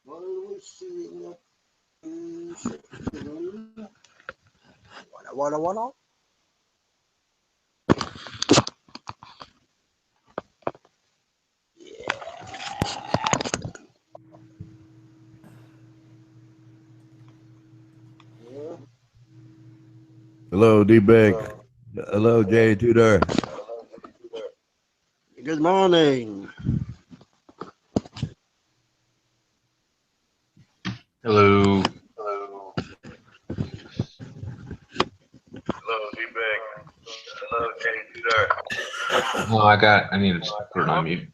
What? Hello, D-Big. Hello, Jay Tudor. Good morning. Hello. Hello, D-Big. Hello, Jay Tudor. Oh, I need to put it on mute.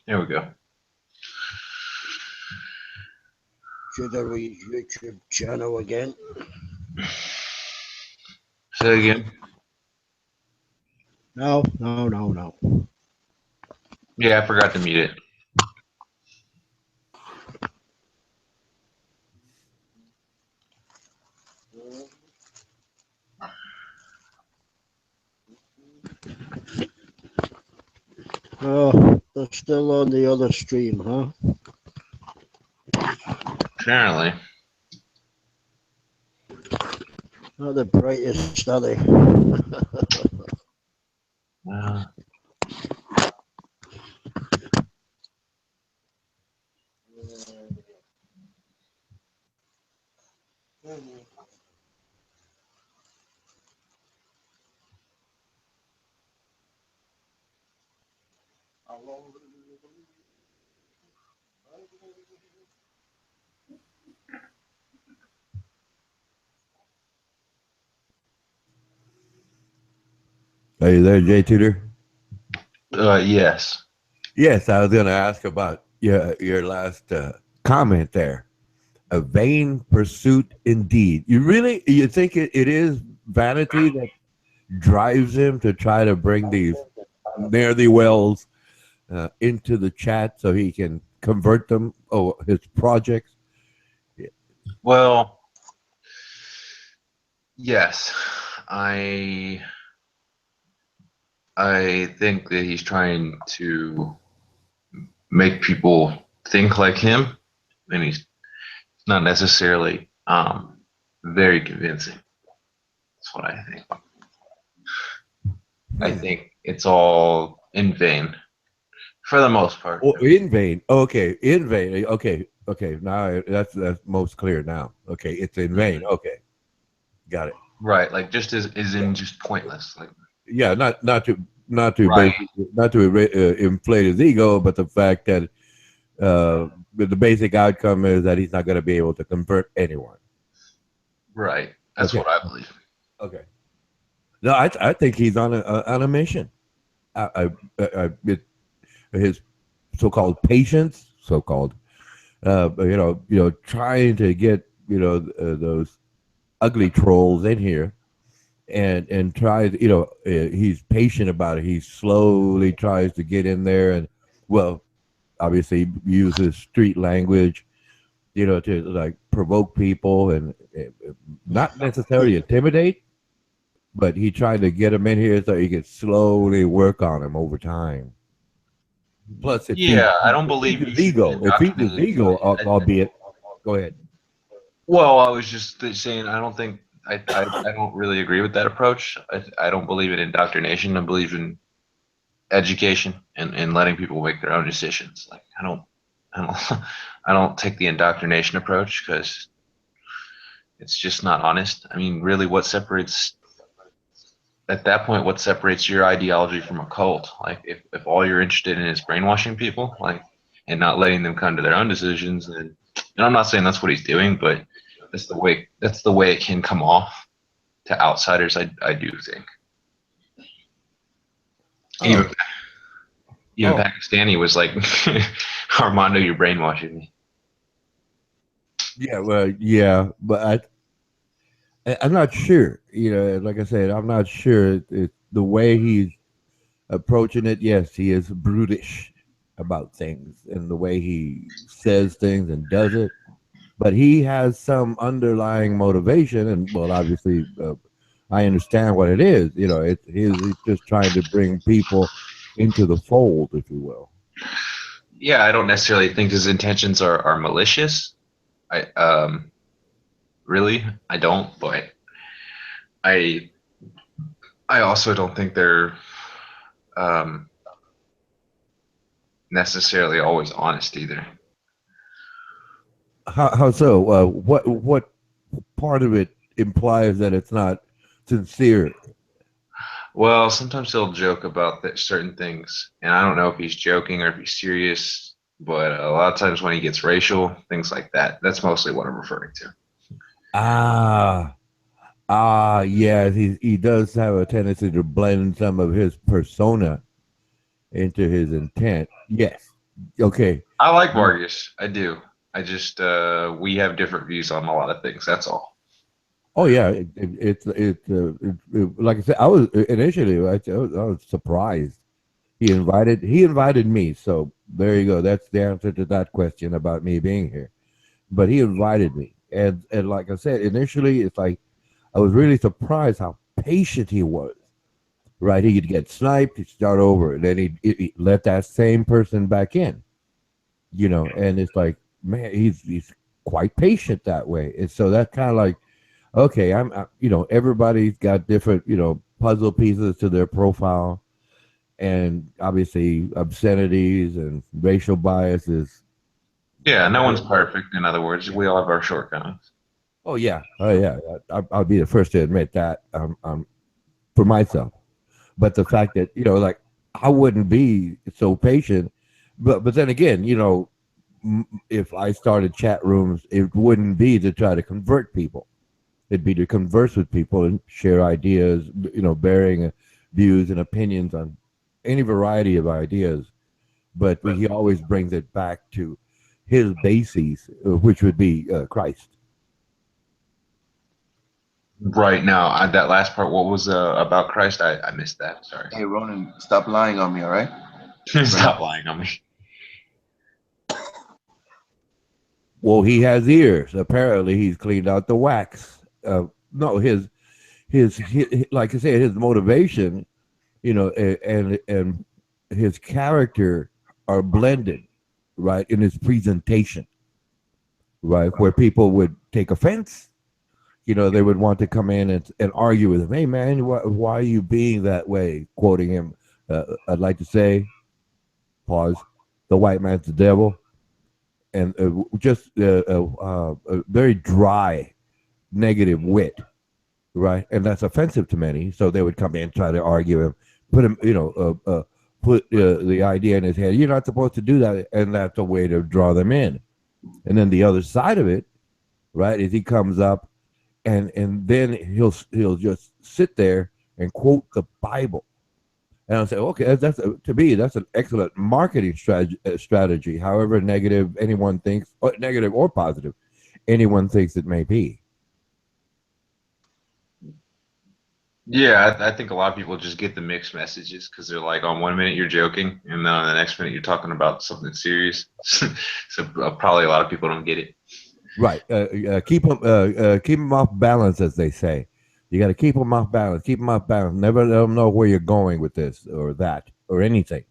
There we go. Should I read YouTube channel again? Say it again. No. Yeah, I forgot to mute it. Oh, they're still on the other stream, huh? Apparently. Not the brightest, are they? Are you there, Jay Tudor? Yes. Yes, I was going to ask about your last comment there. A vain pursuit indeed. You think it is vanity that drives him to try to bring these ne'er-do-wells into the chat so he can convert them, his projects? Well, yes. I think that he's trying to make people think like him, and he's not necessarily very convincing. That's what I think. I think it's all in vain, for the most part. Oh, in vain. Okay, in vain. Okay. Now that's most clear now. Okay, it's in vain. Okay, got it. Right, like just is in just pointless. Like Yeah, not to Right. inflate his ego, but the fact that the basic outcome is that he's not going to be able to convert anyone. Right. That's Okay. what I believe. Okay. No, I think he's on a mission. His so-called patience, trying to get those ugly trolls in here, and tries. He's patient about it. He slowly tries to get in there, and obviously uses street language, to like provoke people and not necessarily intimidate, but he tried to get him in here so he could slowly work on him over time. Plus, I don't believe his ego, albeit, go ahead. Well, I was just saying I don't think I don't really agree with that approach. I don't believe in indoctrination. I believe in education and letting people make their own decisions. Like I don't I don't take the indoctrination approach because it's just not honest. I mean, really, what separates your ideology from a cult? Like if all you're interested in is brainwashing people, like, and not letting them come to their own decisions, then, and I'm not saying that's what he's doing, but that's the way it can come off to outsiders. I do think. Even Pakistani was like, Armando, you're brainwashing me. Yeah, but I'm not sure. Like I said, I'm not sure. The way he's approaching it, yes, he is brutish about things and the way he says things and does it. But he has some underlying motivation, and obviously, I understand what it is. He's just trying to bring people into the fold, if you will. Yeah, I don't necessarily think his intentions are malicious. I really I don't, but I I also don't think they're um necessarily always honest either. How so? What part of it implies that it's not sincere? Well, sometimes he'll joke about certain things, and I don't know if he's joking or if he's serious. But a lot of times when he gets racial, things like that, that's mostly what I'm referring to. Ah, yeah, he does have a tendency to blend some of his persona into his intent. Yes. Okay. I like Vargas, I do. I just we have different views on a lot of things. That's all. Oh yeah, like I said, I was initially I was surprised. He invited me, so there you go. That's the answer to that question about me being here. But he invited me, and like I said, initially it's like I was really surprised how patient he was. Right, he'd get sniped, he'd start over, and then he'd let that same person back in. And it's like, man, he's quite patient that way, and so that's kind of like, okay, everybody's got different, puzzle pieces to their profile, and obviously obscenities and racial biases. Yeah, no one's perfect. In other words, we all have our shortcomings. Oh yeah, I'll be the first to admit that, for myself. But the fact that like I wouldn't be so patient, but then again, if I started chat rooms, it wouldn't be to try to convert people. It'd be to converse with people and share ideas, bearing views and opinions on any variety of ideas. But he always brings it back to his bases, which would be Christ. Right now, that last part, what was about Christ? I missed that. Sorry. Hey, Ronan, stop lying on me, all right? Stop lying on me. Well, he has ears. Apparently, he's cleaned out the wax. No, his like I said, his motivation, and his character are blended, right, in his presentation, right, where people would take offense. They would want to come in and argue with him. Hey, man, why are you being that way? Quoting him, I'd like to say, pause, the white man's the devil, and just a very dry, negative wit, right? And that's offensive to many. So they would come in, try to argue him, put him, put the idea in his head. You're not supposed to do that, and that's a way to draw them in. And then the other side of it, right, is he comes up, and then he'll just sit there and quote the Bible. And I'll say, okay, to me, that's an excellent marketing strategy. However negative anyone thinks, or negative or positive, anyone thinks it may be. Yeah, I think a lot of people just get the mixed messages because they're like, on one minute you're joking, and then on the next minute you're talking about something serious. So probably a lot of people don't get it. Right. Keep them off balance, as they say. You got to keep them off balance. Keep them off balance. Never let them know where you're going with this or that or anything.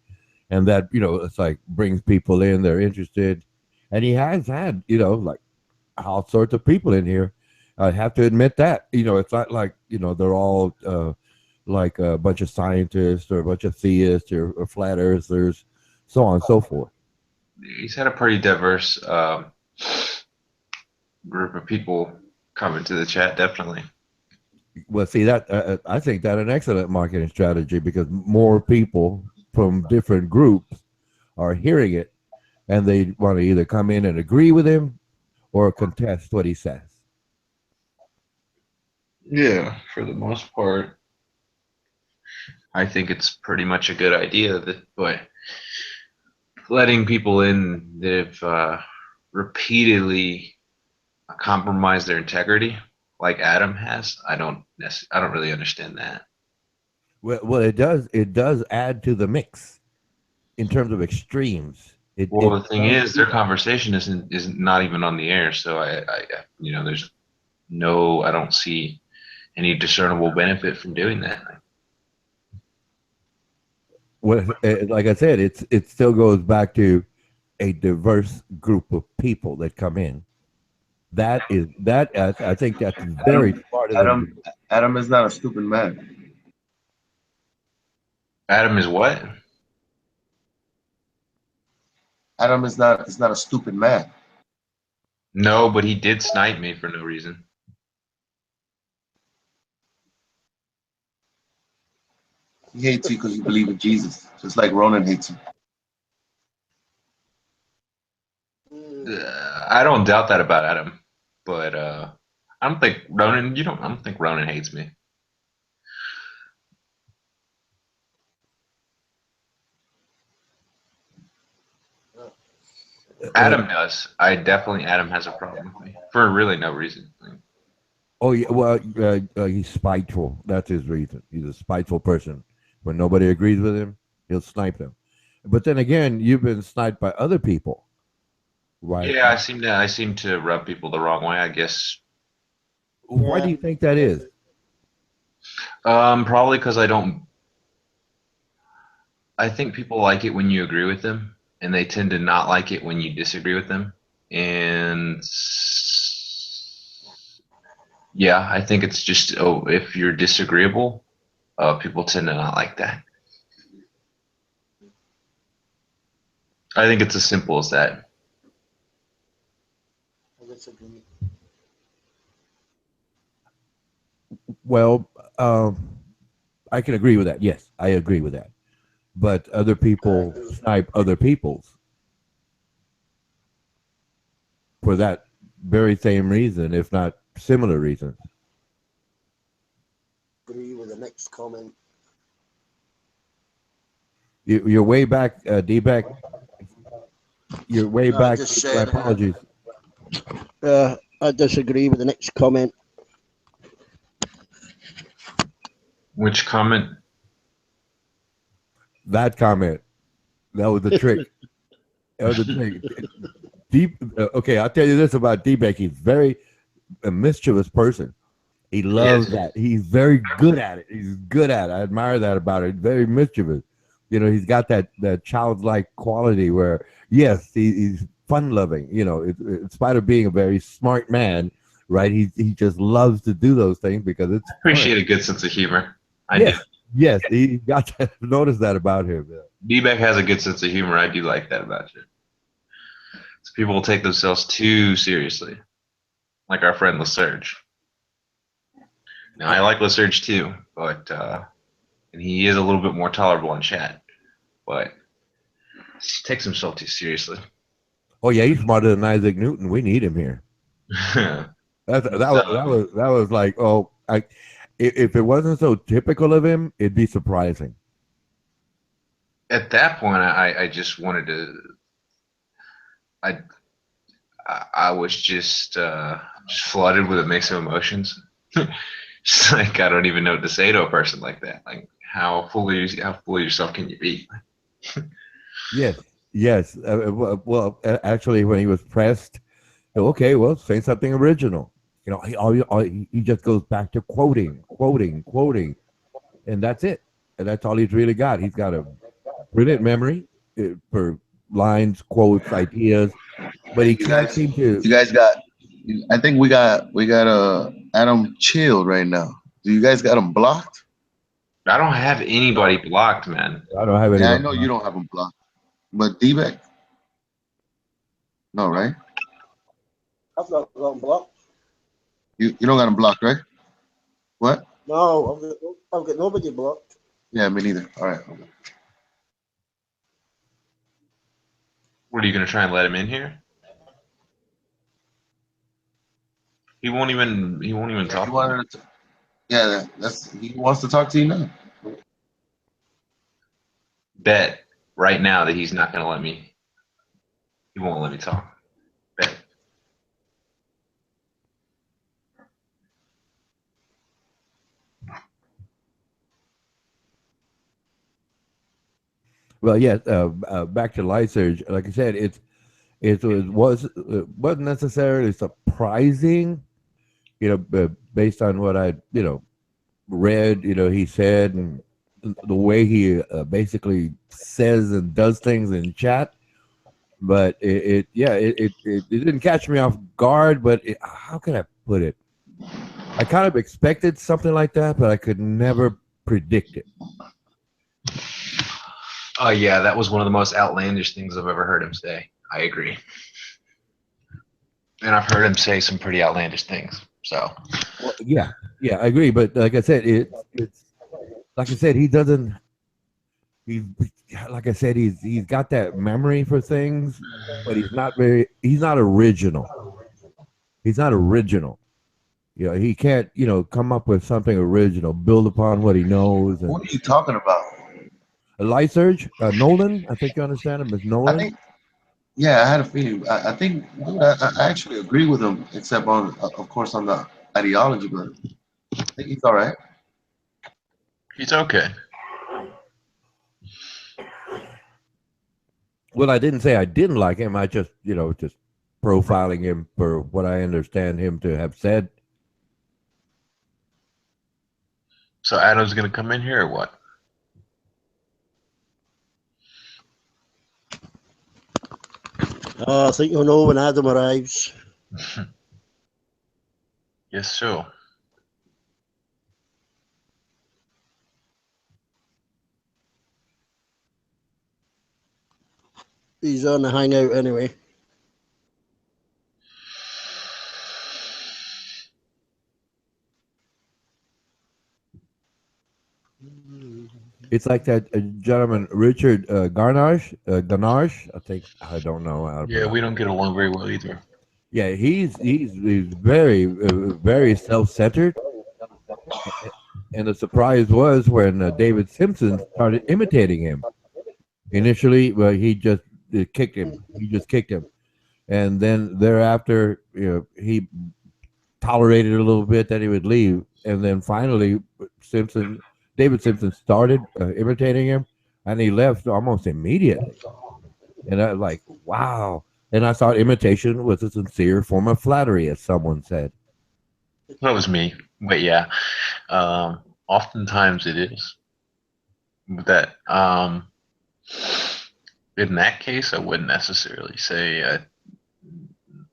And that, it's like brings people in. They're interested. And he has had, like all sorts of people in here. I have to admit that. It's not like, they're all like a bunch of scientists or a bunch of theists or flat earthers, so on and so forth. He's had a pretty diverse group of people come into the chat, definitely. Well, see that I think that an excellent marketing strategy because more people from different groups are hearing it, and they want to either come in and agree with him or contest what he says. Yeah, for the most part, I think it's pretty much a good idea. But letting people in that have repeatedly compromised their integrity, like Adam has, I don't really understand that. Well, it does add to the mix in terms of extremes. The thing is, their conversation isn't not even on the air, so there's I don't see any discernible benefit from doing that. Well, like I said, it still goes back to a diverse group of people that come in. I think that's very Adam, smart of them. Adam, Adam is not a stupid man. Adam is what? Adam is not a stupid man. No, but he did snipe me for no reason. He hates you because you believe in Jesus, just like Ronan hates you. I don't doubt that about Adam, but I don't think Ronan. I don't think Ronan hates me. Adam does. Adam has a problem with me for really no reason. Oh yeah, well, he's spiteful. That's his reason. He's a spiteful person. When nobody agrees with him, he'll snipe them. But then again, you've been sniped by other people, right? Yeah, I seem to rub people the wrong way, I guess. Why do you think that is? Probably because I don't. I think people like it when you agree with them, and they tend to not like it when you disagree with them. And yeah, I think it's just if you're disagreeable, people tend to not like that. I think it's as simple as that. I disagree. Well, I can agree with that. Yes, I agree with that. But other people snipe other people's for that very same reason, if not similar reasons. Agree with the next comment. You're way back, D-Back. You're way No, I back. just My said, apologies. I disagree with the next comment. Which comment? That comment. That was the trick. That was the trick. Okay, I'll tell you this about D-Back. He's very a mischievous person. He loves that. He's very good at it. He's good at it. I admire that about it. Very mischievous. You know, he's got that childlike quality where, yes, he's fun loving. You know, in spite of being a very smart man, right? He just loves to do those things because it's Appreciate fun. a good sense of humor. I Yes, do. yes, he got to notice that about him. Yeah. D-Beck has a good sense of humor. I do like that about you. So people will take themselves too seriously, like our friend LaSurge. Now I like LaSurge too, but and he is a little bit more tolerable in chat, but he takes himself too seriously. Oh yeah, he's smarter than Isaac Newton. We need him here. That was like, oh, if it wasn't so typical of him, it'd be surprising. At that point, I just wanted to. I was just flooded with a mix of emotions. Just like I don't even know what to say to a person like that. Like how full of yourself can you be? Yes, yes. Actually, when he was pressed, okay, well, say something original. You know, he just goes back to quoting, and that's it. And that's all he's really got. He's got a brilliant memory for lines, quotes, ideas, but he You can't guys, seem to. you guys got. I think we got Adam chilled right now. Do you guys got him blocked? I don't have anybody blocked, man. I don't have Yeah, I anyone. know you don't have him blocked, but D-Beck, no, right? I've not got them blocked. You don't got him blocked, right? What? No, I've got nobody blocked. Yeah, me neither. All right. Okay. What are you gonna try and let him in here? He won't even talk. He wanted to, yeah, that's he wants to talk to you now. Bet right now that he's not gonna let me. He won't let me talk. Bet. Well, yes. Back to Lyserge. Like I said, wasn't necessarily surprising. You know, based on what I read. You know, he said and the way he basically says and does things in chat. but it didn't catch me off guard. But how can I put it? I kind of expected something like that, but I could never predict it. Oh yeah, that was one of the most outlandish things I've ever heard him say. I agree, and I've heard him say some pretty outlandish things. So Well, yeah, I agree. But like I said, it's like I said, he doesn't. He's like I said, he's got that memory for things, but he's not very. He's not original. He's not original. You know, he can't. Come up with something original, build upon what he knows, and What are you talking about? Lyserge, Nolan. I think you understand him as I Nolan. think, yeah, I had a feeling. I think, dude, I actually agree with him, except on, of course, on the ideology, but I think he's all right. he's okay. Well, I didn't say I didn't like him. I just, just profiling him for what I understand him to have said. So Adam's gonna come in here or what? I think you'll know when Adam arrives. Yes, so. He's on the hangout anyway. It's like that gentleman, Richard Garnash. I think I don't know how to Yeah, pronounce. we don't get along very well either. Yeah, he's very very self centered, and the surprise was when David Simpson started imitating him. Initially, well, he just kicked him. He just kicked him, and then thereafter, he tolerated a little bit that he would leave, and then finally, Simpson, David Simpson started imitating him, and he left almost immediately. And I was like, wow. And I thought imitation was a sincere form of flattery, as someone said. That was me. But yeah, oftentimes it is. That in that case, I wouldn't necessarily say,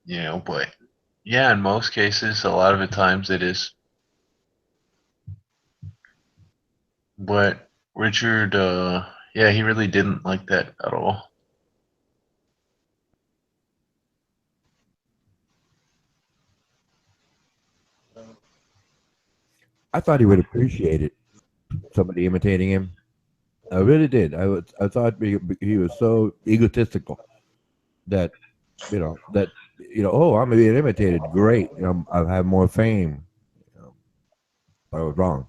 but yeah, in most cases, a lot of the times it is. But Richard, yeah, he really didn't like that at all. I thought he would appreciate it, somebody imitating him. I really did. I thought he was so egotistical that oh, I'm being imitated. Great. I'll have more fame. You know, but I was wrong.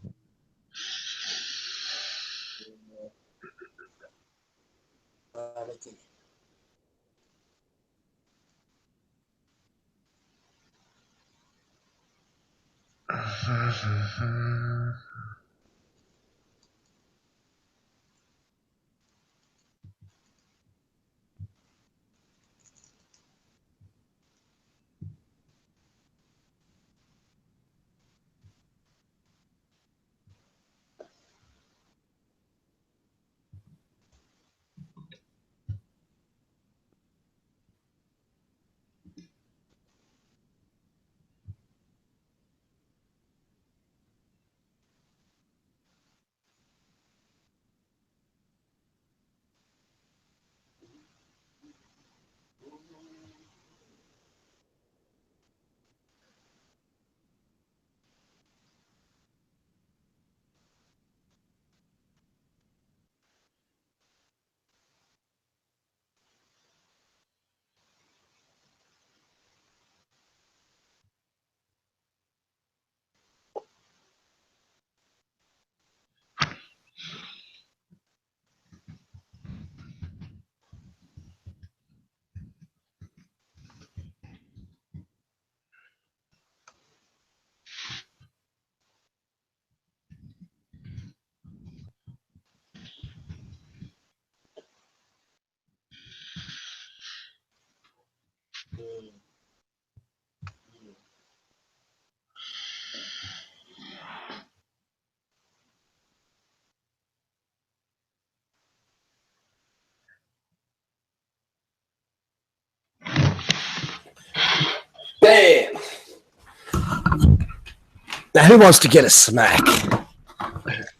Now, who wants to get a smack?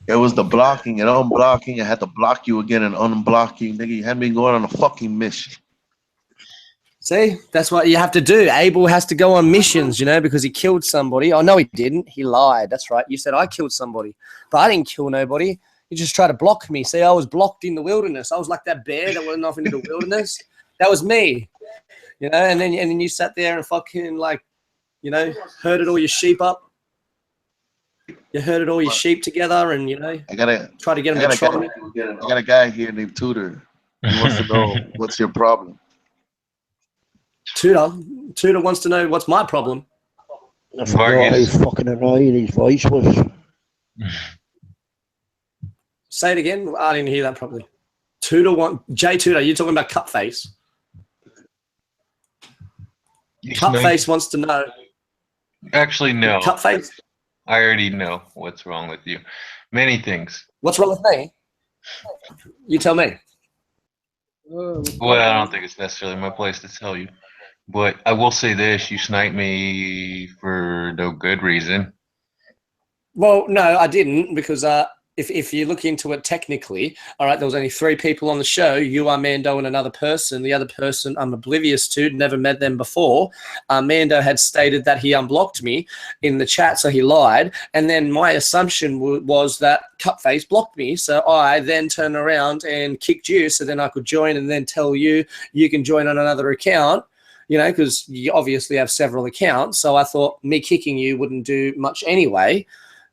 It was the blocking and unblocking. I had to block you again and unblock you. Nigga, you had me going on a fucking mission. See, that's what you have to do. Abel has to go on missions, you know, because he killed somebody. Oh, no, he didn't. He lied. That's right. You said I killed somebody, but I didn't kill nobody. You just tried to block me. See, I was blocked in the wilderness. I was like that bear that went off into the wilderness. That was me, you know, and then you sat there and fucking like, you know, herded all your sheep up. You herded all your sheep together and, you know, try to get them to trouble. I got a guy here named Tudor. He wants to know what's your problem. Tudor wants to know what's my problem. I forgot how fucking annoying his voice was. Say it again. I didn't hear that properly. Jay Tudor, you're talking about CupFace. CupFace wants to know. Actually, no. CupFace? I already know what's wrong with you. Many things. What's wrong with me? You tell me. Well, I don't think it's necessarily my place to tell you. But I will say this, you sniped me for no good reason. Well, no, I didn't, because if you look into it technically, all right, there was only 3 people on the show, you, Armando, and another person. The other person I'm oblivious to, never met them before. Armando had stated that he unblocked me in the chat, so he lied. And then my assumption was that CupFace blocked me, so I then turned around and kicked you, so then I could join and then tell you can join on another account. You know, because you obviously have several accounts. So I thought me kicking you wouldn't do much anyway,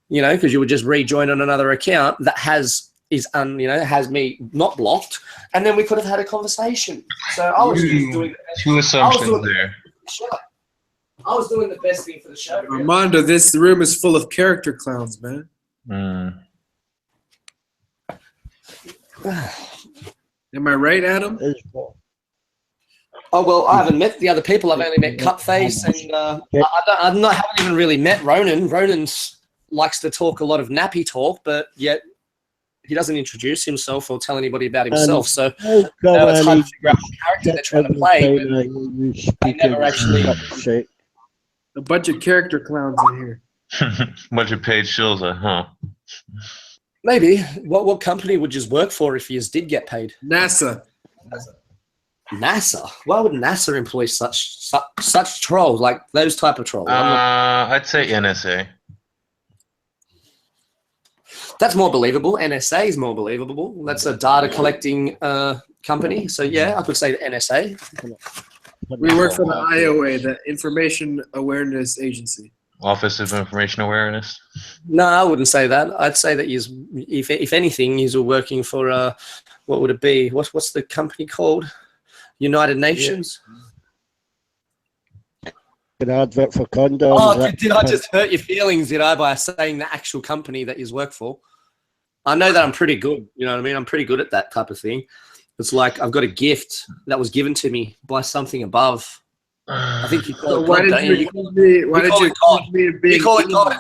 you know, because you would just rejoin on another account that has me not blocked, and then we could have had a conversation. So I was just doing two assumptions there. I was doing the best thing for the show. Really. Armando, this room is full of character clowns, man. Am I right, Adam? Oh, well, I haven't met the other people. I've only met CupFace, and I haven't even really met Ronan. Ronan likes to talk a lot of nappy talk, but yet he doesn't introduce himself or tell anybody about himself. So it's hard to figure out what character they're trying to play, but they never actually... A bunch of character clowns in here. Bunch of paid shills, huh? Maybe. What company would you work for if you did get paid? NASA. NASA? Why would NASA employ such trolls, like those type of trolls? I'd say NSA. That's more believable. NSA is more believable. That's a data collecting company. So yeah, I could say the NSA. We work for the IOA, the Information Awareness Agency. Office of Information Awareness. No, I wouldn't say that. I'd say that if anything, you're working for what would it be? What's the company called? United Nations. An advert for condoms. Oh, did I just hurt your feelings, did I, by saying the actual company that you work for? I know that I'm pretty good. You know what I mean? I'm pretty good at that type of thing. It's like I've got a gift that was given to me by something above. I think you call it God, don't you? You call it God.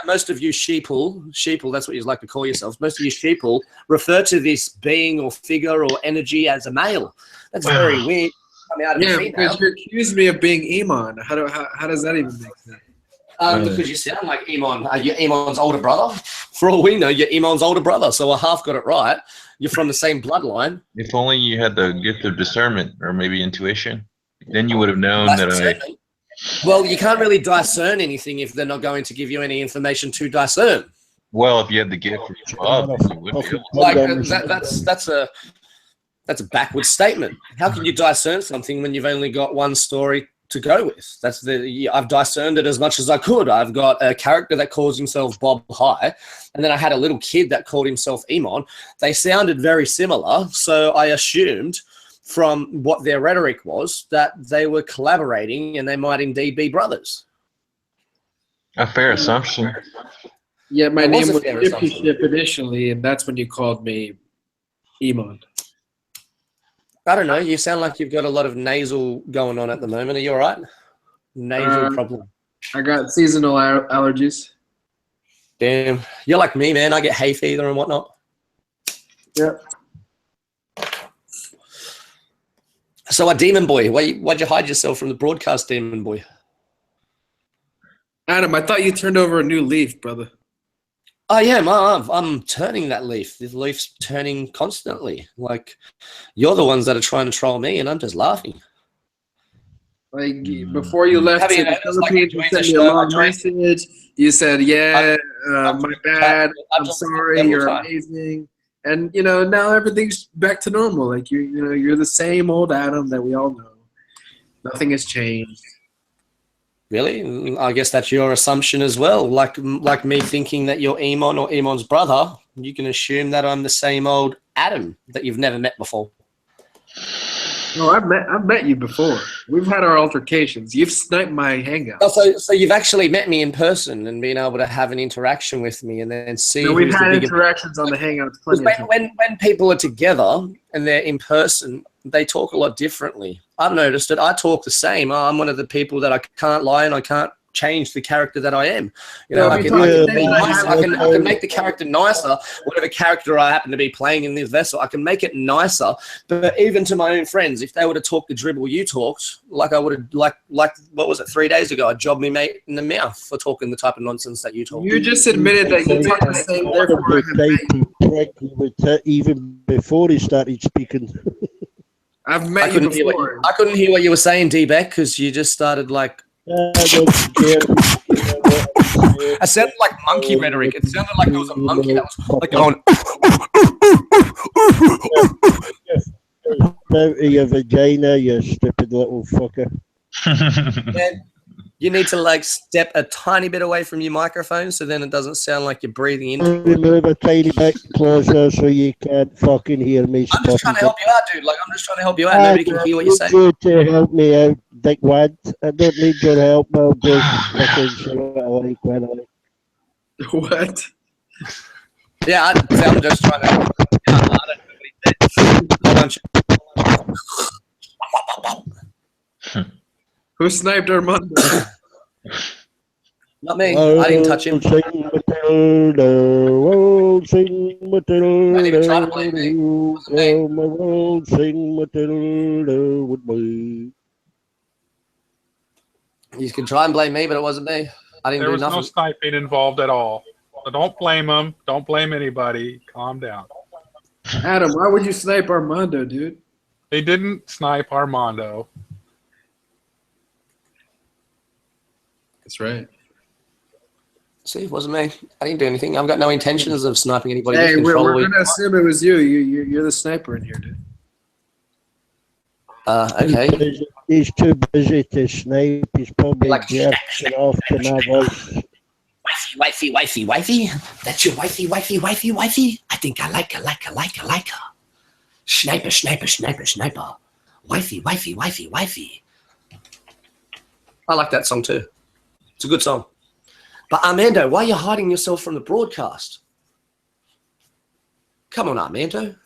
Most of you sheeple, that's what you like to call yourselves. Most of you sheeple refer to this being or figure or energy as a male. That's very weird. Yeah, because you accused me of being Iman. How does that even make sense? Because you sound like Iman. You're Iman's older brother. For all we know, you're Iman's older brother. So I half got it right. You're from the same bloodline. If only you had the gift of discernment or maybe intuition, then you would have known that Well, you can't really discern anything if they're not going to give you any information to discern. Well, if you had the gift of love, you would be able to. That's a backward statement. How can you discern something when you've only got one story to go with? I've discerned it as much as I could. I've got a character that calls himself Bob High, and then I had a little kid that called himself Iman. They sounded very similar, so I assumed from what their rhetoric was that they were collaborating and they might indeed be brothers. A fair assumption. Yeah, my name was Shippy Ship initially, and that's when you called me Iman. I don't know. You sound like you've got a lot of nasal going on at the moment. Are you all right? Nasal problem. I got seasonal allergies. Damn. You're like me, man. I get hay fever and whatnot. Yep. So, Demon Boy, why'd you hide yourself from the broadcast, Demon Boy? Adam, I thought you turned over a new leaf, brother. I am. I'm turning that leaf. The leaf's turning constantly. Like, you're the ones that are trying to troll me, and I'm just laughing. Like, before you left to the Philippines, you sent me a long message. You said, yeah, my bad. I'm sorry. You're amazing. And, you know, now everything's back to normal. Like, you're the same old Adam that we all know. Nothing has changed. Really? I guess that's your assumption as well. Like me thinking that you're Emon or Emon's brother, you can assume that I'm the same old Adam that you've never met before. No, I've met you before. We've had our altercations. You've sniped my hangout. Oh, so you've actually met me in person and been able to have an interaction with me and then see. No, we've had interactions on the hangouts. When people are together and they're in person, they talk a lot differently. I've noticed it. I talk the same. I'm one of the people that I can't lie and I can't change the character that I am. You know, I can make the character nicer, whatever character I happen to be playing in this vessel, I can make it nicer. But even to my own friends, if they were to talk the dribble you talked, like I would have, like what was it, 3 days ago, I jobbed me mate in the mouth for talking the type of nonsense that you talk. You just admitted that you talk the same, therefore even before he started speaking. I've met you before. I couldn't hear what you were saying, D-Beck, because you just started like... It sounded like monkey rhetoric. It sounded like there was a monkey that was like going... Out of your vagina, you stupid little fucker. Man, you need to like step a tiny bit away from your microphone so then it doesn't sound like you're breathing into it. Move a tiny bit closer so you can't fucking hear me. I'm just trying to help you out, dude. Like, I'm just trying to help you out. Nobody can hear what you're saying. I need you to help me out, dickwad. I don't need your help. I'll just fucking say what I like when I like. What? Yeah, I'm just trying to... I don't know what he said. Who sniped Armando? Not me. I didn't touch him. Sing Matilda, world sing Matilda. Don't even try to blame me. Oh, my world sing Matilda with me. You can try and blame me, but it wasn't me. I didn't do nothing. There was no sniping involved at all. So don't blame them. Don't blame anybody. Calm down. Adam, why would you snipe Armando, dude? They didn't snipe Armando. That's right. See, it wasn't me. I didn't do anything. I've got no intentions of sniping anybody. Hey, we're going to assume it was you. You're the sniper in here, dude. Okay. He's too busy to snipe. He's probably Like, jerking off to my voice. Wifey. That's your wifey. I think I like her. Sniper. Wifey. I like that song too. It's a good song. But Armando, why are you hiding yourself from the broadcast? Come on, Armando.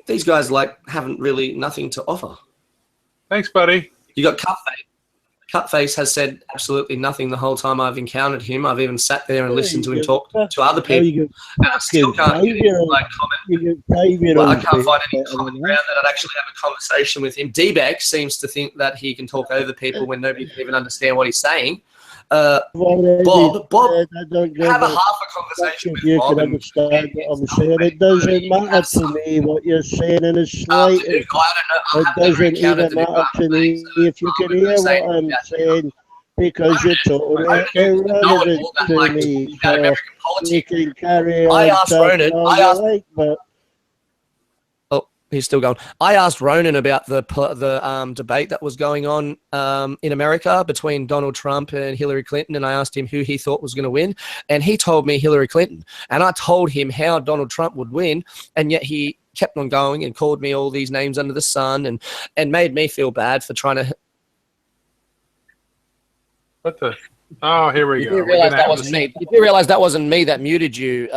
These guys haven't really nothing to offer. Thanks, buddy. You got CupFace. CupFace has said absolutely nothing the whole time I've encountered him. I've even sat there and listened to him talk to other people. And I still can't get him comment. Well, I can't find any common ground that I'd actually have a conversation with him. D-Beck seems to think that he can talk over people when nobody can even understand what he's saying. Bob, have a half a conversation with you Bob. Can understand what I'm saying. It doesn't matter to me what you're saying in the slightest. It doesn't even matter to me if you can hear what I'm saying because you're totally irrelevant to me. So you can carry on. I asked Ronan. He's still going. I asked Ronan about the debate that was going on in America between Donald Trump and Hillary Clinton, and I asked him who he thought was going to win, and he told me Hillary Clinton. And I told him how Donald Trump would win, and yet he kept on going and called me all these names under the sun and made me feel bad for trying to... What the... Oh, here we go. You do realize that wasn't me. You do realize that wasn't me that muted you,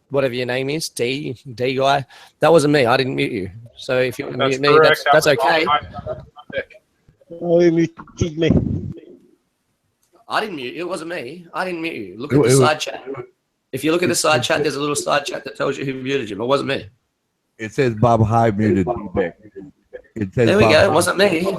whatever your name is, D guy. That wasn't me. I didn't mute you. So if you want to mute me, that's okay. Oh, you muted me. I didn't mute you. It wasn't me. I didn't mute you. Look at the side chat. If you look at the side chat, there's a little side chat that tells you who muted you. But it wasn't me. It says Bob High muted D-Beck. It says There we Bob go. High. It wasn't me.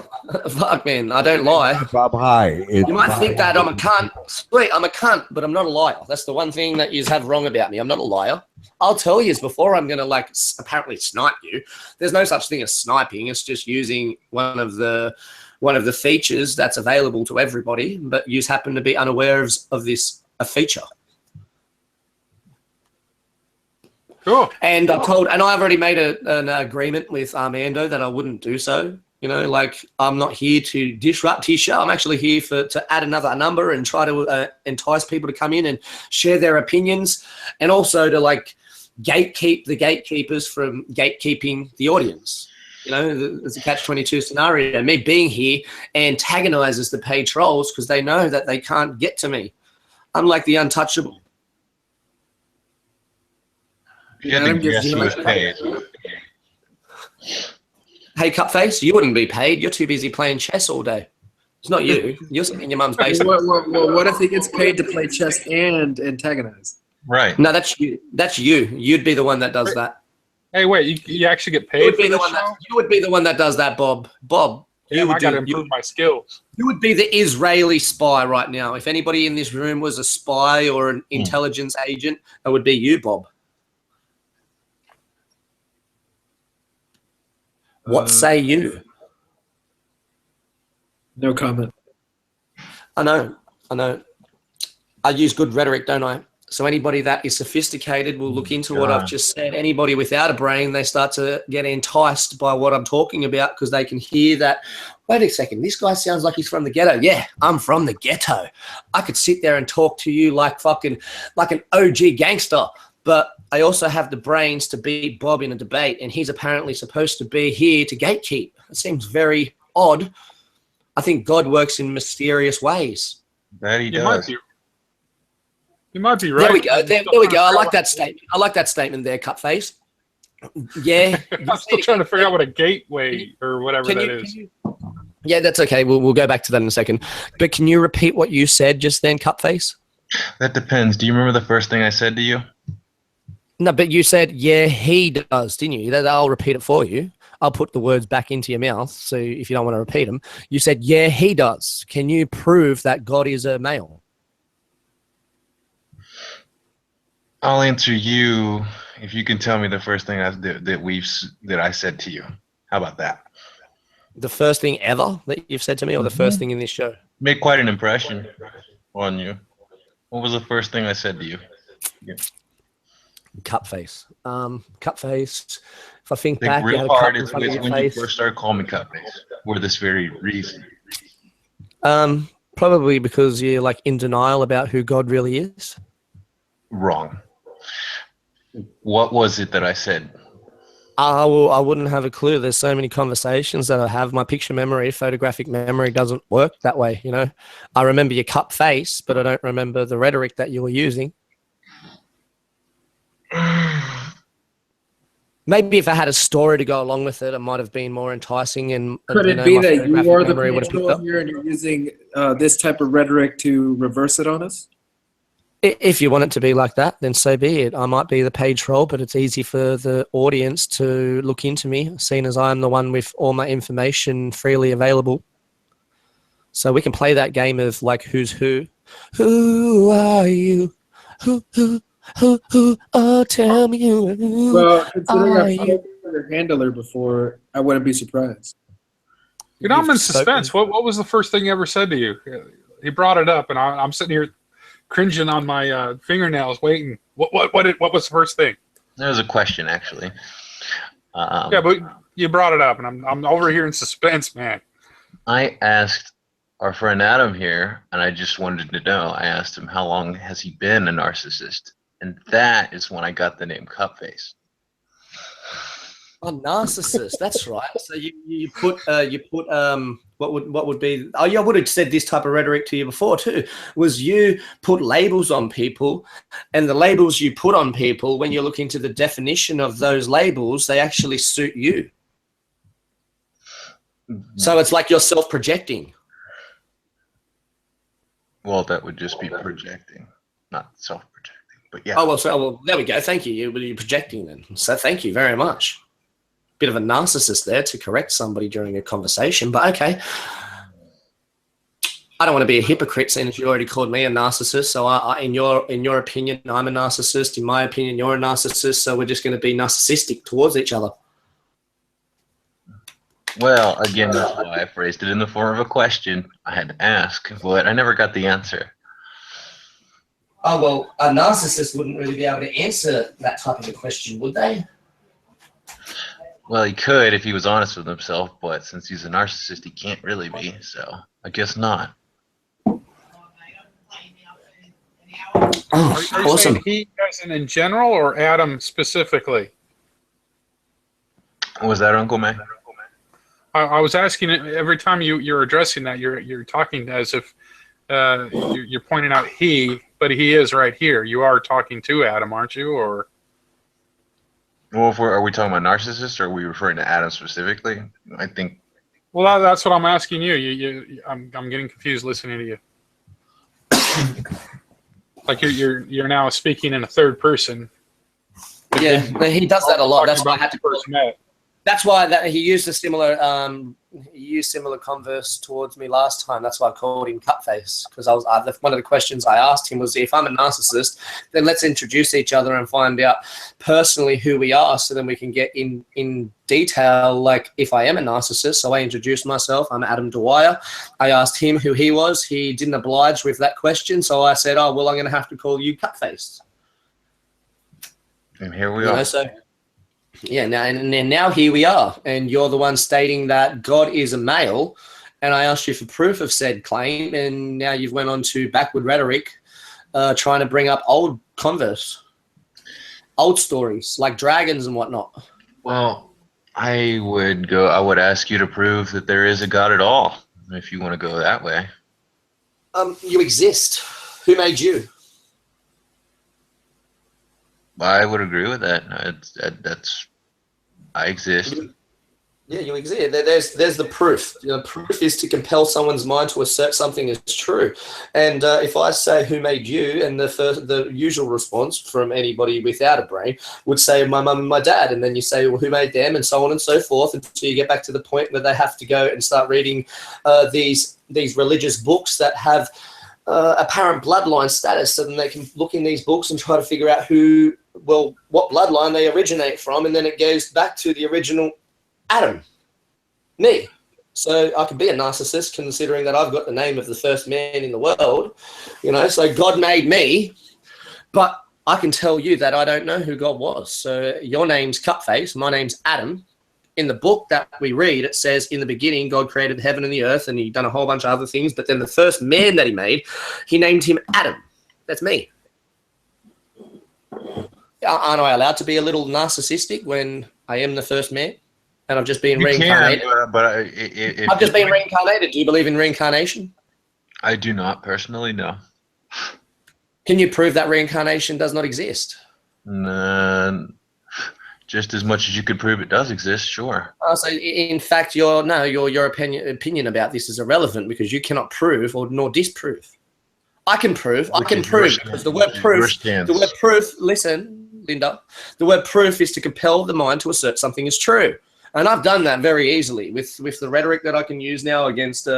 Fuck, man. I don't lie. Bob High. You might think that I'm a cunt. Sweet, I'm a cunt, but I'm not a liar. That's the one thing that you have wrong about me. I'm not a liar. I'll tell you before I'm going to apparently snipe you. There's no such thing as sniping. It's just using one of the features that's available to everybody, but you happen to be unaware of this a feature. Cool. And I've already made an agreement with Armando that I wouldn't do so. You know, like, I'm not here to disrupt his show. I'm actually here to add another number and try to entice people to come in and share their opinions, and also to gatekeep the gatekeepers from gatekeeping the audience. You know, it's a catch-22 scenario. Me being here antagonizes the paid trolls because they know that they can't get to me. I'm like the untouchable. You had to guess who was paid. Hey, CupFace, you wouldn't be paid. You're too busy playing chess all day. It's not you. You're sitting in your mum's basement. What if he gets paid to play chess and antagonize? Right. No, that's you. That's you. You'd be the one that does that. Hey, wait, you actually get You paid would for be the this one show? you would be the one that does that, Bob. Bob, Damn, I got to improve my skills. you would be the Israeli spy right now. If anybody in this room was a spy or an intelligence agent, it would be you, Bob. What say you? No comment. I know. I use good rhetoric, don't I? So anybody that is sophisticated will look into what I've just said. Anybody without a brain, they start to get enticed by what I'm talking about because they can hear that, wait a second, this guy sounds like he's from the ghetto. Yeah, I'm from the ghetto. I could sit there and talk to you like an OG gangster, but I also have the brains to beat Bob in a debate, and he's apparently supposed to be here to gatekeep. It seems very odd. I think God works in mysterious ways. That he You does. You might be right. There we go. There we go. I like that statement. I like that statement there, CupFace. Yeah. I'm still trying to figure out what a gateway or whatever that is. Yeah, that's okay. We'll go back to that in a second. But can you repeat what you said just then, CupFace? That depends. Do you remember the first thing I said to you? No, but you said, yeah, he does, didn't you? I'll repeat it for you. I'll put the words back into your mouth, so if you don't want to repeat them. You said, yeah, he does. Can you prove that God is a male? I'll answer you if you can tell me the first thing that I said to you. How about that? The first thing ever that you've said to me, or the first thing in this show? Made quite an impression on you. What was the first thing I said to you? Yeah. CupFace. CupFace. If I think Think back, you real had a hard cup in is front of your when you face. first started calling me CupFace for this very reason. Probably because you're like in denial about who God really is. Wrong. What was it that I said? I wouldn't have a clue. There's so many conversations that I have. My picture memory, photographic memory doesn't work that way, you know. I remember your CupFace, but I don't remember the rhetoric that you were using. Maybe if I had a story to go along with it, it might have been more enticing. And Could it be that you are the patrol here and you're using this type of rhetoric to reverse it on us? If you want it to be like that, then so be it. I might be the paid troll, but it's easy for the audience to look into me, seeing as I'm the one with all my information freely available. So we can play that game of like who's who. Who are you? Who? Oh, tell me who. Well, considering I've played your handler before, I wouldn't be surprised. You know, I'm in suspense. What was the first thing he ever said to you? He brought it up, and I'm sitting here cringing on my fingernails, waiting. What was the first thing? That was a question, actually. Yeah, but you brought it up, and I'm over here in suspense, man. I asked our friend Adam here, and I just wanted to know. I asked him how long has he been a narcissist, and that is when I got the name CupFace. Oh, narcissist. That's right. So you put what would be? Oh, yeah, I would have said this type of rhetoric to you before too. Was you put labels on people, and the labels you put on people, when you look into the definition of those labels, they actually suit you. So it's like you're self-projecting. Well, that would just be projecting, not self-projecting. But yeah. Oh well, there we go. Thank you. You're projecting then. So thank you very much. bit of a narcissist there to correct somebody during a conversation, but okay. I don't want to be a hypocrite, seeing as you already called me a narcissist. So in your opinion, I'm a narcissist. In my opinion, you're a narcissist. So we're just going to be narcissistic towards each other. Well, again, that's why I phrased it in the form of a question. I had to ask, but I never got the answer. Oh, well, a narcissist wouldn't really be able to answer that type of a question, would they? Well, he could if he was honest with himself, but since he's a narcissist, he can't really be. So I guess not. Oh, Are you awesome. saying he as in general or Adam specifically? Was that Uncle May? I was asking it every time you're addressing that, you're talking as if you're pointing out he, but he is right here. You are talking to Adam, aren't you? Or Well, are we talking about narcissists, or are we referring to Adam specifically? I think. Well, that's what I'm asking you. I'm getting confused listening to you. Like you're now speaking in a third person. Yeah, he does that a lot. That's why I had to. First met. That's why he used a similar converse towards me last time. That's why I called him CupFace, because one of the questions I asked him was, if I'm a narcissist, then let's introduce each other and find out personally who we are, so then we can get in detail. Like if I am a narcissist, so I introduced myself. I'm Adam Dwyer. I asked him who he was. He didn't oblige with that question, so I said, "Oh well, I'm going to have to call you CupFace." And here we are. Yeah, now here we are, and you're the one stating that God is a male, and I asked you for proof of said claim, and now you've went on to backward rhetoric, trying to bring up old converse, old stories like dragons and whatnot. Well, I would ask you to prove that there is a God at all, if you want to go that way. You exist. Who made you? I would agree with that. I exist. Yeah, you exist. There's the proof. The proof is to compel someone's mind to assert something is true. And if I say who made you, and the usual response from anybody without a brain would say my mum and my dad, and then you say, well, who made them, and so on and so forth, until you get back to the point where they have to go and start reading these religious books that have apparent bloodline status, so then they can look in these books and try to figure out what bloodline they originate from, and then it goes back to the original Adam, me. So I could be a narcissist, considering that I've got the name of the first man in the world, so God made me, but I can tell you that I don't know who God was. So your name's CupFace, my name's Adam. In the book that we read, it says, in the beginning, God created heaven and the earth, and he done a whole bunch of other things. But then the first man that he made, he named him Adam. That's me. Aren't I allowed to be a little narcissistic when I am the first man? And I've just been reincarnated? I've just been reincarnated. Do you believe in reincarnation? I do not personally, no. Can you prove that reincarnation does not exist? Just as much as you could prove it does exist, sure. So in fact, your opinion about this is irrelevant, because you cannot prove nor disprove. I can prove because the word proof, listen, Linda, the word proof is to compel the mind to assert something is true. And I've done that very easily with the rhetoric that I can use now against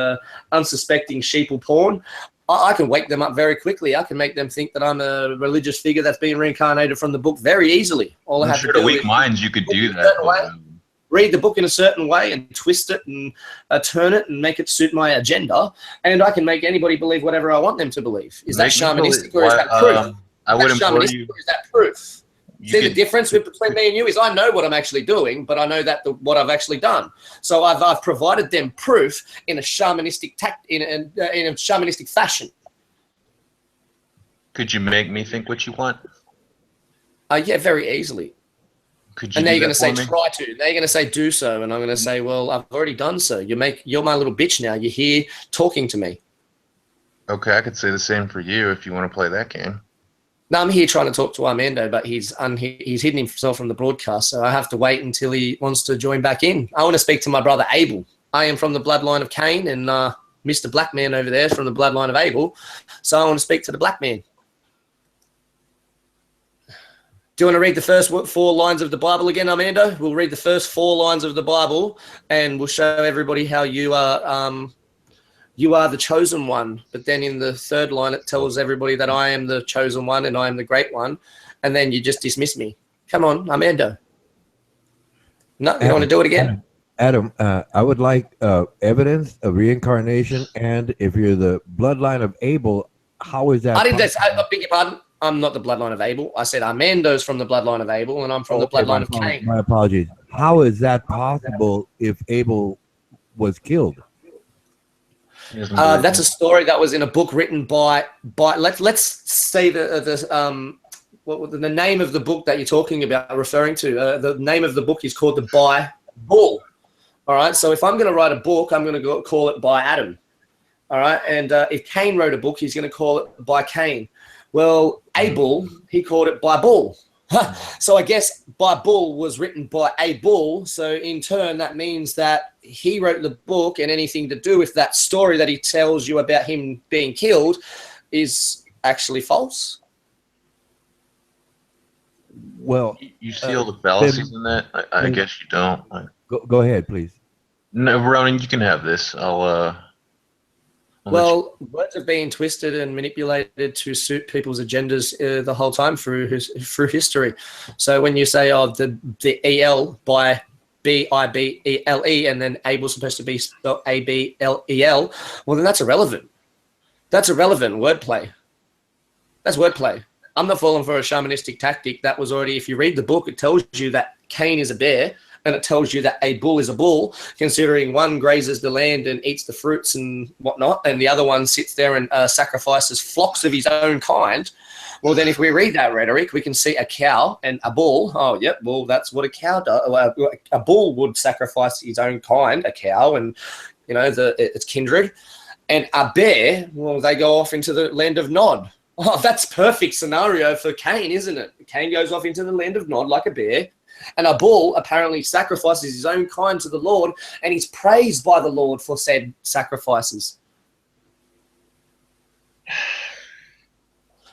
unsuspecting sheeple porn. I can wake them up very quickly. I can make them think that I'm a religious figure that's being reincarnated from the book very easily. All I have to do weak minds, you could do that. Read the book in a certain way and twist it and turn it and make it suit my agenda, and I can make anybody believe whatever I want them to believe. Is that shamanistic or is that proof? I would implore you. Is that proof? See, the difference between me and you is I know what I'm actually doing, but I know that what I've actually done. So I've provided them proof in a shamanistic in a shamanistic fashion. Could you make me think what you want? Yeah, very easily. Could you? And now you're going to say try to. Now you're going to say do so, and I'm going to say, well, I've already done so. You're my little bitch now. You're here talking to me. Okay, I could say the same for you if you want to play that game. No, I'm here trying to talk to Armando, but he's hidden himself from the broadcast, so I have to wait until he wants to join back in. I want to speak to my brother Abel. I am from the bloodline of Cain, and Mr. Black Man over there is from the bloodline of Abel, so I want to speak to the black man. Do you want to read the first 4 lines of the Bible again, Armando? We'll read the first 4 lines of the Bible, and we'll show everybody how you are the chosen one. But then in the 3rd line, it tells everybody that I am the chosen one and I am the great one, and then you just dismiss me. Come on, Armando. No, you don't want to do it again? Adam, I would like evidence of reincarnation, and if you're the bloodline of Abel, how is that? I beg your pardon. I'm not the bloodline of Abel. I said Armando's from the bloodline of Abel, and I'm from the bloodline of Cain. My apologies. How is that possible if Abel was killed? That's a story that was in a book written by let's say the name of the book that you're talking about, referring to. The name of the book is called the Bible. All right. So if I'm going to write a book, I'm going to call it by Adam. All right. And if Cain wrote a book, he's going to call it by Cain. Well, Abel, he called it by Bull. So I guess by Bull was written by a bull. So in turn, that means that he wrote the book, and anything to do with that story that he tells you about him being killed is actually false. Well, you see all the fallacies in that? I guess you don't. Go ahead, please. No, Ronan, you can have this. Well, words are being twisted and manipulated to suit people's agendas the whole time through history. So when you say, the EL by B-I-B-E-L-E, and then Abel's supposed to be spelled A-B-L-E-L, well, then that's irrelevant. That's irrelevant wordplay. That's wordplay. I'm not falling for a shamanistic tactic. That was already, if you read the book, it tells you that Cain is a bear, and it tells you that a bull is a bull, considering one grazes the land and eats the fruits and whatnot, and the other one sits there and sacrifices flocks of his own kind. Well, then if we read that rhetoric, we can see a cow and a bull. Oh, yep, well, that's what a cow does. A bull would sacrifice his own kind, a cow, and, its kindred. And a bear, well, they go off into the land of Nod. Oh, that's perfect scenario for Cain, isn't it? Cain goes off into the land of Nod like a bear. And a bull apparently sacrifices his own kind to the Lord, and he's praised by the Lord for said sacrifices.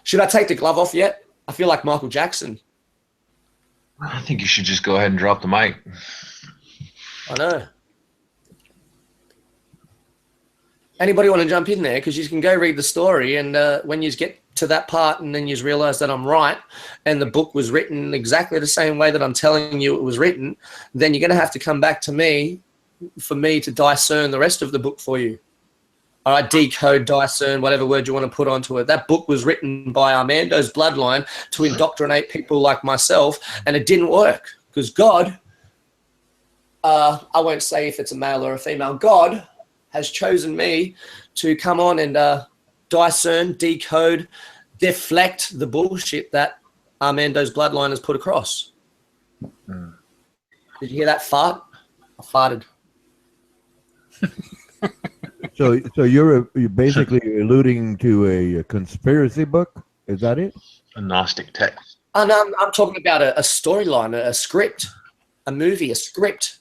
Should I take the glove off yet? I feel like Michael Jackson. I think you should just go ahead and drop the mic. I know. Anybody want to jump in there? Because you can go read the story, and when you get to that part and then you realize that I'm right and the book was written exactly the same way that I'm telling you it was written, then you're going to have to come back to me for me to discern the rest of the book for you. All right, decode, discern, whatever word you want to put onto it. That book was written by Armando's bloodline to indoctrinate people like myself, and it didn't work because God, I won't say if it's a male or a female, God has chosen me to come on and discern, decode, deflect the bullshit that Armando's bloodline has put across. Did you hear that fart? I farted. So you're basically alluding to a conspiracy book? Is that it? A Gnostic text. I'm talking about a storyline, a script, a movie, a script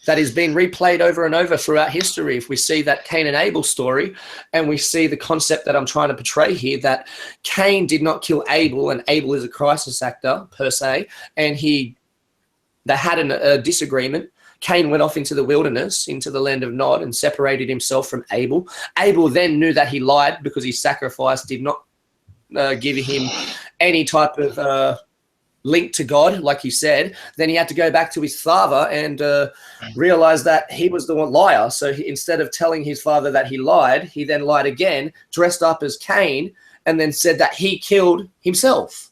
that has been replayed over and over throughout history. If we see that Cain and Abel story, and we see the concept that I'm trying to portray here, that Cain did not kill Abel, and Abel is a crisis actor per se, and they had a disagreement. Cain went off into the wilderness, into the land of Nod, and separated himself from Abel. Abel then knew that he lied because his sacrifice did not give him any type of link to God, like he said. Then he had to go back to his father and realize that he was the one liar. So instead of telling his father that he lied, he then lied again, dressed up as Cain, and then said that he killed himself.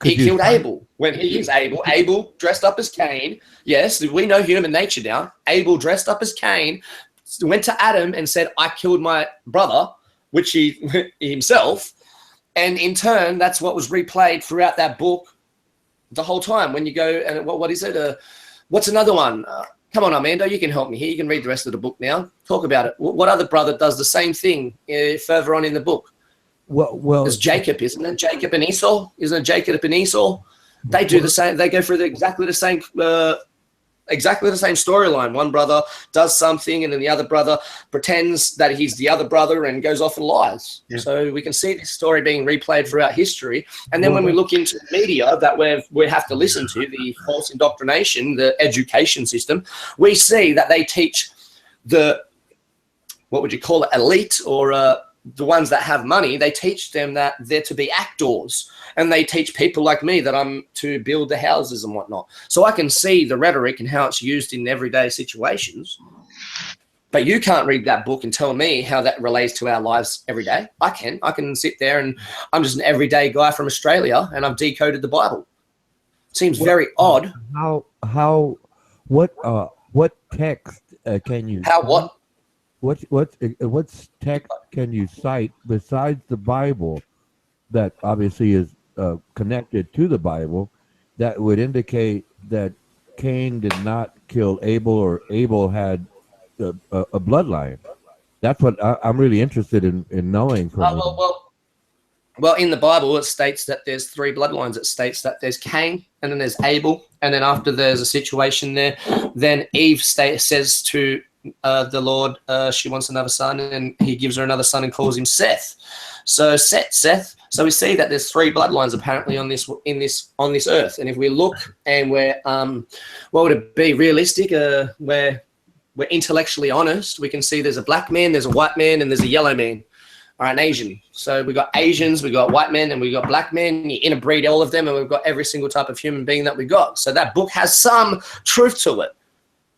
He killed Abel when he is Abel. Abel dressed up as Cain. Yes, we know human nature now. Abel dressed up as Cain, went to Adam and said, I killed my brother, which he himself. And in turn, that's what was replayed throughout that book the whole time. When you go, and what is it? What's another one? Come on, Armando, you can help me here. You can read the rest of the book now. Talk about it. What other brother does the same thing further on in the book? Well, it's Jacob, isn't it? Jacob and Esau? Isn't it Jacob and Esau? They do the same. They go through exactly the same exactly the same storyline. One brother does something, and then the other brother pretends that he's the other brother and goes off and lies. Yeah. So we can see this story being replayed throughout history. And then when we look into the media that we have to listen to, the false indoctrination, the education system, we see that they teach the, what would you call it, elite, or the ones that have money. They teach them that they're to be actors, and they teach people like me that I'm to build the houses and whatnot. So I can see the rhetoric and how it's used in everyday situations. But you can't read that book and tell me how that relates to our lives every day. I can sit there, and I'm just an everyday guy from Australia, and I've decoded the Bible. Seems very odd. What text can you? How what? What text can you cite besides the Bible that obviously is connected to the Bible that would indicate that Cain did not kill Abel, or Abel had a bloodline? That's what I'm really interested in knowing. From Well, in the Bible, it states that there's 3 bloodlines. It states that there's Cain, and then there's Abel, and then after there's a situation there, then Eve says to the Lord, she wants another son, and he gives her another son and calls him Seth. So Seth. So we see that there's 3 bloodlines apparently on this earth. And if we look and we're what would it be, realistic? We're intellectually honest. We can see there's a black man, there's a white man, and there's a yellow man, or an Asian. So we got Asians, we got white men, and we got black men. You interbreed all of them, and we've got every single type of human being that we got. So that book has some truth to it.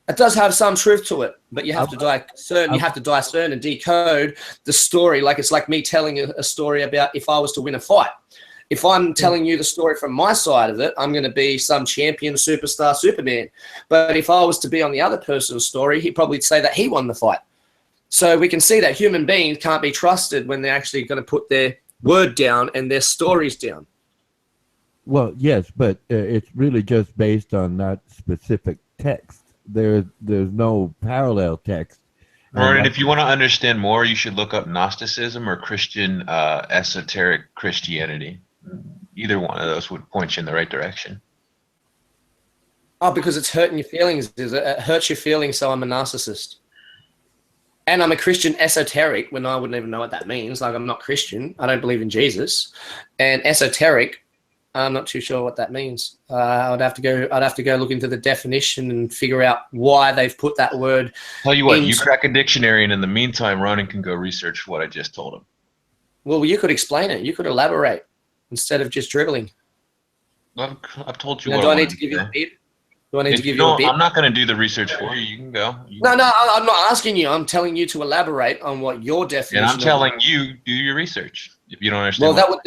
It does have some truth to it, but you have to discern and decode the story. Like it's like me telling a story about if I was to win a fight. If I'm telling you the story from my side of it, I'm going to be some champion, superstar, Superman. But if I was to be on the other person's story, he'd probably say that he won the fight. So we can see that human beings can't be trusted when they're actually going to put their word down and their stories down. Well, yes, but it's really just based on that specific text. There's no parallel text. Vernon, if you want to understand more, you should look up Gnosticism or Christian esoteric Christianity. Either one of those would point you in the right direction. Oh, because it's hurting your feelings. It hurts your feelings, so I'm a narcissist. And I'm a Christian esoteric when I wouldn't even know what that means. Like, I'm not Christian. I don't believe in Jesus. And esoteric, I'm not too sure what that means. I'd have to go look into the definition and figure out why they've put that word. Tell you what, you crack a dictionary, and in the meantime, Ronan can go research what I just told him. Well, you could explain it. You could elaborate instead of just dribbling. I've told you. Now, what do I want need to give you a bid? Do I need If to give you you a don't, bid? I'm not going to do the research for you. You can go. No, I'm not asking you. I'm telling you to elaborate on what your definition. And I'm telling you, do your research. If you don't understand. Well,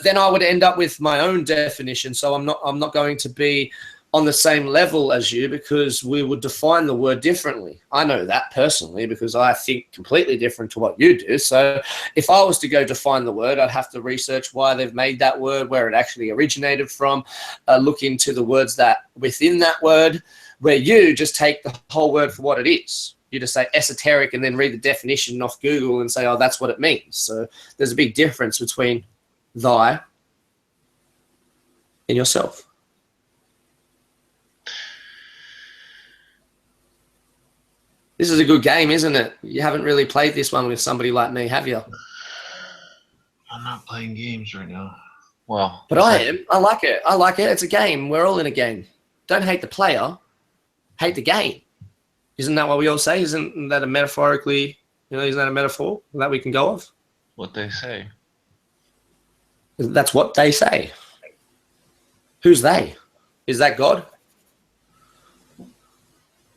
then I would end up with my own definition. So I'm not going to be on the same level as you, because we would define the word differently. I know that personally because I think completely different to what you do. So if I was to go define the word, I'd have to research why they've made that word, where it actually originated from, look into the words that within that word, where you just take the whole word for what it is. You just say esoteric and then read the definition off Google and say, oh, that's what it means. So there's a big difference between thy and yourself. This is a good game, isn't it? You haven't really played this one with somebody like me, have you? I'm not playing games right now. Well, but I am. I like it. It's a game. We're all in a game. Don't hate the player. Hate the game. Isn't that what we all say? Isn't that a metaphorically, isn't that a metaphor that we can go off? What they say. That's what they say. Who's they? Is that God?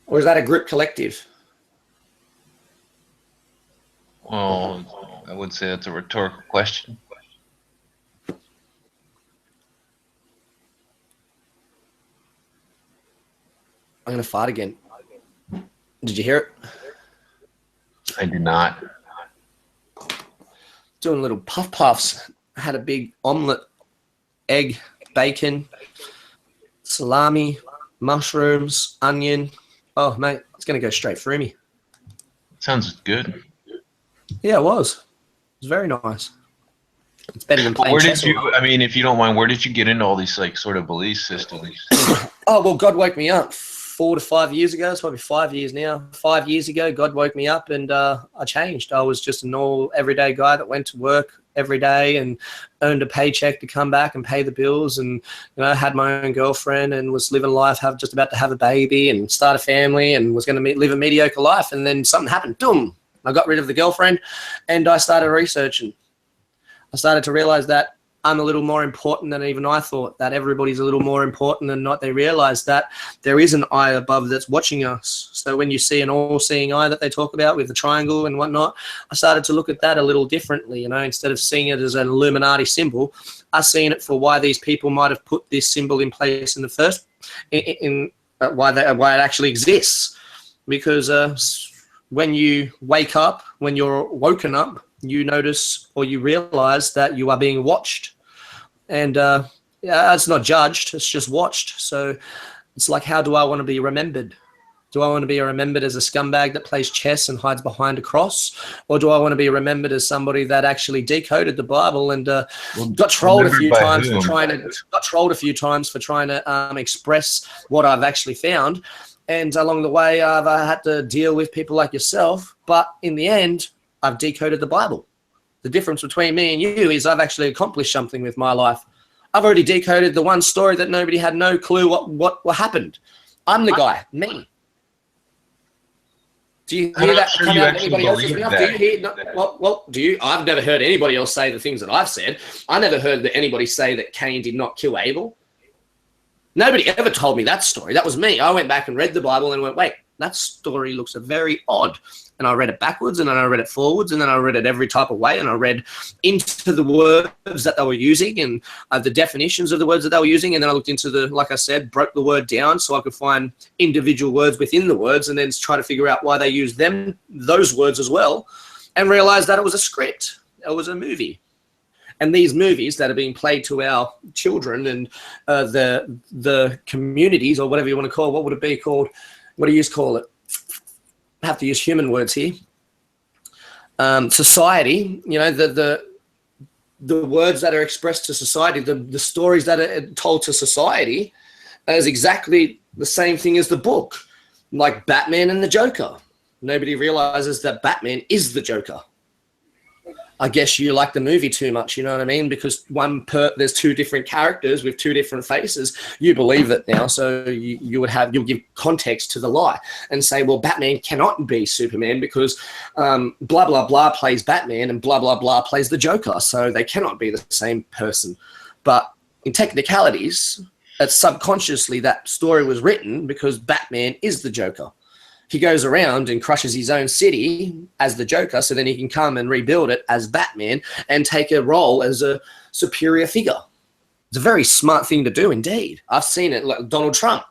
Or is that a group collective? Well, I would say that's a rhetorical question. I'm going to fart again. Did you hear it? I did not. Doing little puffs. I had a big omelette, egg, bacon, salami, mushrooms, onion. Oh, mate, it's going to go straight through me. Sounds good. Yeah, it was. It was very nice. It's better than playing chess. If you don't mind, where did you get into all these sort of belief systems? Oh, well, God woke me up 4 to 5 years ago. It's probably 5 years now. 5 years ago, God woke me up and I changed. I was just a normal, everyday guy that went to work every day and earned a paycheck to come back and pay the bills, and had my own girlfriend and was living life, just about to have a baby and start a family, and was going to live a mediocre life. And then something happened. Boom! I got rid of the girlfriend and I started researching. I started to realize that I'm a little more important than even I thought, that everybody's a little more important than not. They realize that there is an eye above that's watching us. So when you see an all-seeing eye that they talk about with the triangle and whatnot, I started to look at that a little differently. Instead of seeing it as an Illuminati symbol, I seen it for why these people might have put this symbol in place in the first, why it actually exists. Because when you wake up, when you're woken up, you notice or you realize that you are being watched, and it's not judged, it's just watched. So it's like, how do I want to be remembered? Do I want to be remembered as a scumbag that plays chess and hides behind a cross, or do I want to be remembered as somebody that actually decoded the Bible and got trolled a few times for trying to express what I've actually found? And along the way, I've had to deal with people like yourself, but in the end, I've decoded the Bible. The difference between me and you is I've actually accomplished something with my life. I've already decoded the one story that nobody had no clue what happened. I'm the guy, me. Do you hear that come out of anybody else's mouth? Do you hear? Well, do you? I've never heard anybody else say the things that I've said. I never heard that anybody say that Cain did not kill Abel. Nobody ever told me that story. That was me. I went back and read the Bible and went, wait, that story looks very odd. And I read it backwards, and then I read it forwards, and then I read it every type of way, and I read into the words that they were using and the definitions of the words that they were using, and then I looked into like I said, broke the word down so I could find individual words within the words, and then try to figure out why they used those words as well, and realized that it was a script. It was a movie. And these movies that are being played to our children and the communities, or whatever you want to call it, what would it be called? What do you call it? I have to use human words here. Society, the words that are expressed to society, the stories that are told to society is exactly the same thing as the book, like Batman and the Joker. Nobody realizes that Batman is the Joker. I guess you like the movie too much, you know what I mean? Because there's two different characters with two different faces. You believe it now, so you'll give context to the lie and say, well, Batman cannot be Superman because blah blah blah plays Batman and blah blah blah plays the Joker, so they cannot be the same person. But in technicalities, it's subconsciously that story was written because Batman is the Joker. He goes around and crushes his own city as the Joker, so then he can come and rebuild it as Batman and take a role as a superior figure. It's a very smart thing to do indeed. I've seen it, like Donald Trump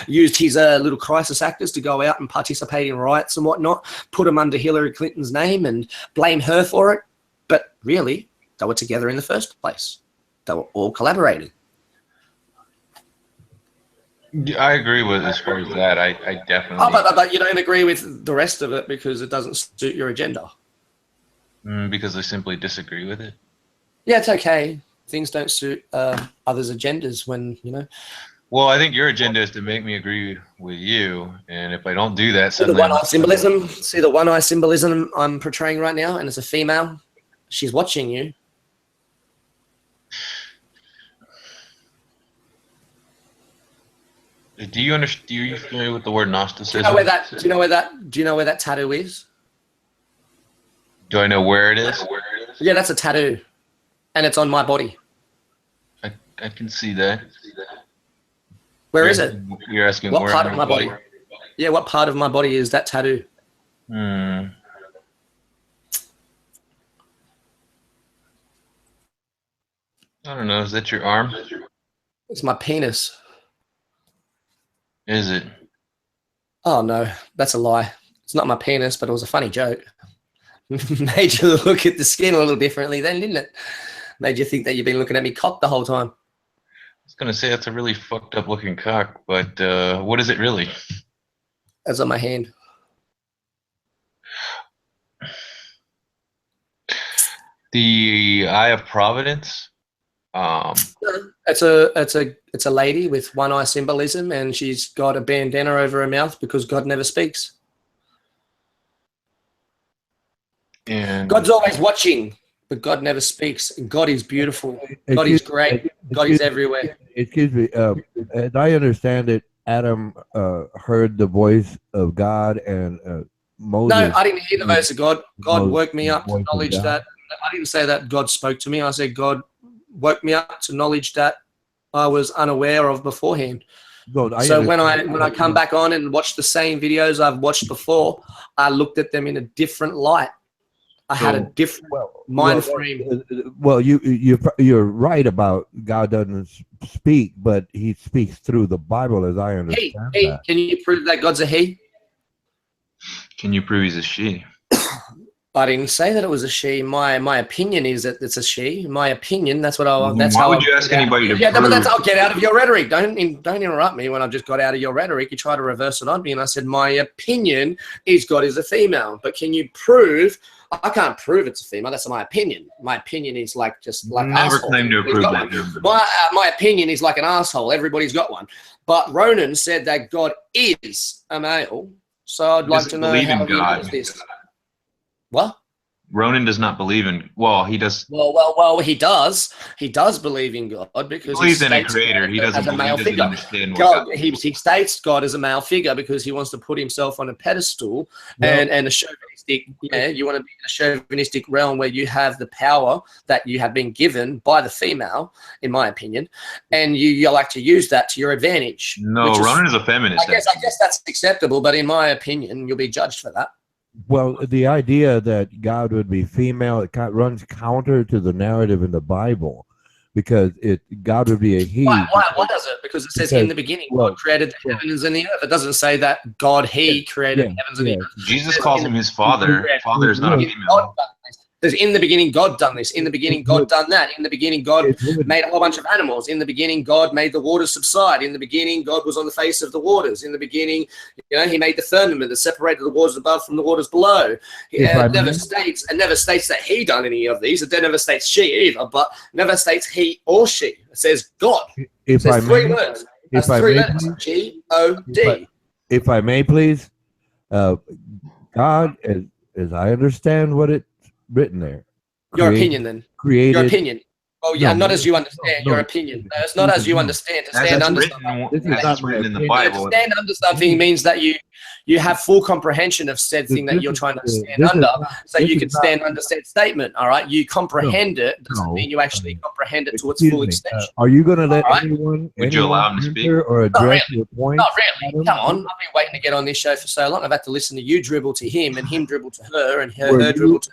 used his little crisis actors to go out and participate in riots and whatnot, put them under Hillary Clinton's name and blame her for it. But really, they were together in the first place. They were all collaborating. I agree with as far as that. I definitely. Oh, but you don't agree with the rest of it because it doesn't suit your agenda. Because I simply disagree with it. Yeah, it's okay. Things don't suit others' agendas when, Well, I think your agenda is to make me agree with you, and if I don't do that, see the one-eye symbolism. See the one-eye symbolism I'm portraying right now, and it's a female. She's watching you. Do you understand? Are you familiar with the word Gnosticism? Do you know where that tattoo is? Do I know where it is? Yeah, that's a tattoo, and it's on my body. I can see that. Where is it? You're asking what where part of my body? Yeah, what part of my body is that tattoo? I don't know. Is that your arm? It's my penis. Is it? Oh no, that's a lie. It's not my penis, but it was a funny joke. Made you look at the skin a little differently then, didn't it? Made you think that you've been looking at me cock the whole time. I was gonna say that's a really fucked up looking cock, but what is it really? That's on my hand. The Eye of Providence? It's a lady with one eye symbolism, and she's got a bandana over her mouth because God never speaks. And God's always watching, but God never speaks. God is beautiful. God is great. God is everywhere. Excuse me. As I understand it, Adam heard the voice of God, and Moses. No, I didn't hear the voice of God. God Moses, woke me up to voice of knowledge God. that. I didn't say that God spoke to me. I said God woke me up to knowledge that I was unaware of beforehand. No, So when understand. I come back on and watch the same videos I've watched before, I looked at them in a different light. I had a different mind frame. Well, you're right about God doesn't speak, but He speaks through the Bible, as I understand that. Can you prove that God's a he? can you prove he's a she? I didn't say that it was a she. My opinion is that it's a she. My opinion. That's what I. That's Why how. would you ask anybody to Yeah, prove? but that's. I'll get out of your rhetoric. Don't interrupt me when I just got out of your rhetoric. You try to reverse it on me, and I said my opinion is God is a female. But can you prove? I can't prove it's a female. That's my opinion. My opinion is like just like Never asshole. claimed to Everybody's approve got that. one. My opinion is like an asshole. Everybody's got one. But Ronan said that God is a male. So I'd like to know how he knows this. What? Ronan does not believe in. Well, he does. Well, he does. He does believe in God because He believes in a states creator. God He doesn't as a believe. male He doesn't figure. understand what God, God he states God as a male figure because he wants to put himself on a pedestal and a chauvinistic. Yeah, you want to be in a chauvinistic realm where you have the power that you have been given by the female, in my opinion, and you like to use that to your advantage. No, Ronan is a feminist. I guess that's acceptable, but in my opinion, you'll be judged for that. Well, the idea that God would be female, it runs counter to the narrative in the Bible, because God would be a he. Why does it? Because it says in the beginning, God created the heavens and the earth. It doesn't say that God, he created the heavens and the earth. Jesus calls him his father. Father is not a female. There's in the beginning, God done this. In the beginning, God done that. In the beginning, God made a whole bunch of animals. In the beginning, God made the waters subside. In the beginning, God was on the face of the waters. In the beginning, he made the firmament that separated the waters above from the waters below. It never states that he done any of these. It never states she either, but never states he or she. It says God. It says three words. That's three letters. G-O-D. If I may, please, God, as I understand what it's written there. Your opinion, then. Created. Your opinion. Oh, yeah, No, not as you understand. Your opinion. No, it's not as you understand. To stand under something. This is not written in the Bible. To stand under something means that you have full comprehension of said thing that you're trying to stand under, so you can stand under said statement. All right, you comprehend it doesn't mean you actually comprehend it to its full extent. Are you going to let anyone? Would you allow him to speak? Or address your point? Not really. Come on, I've been waiting to get on this show for so long. I've had to listen to you dribble to him, and him dribble to her, and her dribble to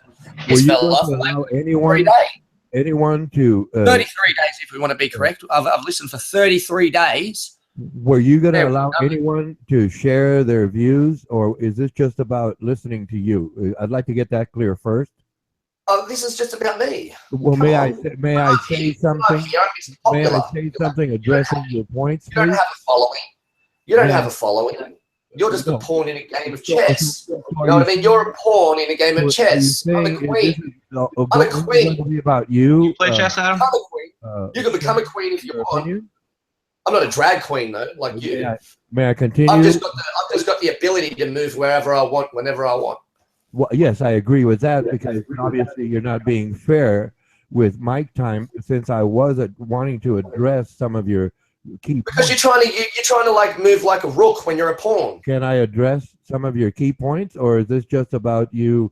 this fella. Allow anyone to 33 days, if we want to be correct. I've listened for 33 days. Were you going to allow anyone to share their views, or is this just about listening to you? I'd like to get that clear first. Oh, this is just about me. Well, may I say something? May I say something addressing your points, please? You don't have a following. You don't have a following. You're just No. a pawn in a game of chess. You know what I mean? You're a pawn in a game of chess. I'm a queen. I'm a queen. Going to be about you. You play chess, Adam? I'm a queen. You can become a queen if you want. I'm not a drag queen though, like you. May I continue? I've just got the ability to move wherever I want, whenever I want. Well, yes, I agree with that, because obviously you're not being fair with mic time, since I was wanting to address some of your key because points. you're trying to like move like a rook when you're a pawn. Can I address some of your key points, or is this just about you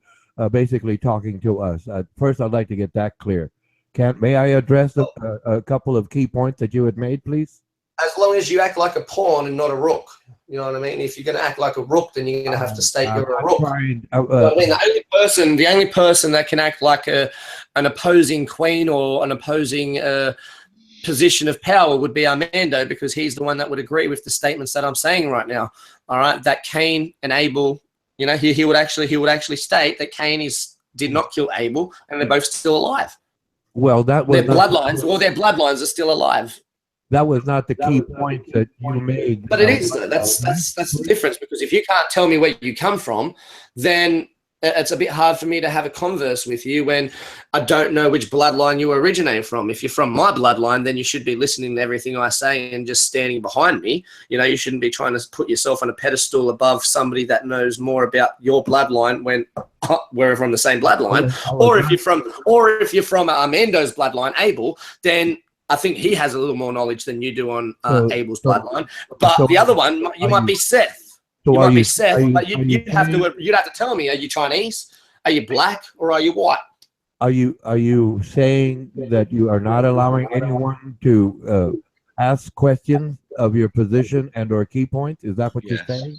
basically talking to us? First, I'd like to get that clear. May I address a couple of key points that you had made, please? As long as you act like a pawn and not a rook. You know what I mean? If you're going to act like a rook, then you're going to have to state you're a rook. You know what I mean? The only person that can act like an opposing queen or an opposing position of power would be Armando, because he's the one that would agree with the statements that I'm saying right now. All right, that Cain and Abel, he would actually state that Cain did not kill Abel, and they're both still alive. Well, that was their bloodlines are still alive. That was not the key point that you made. But it is though. That's the difference, because if you can't tell me where you come from, then it's a bit hard for me to have a converse with you when I don't know which bloodline you originate from. If you're from my bloodline, then you should be listening to everything I say and just standing behind me. You shouldn't be trying to put yourself on a pedestal above somebody that knows more about your bloodline when we're from the same bloodline. Or if you're from Armando's bloodline, Abel, then I think he has a little more knowledge than you do on Abel's bloodline. But the other one, you might be Seth. So you might be Seth, but you'd have to tell me: are you Chinese? Are you black? Or are you white? Are you saying that you are not allowing anyone to ask questions of your position and/or key points? Is that what you're saying?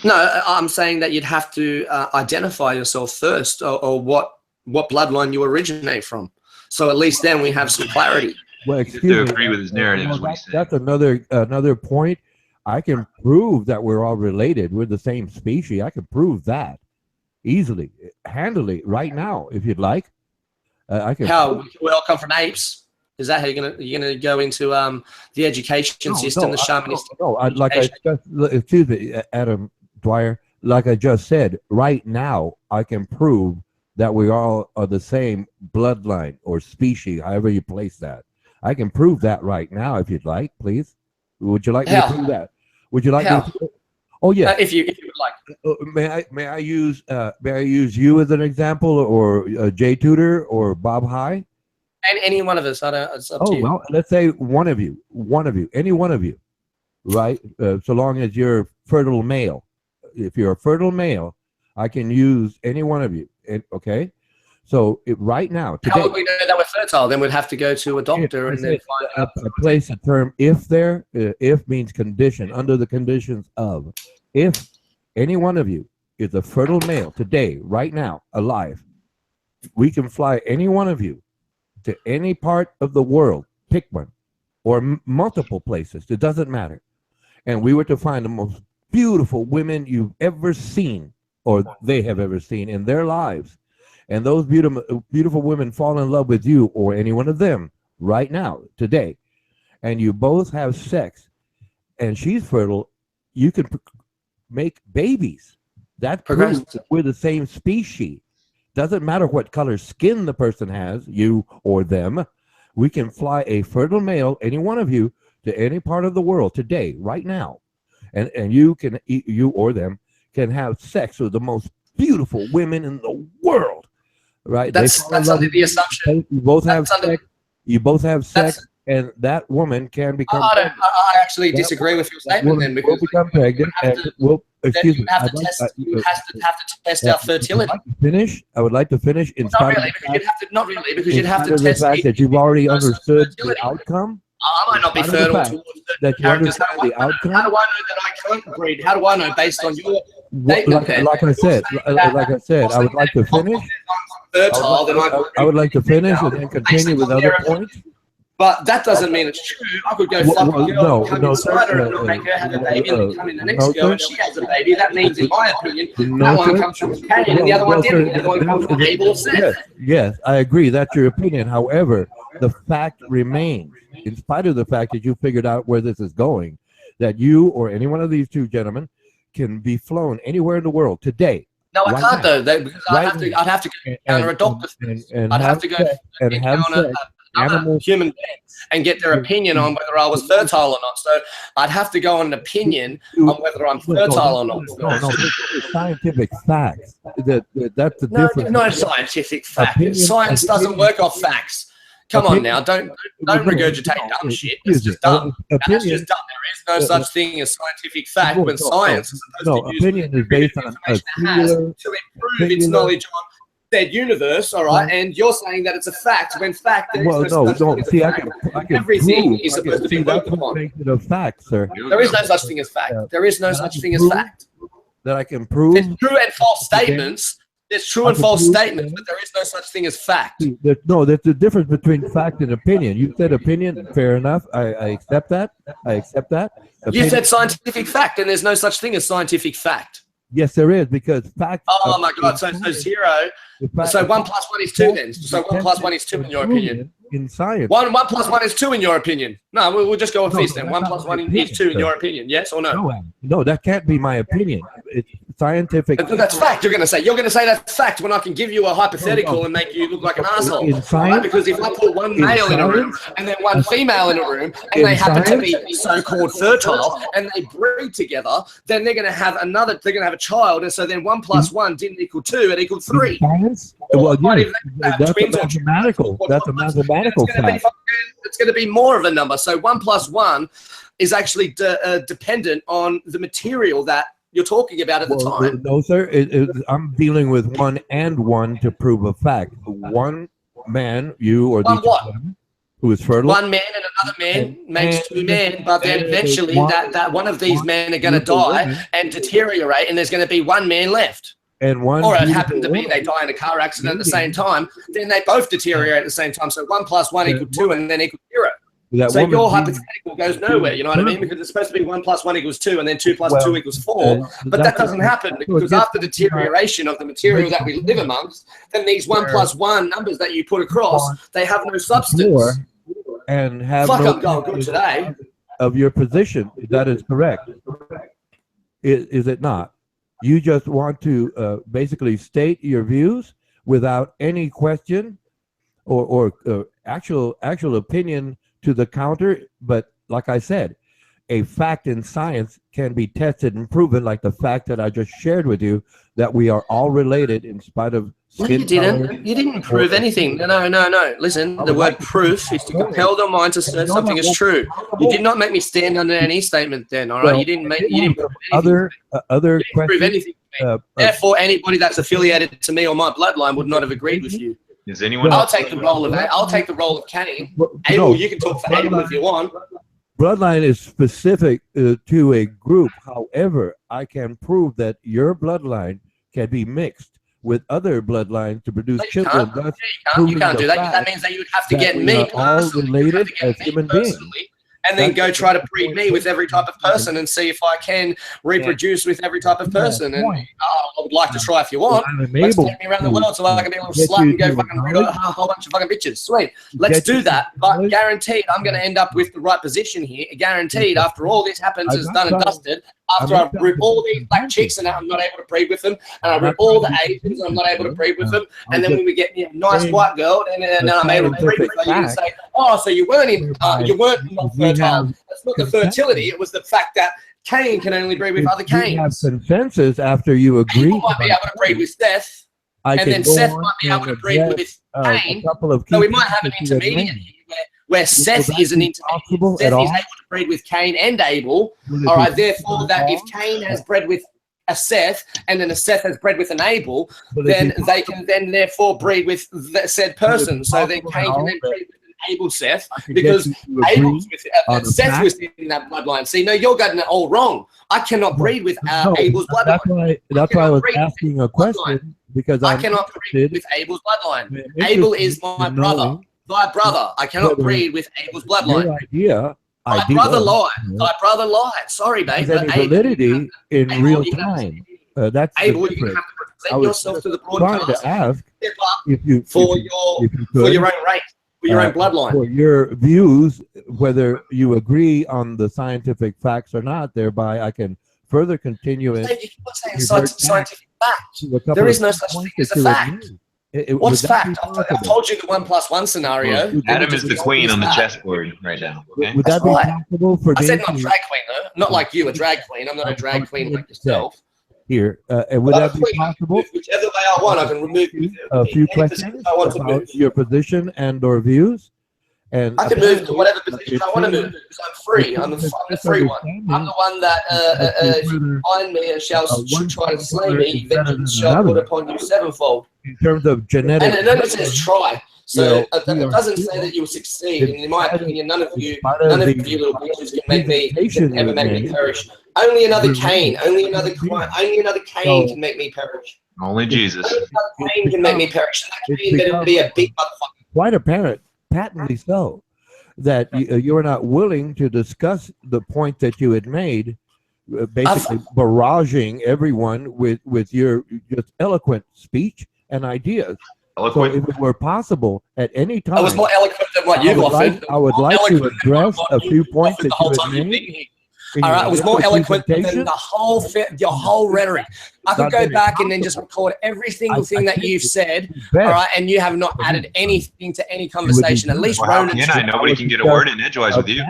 No, I'm saying that you'd have to identify yourself first, or what bloodline you originate from. So at least then we have some clarity. Well, excuse me. Agree with his narrative. That's another point. I can prove that we're all related. We're the same species. I can prove that easily, handily, right now, if you'd like. I can. How we all come from apes? Is that how you're gonna go into the education system, the shamanistic? Excuse me, Adam Dwyer. Like I just said, right now I can prove that we all are the same bloodline or species, however you place that. I can prove that right now, if you'd like, please. Would you like me to prove that? Would you like me to? Oh yeah. If you would like. May I use you as an example, or Jay Tudor or Bob High? And any one of us. It's up to you. Well, let's say one of you, any one of you, right? So long as you're fertile male. If you're a fertile male, I can use any one of you. Okay. So right now, today, how would we know that we're fertile? Then we'd have to go to a doctor and then find out. I place the term "if" there. If means condition, under the conditions of. If any one of you is a fertile male today, right now, alive, we can fly any one of you to any part of the world, pick one, or multiple places. It doesn't matter. And we were to find the most beautiful women you've ever seen, or they have ever seen in their lives. And those beautiful women fall in love with you or any one of them right now, today. And you both have sex, and she's fertile. You can make babies. That proves that we're the same species. Doesn't matter what color skin the person has, you or them. We can fly a fertile male, any one of you, to any part of the world today, right now. And you or them can have sex with the most beautiful women in the world. Right? That's under the assumption. You both have sex. You both have sex, and that woman can become. I actually disagree with your statement then, because we'll become pregnant. Excuse me. You have to test our fertility. I would like to finish. Not really, because you'd have to test the fact that you've already understood the outcome. I might not be fertile towards that you understand the outcome. How do I know that I can't breed? How do I know based on your statement? Like I said, I would like to finish. I would like to finish and then continue with other points. But that doesn't mean it's true. I could go fuck a girl, come inside her and not make her have a baby, and then come in the next girl and she has a baby. That means, in my opinion, that one comes from Canyon and the other one didn't. The other one comes from Abel or Seth. Yes, I agree. That's your opinion. However, the fact remains, in spite of the fact that you figured out where this is going, that you or any one of these two gentlemen can be flown anywhere in the world today. No, I can't though. Because I'd have to go under a doctor. I'd have to go human being and get their opinion on whether I was fertile or not. So I'd have to go on an opinion on whether I'm fertile or not. No, it's scientific facts. That's the difference. No scientific fact. Science doesn't work off facts. Come on now, don't regurgitate dumb shit. It's just dumb. That's just dumb. There is no such thing as scientific fact when science is supposed to use opinion is based on a to improve its knowledge on said universe, all right? And you're saying that it's a fact when fact there is no such thing as fact. Everything is supposed to be worked upon. A fact, sir. There is no such thing as fact. There is no such thing as fact. That I can prove. There's true and false statements. There's true and false statements, but there is no such thing as fact. There's a difference between fact and opinion. You said opinion, fair enough. I accept that. Opinion. You said scientific fact, and there's no such thing as scientific fact. Yes, there is, because fact. Oh my God! So zero. So 1 + 1 is 2 then. So 1 + 1 is 2 in your opinion. in science. 1 plus 1 is 2 in your opinion. No, we'll just go with this then. 1 plus 1 is 2 in your opinion. Yes or no? No, that can't be my opinion. It's scientific. That's fact. You're going to say. You're going to say that's fact when I can give you a hypothetical and make you look like an asshole. In science, right? Because if I put one male in a room and then one female in a room, and they happen to be so-called fertile and they breed together, then they're going to have another. They're going to have a child, and so then 1 plus 1 didn't equal 2; it equaled 3. Science? Well, yeah, that's a mathematical. That's a mathematical fact. It's going to be more of a number. So 1 plus 1 is actually dependent on the material that you're talking about at the time. No, sir. I'm dealing with 1 and 1 to prove a fact. One man, you or the who is fertile. One man and another man makes 2 men, but then eventually that one of these men are going to die and deteriorate, and there's going to be 1 man left. And one, or it happened to be they die in a car accident at the same time, then they both deteriorate at the same time. So 1 plus 1 equals 2, and then equals 0. So your hypothetical goes nowhere, you know what I mean? Because it's supposed to be 1 plus 1 equals 2, and then 2 plus 2 equals 4. But that doesn't happen, because after deterioration of the material that we live amongst, then these 1 plus 1 numbers that you put across, they have no substance. And have Fuck, no I'm going good today. Of your position. That is correct. Is it not? You just want to basically state your views without any question or actual opinion to the counter. But like I said, a fact in science can be tested and proven, like the fact that I just shared with you, that we are all related in spite of skin color. You didn't prove anything. No. Listen, the word proof is to compel the mind to assert something is true. You did not make me stand under any statement then, all right? You didn't prove anything. Other prove anything to me. Therefore, anybody that's affiliated to me or my bloodline would not have agreed with you. Is anyone? I'll take the role of Cain. Abel, you can talk for Abel if you want. Bloodline is specific to a group. However, I can prove that your bloodline can be mixed with other bloodlines to produce children. You can't do that. That means that you would have to get me all related as human beings. And then go try to breed me with every type of person and see if I can reproduce with every type of person. And I would like to try if you want. Let's take me around the world so I can be a little slut and go fucking breed a whole bunch of fucking bitches. Sweet. Let's do that. But guaranteed, I'm going to end up with the right position here. Guaranteed, after all this happens, is done and dusted. After I rip all these black chicks and I'm not able to breed with them, and I rip all the Asians and I'm not able to breed with them, and then when we get a nice white girl, and then I'm able to breed with her, you can say, oh, so you weren't not fertile. That's not the fertility. It was the fact that Cain can only breed with other Cains. You have consensus after you agree. People might be able to breed with Seth, and then Seth might be able to breed with Cain. So we might have an intermediate here where Seth is an intermediate. Seth is able to breed with Cain and Abel. All right, therefore, that if Cain has bred with a Seth and then a Seth has bred with an Abel, then they can then therefore breed with the said person. So then Cain can then breed with Abel Seth, because Abel's with Seth was in that bloodline. See, no, you're getting it all wrong. I cannot breed with Abel's bloodline. That's why I was asking a question, because I cannot breed with Abel's bloodline. Abel is my brother. Thy brother. I cannot breed with Abel's bloodline. My brother lied. Thy brother lied. Sorry, mate. There's any validity in real time. That's Abel, you're going to have to present yourself to the broadcast. To ask for your own race. For your own bloodline. For your views, whether you agree on the scientific facts or not, thereby I can further continue. You keep saying scientific fact. There is no such thing as a fact. What's fact? I've told you the 1 plus 1 scenario. Adam is the queen on the chessboard right now. Okay? Would that be possible for? I said not drag queen though, not like you, a drag queen. I'm not a drag queen like yourself. Here, would that be possible? Whichever way I want, I can remove a few questions about your position and/or views. And I can move to whatever position I want to move because I'm free. I'm the free one. I'm the one that if you find me and shall try to slay me, vengeance shall put upon you sevenfold. In terms of genetics, and then it says try. So it doesn't say that you'll succeed. And in my opinion, none of you little bitches can ever make me perish. Only another Cain, only another Cain can make me perish. Only Jesus. Only another Cain can make me perish. And that Cain better be a big motherfucker. Quite apparent, patently so, that you are not willing to discuss the point that you had made, basically barraging everyone with your just eloquent speech and ideas. So if it were possible at any time, I was more eloquent than what you've offered. I would like to address a few points that you had made. All right, it was more eloquent than your whole rhetoric. I could go back and then just record every single thing that you've said, all right, and you have not added anything to any conversation. At least Ronan's trying. Nobody can get a word in edgewise with you.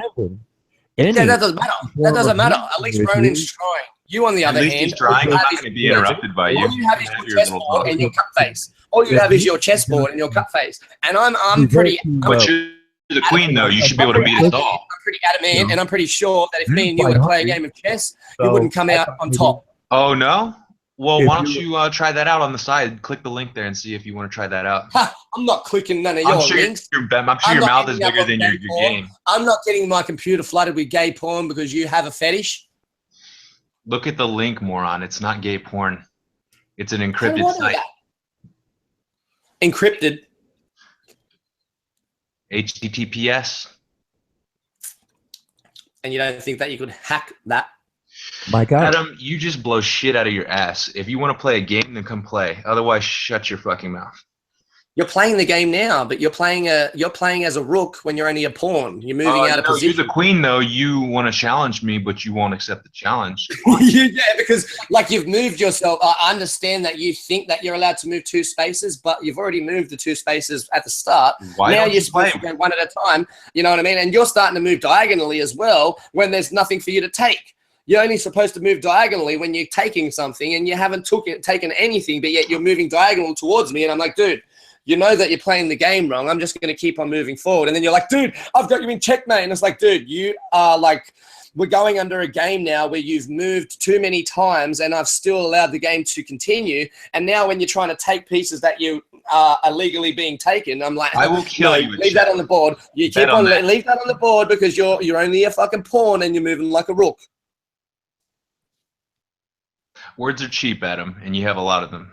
Yeah, that doesn't matter. That doesn't matter. At least Ronan's trying. You, on the other hand, he's trying. He's not going to be interrupted by you. All you have is your chessboard and your CupFace. All you have is your chessboard and your CupFace. And I'm pretty. But you're the queen, though. You should be able to beat us all. I'm pretty adamant, and I'm pretty sure that if me and you were to play a game of chess, you wouldn't come out on top. Oh no? Well, why don't you try that out on the side? Click the link there and see if you want to try that out. I'm not clicking none of your links. I'm sure your mouth is bigger than your game. I'm not getting my computer flooded with gay porn because you have a fetish. Look at the link, moron. It's not gay porn. It's an encrypted site. Encrypted. HTTPS. And you don't think that you could hack that? My God. Adam, you just blow shit out of your ass. If you want to play a game, then come play. Otherwise, shut your fucking mouth. You're playing the game now, but you're playing as a rook when you're only a pawn. You're moving out of position. You're the queen, though. You want to challenge me, but you won't accept the challenge. Yeah, because like you've moved yourself. I understand that you think that you're allowed to move 2 spaces, but you've already moved the 2 spaces at the start. Now you're supposed to go 1 at a time. You know what I mean? And you're starting to move diagonally as well when there's nothing for you to take. You're only supposed to move diagonally when you're taking something, and you haven't taken anything, but yet you're moving diagonal towards me. And I'm like, dude, you know that you're playing the game wrong. I'm just going to keep on moving forward. And then you're like, dude, I've got you in checkmate. And it's like, dude, you are like, we're going under a game now where you've moved too many times and I've still allowed the game to continue. And now when you're trying to take pieces that you are illegally being taken, I'm like, I will kill you. Leave that on the board. You keep on leave that on the board because you're only a fucking pawn and you're moving like a rook. Words are cheap, Adam, and you have a lot of them.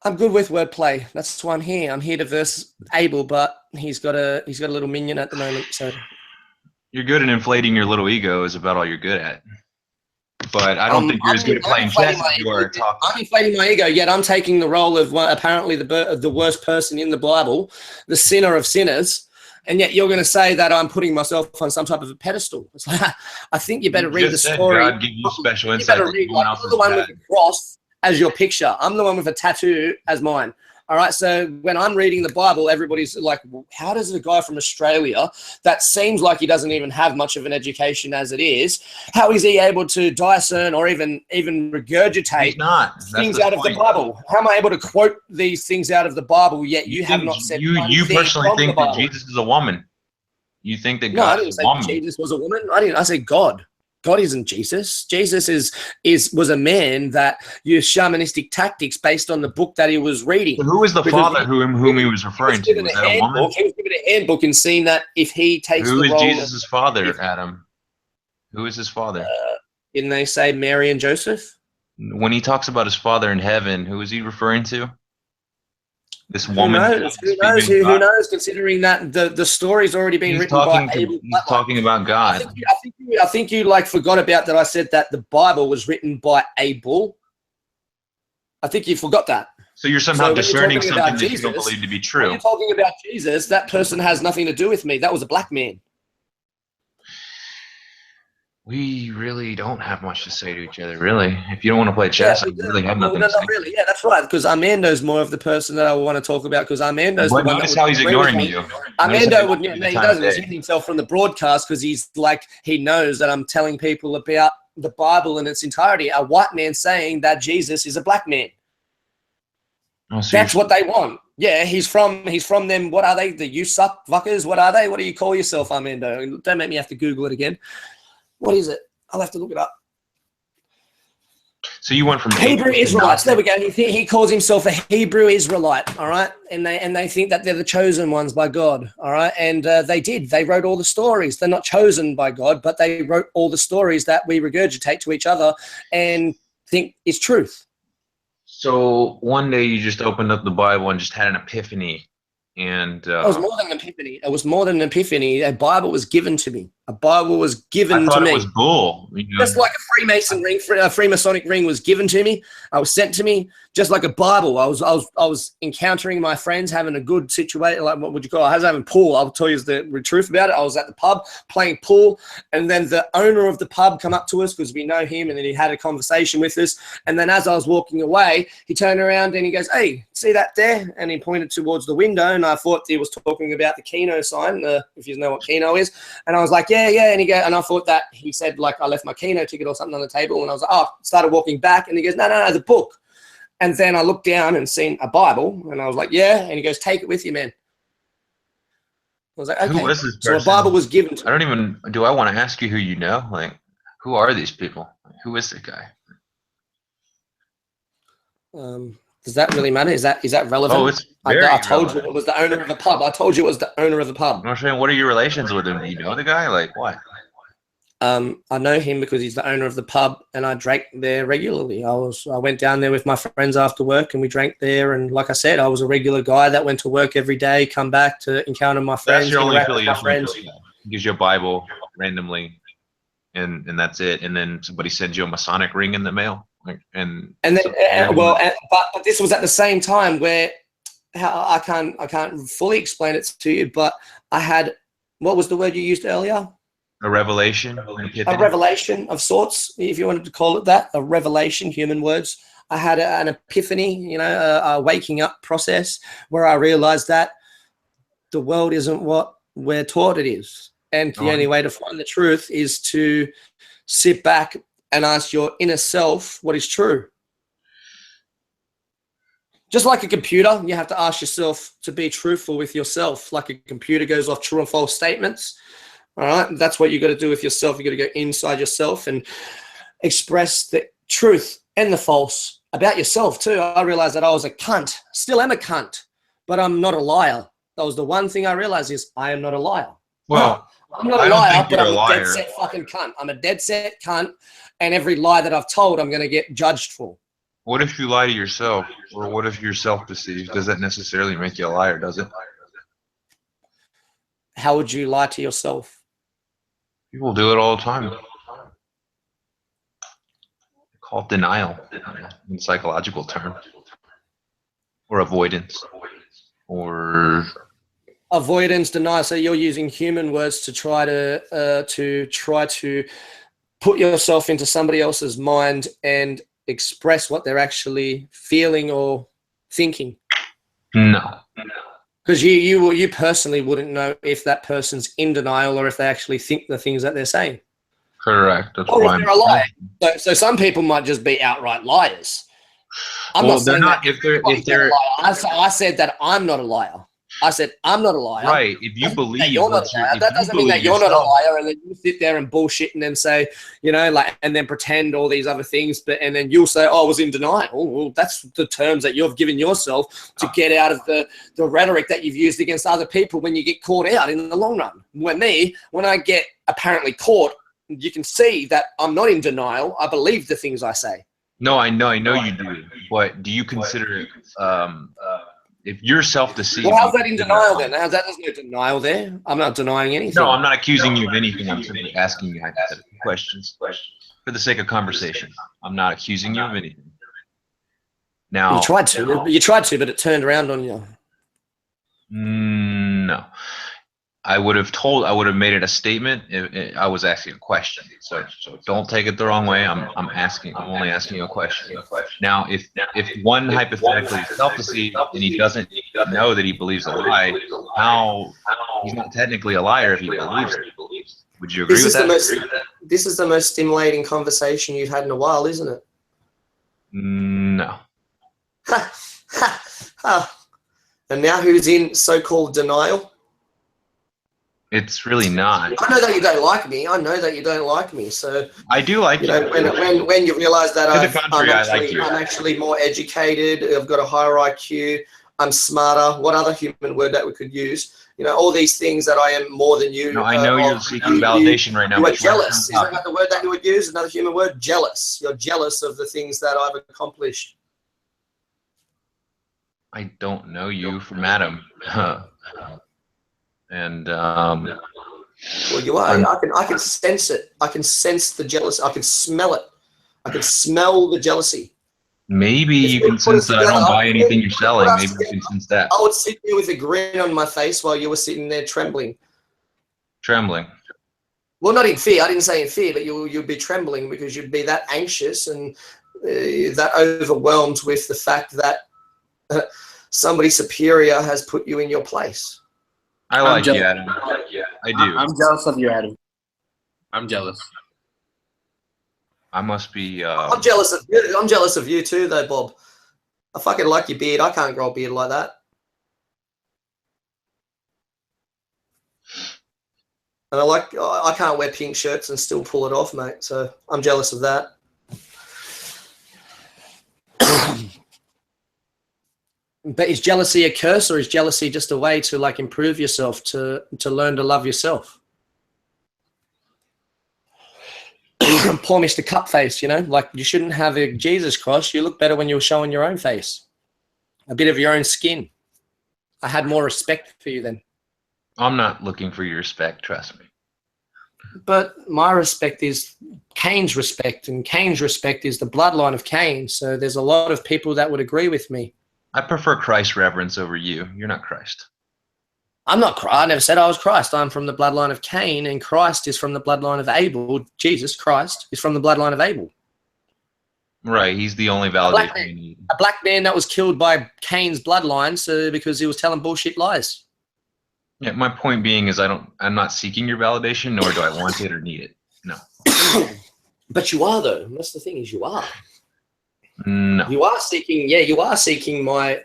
I'm good with wordplay. That's why I'm here. I'm here to verse Abel, but he's got a little minion at the moment. So you're good at inflating your little ego is about all you're good at. But I don't think you're as good at playing chess as you are talking. I'm inflating my ego, yet I'm taking the role of apparently the worst person in the Bible, the sinner of sinners. And yet you're going to say that I'm putting myself on some type of a pedestal. It's like, I think you better read the story. God give you special insight. You're the one with the cross as your picture. I'm the one with a tattoo as mine. All right. So when I'm reading the Bible, everybody's like, how does a guy from Australia that seems like he doesn't even have much of an education as it is, how is he able to discern or even regurgitate things out of the Bible? How am I able to quote these things out of the Bible, yet you have not said you personally think that Jesus is a woman? You think that God is a woman? No, I didn't say Jesus was a woman. I said God. God isn't Jesus. Jesus was a man that used shamanistic tactics based on the book that he was reading. So who is the father whom he was referring to? Was that a woman? He was given a handbook and seen that if he takes the role. Who is Jesus' father, Adam? Who is his father? Didn't they say Mary and Joseph? When he talks about his father in heaven, who is he referring to? This woman. Who knows? Considering that the story's already been written by Abel. He's talking about God. I think you like forgot about that. I said that the Bible was written by Abel. I think you forgot that. So you're somehow discerning something that you don't believe to be true. When you're talking about Jesus, that person has nothing to do with me. That was a black man. We really don't have much to say to each other, really. If you don't want to play chess, I really have nothing to say. Not really. Yeah, that's right. Because Armando's more of the person that I want to talk about. Because Armando's the one. Notice how he's ignoring you. Armando would. He doesn't exempt himself from the broadcast because he's like he knows that I'm telling people about the Bible in its entirety. A white man saying that Jesus is a black man. Oh, so that's what they want. Yeah, he's from them. What are they? The you suck fuckers? What are they? What do you call yourself, Armando? Don't make me have to Google it again. What is it? I'll have to look it up. So you went from Hebrew Israelites. There we go. He calls himself a Hebrew Israelite. All right, and they think that they're the chosen ones by God. All right, and they did. They wrote all the stories. They're not chosen by God, but they wrote all the stories that we regurgitate to each other and think is truth. So one day you just opened up the Bible and just had an epiphany, and it was more than an epiphany. It was more than an epiphany. A Bible was given to me. A Bible was given I thought to me. it was bull. You know? Just like a Freemason ring, a Freemasonic ring was given to me. I was sent to me just like a Bible. I was encountering my friends, having a good situation. Like, what would you call it? I was having pool. I'll tell you the truth about it. I was at the pub playing pool, and then the owner of the pub come up to us because we know him, and then he had a conversation with us. And then as I was walking away, he turned around and he goes, "Hey, see that there?" And he pointed towards the window, and I thought he was talking about the Keno sign, if you know what Keno is. And I was like, yeah. And I thought that he said, like, I left my Keno ticket or something on the table. And I was like, oh, started walking back. And he goes, no, the book. And then I looked down and seen a Bible. And I was like, yeah. And he goes, take it with you, man. I was like, okay. Who is this So a person? Bible was given to me. Do I want to ask you who you know? Like, who are these people? Who is the guy? Does that really matter? Is that relevant? Oh, it's very I told relevant. you it was the owner of the pub. I told you it was the owner of the pub. I'm saying, what are your relations with him? Do you know the guy? Like, what? I know him because he's the owner of the pub, and I drank there regularly. I went down there with my friends after work, and we drank there. And like I said, I was a regular guy that went to work every day, come back to encounter my friends. That's your only interact with my affiliation. friends. He gives you a Bible randomly, and that's it. And then somebody sends you a Masonic ring in the mail. But this was at the same time where I can't fully explain it to you, but I had, what was the word you used earlier? A revelation. A revelation of sorts, if you wanted to call it that. A revelation, human words. I had an epiphany, a waking up process where I realized that the world isn't what we're taught it is. And the only way to find the truth is to sit back and ask your inner self what is true. Just like a computer, you have to ask yourself to be truthful with yourself. Like a computer goes off true and false statements. All right, that's what you got to do with yourself. You got to go inside yourself and express the truth and the false about yourself too. I realized that I was a cunt, still am a cunt, but I'm not a liar. That was the one thing I realized is I am not a liar. Well, I'm not a liar, but I'm a dead set fucking cunt. I'm a dead set cunt, and every lie that I've told, I'm going to get judged for. What if you lie to yourself, or what if you're self-deceived? Does that necessarily make you a liar, does it? How would you lie to yourself? People do it all the time. Call it denial in psychological terms, or avoidance, or avoidance, denial. So you're using human words to try to put yourself into somebody else's mind and express what they're actually feeling or thinking. No. Because you personally wouldn't know if that person's in denial or if they actually think the things that they're saying. Correct. That's or why if they're a liar. So some people might just be outright liars. I'm not saying that if they're a liar. I said that I'm not a liar. I said I'm not a liar. Right. If you believe you're not a liar, that doesn't mean that you're not a liar, and then you sit there and bullshit and then say, and then pretend all these other things, and then you'll say, "Oh, I was in denial." Well, that's the terms that you've given yourself to get out of the rhetoric that you've used against other people when you get caught out in the long run. When I get apparently caught, you can see that I'm not in denial. I believe the things I say. No, I know you do. But do you consider it? If you're self-deceived. Well, how's that in denial then? There's no denial there. I'm not denying anything. No, I'm not accusing you of anything. I'm simply asking you hypothetical questions for the sake of conversation. I'm not accusing you of anything. Now you tried to, but it turned around on you. No. I would have made it a statement if I was asking a question. So don't take it the wrong way. I'm only asking you a question. Now, if one hypothetically is self-deceived and he doesn't know that he believes a lie, how he's not technically a liar if he believes it. Would you agree with that? This is the most stimulating conversation you've had in a while, isn't it? No. And now who's in so-called denial? It's really not. I know that you don't like me. So I do like you. When you realize that I'm actually more educated, I've got a higher IQ, I'm smarter. What other human word that we could use? All these things that I am more than you. No, I know you're seeking validation right now. You are jealous. Isn't that the word that you would use? Another human word? Jealous. You're jealous of the things that I've accomplished. I don't know you from Adam. And Well, you are. I can sense it. I can sense the jealousy. I can smell it. I can smell the jealousy. Maybe you can sense that I don't buy anything you're selling. Maybe you can sense that. I would sit there with a grin on my face while you were sitting there trembling. Trembling. Well, not in fear. I didn't say in fear, but you'd be trembling because you'd be that anxious and that overwhelmed with the fact that somebody superior has put you in your place. I like you, Adam. I do. I'm jealous of you, Adam. I'm jealous. I must be. I'm jealous of you. I'm jealous of you too, though, Bob. I fucking like your beard. I can't grow a beard like that. And I can't wear pink shirts and still pull it off, mate. So I'm jealous of that. But is jealousy a curse, or is jealousy just a way to like improve yourself, to learn to love yourself? Poor Mr. CupFace, you know, like you shouldn't have a Jesus cross. You look better when you're showing your own face, a bit of your own skin. I had more respect for you then. I'm not looking for your respect, trust me. But my respect is Cain's respect, and Cain's respect is the bloodline of Cain. So there's a lot of people that would agree with me. I prefer Christ reverence over you. You're not Christ. I'm not Christ. I never said I was Christ. I'm from the bloodline of Cain, and Christ is from the bloodline of Abel. Jesus Christ is from the bloodline of Abel. Right. He's the only validation you need. A black man that was killed by Cain's bloodline, so because he was telling bullshit lies. Yeah, my point being is I'm not seeking your validation, nor do I want it or need it. No. But you are, though. That's the thing, is you are. No. You are seeking, yeah, you are seeking my...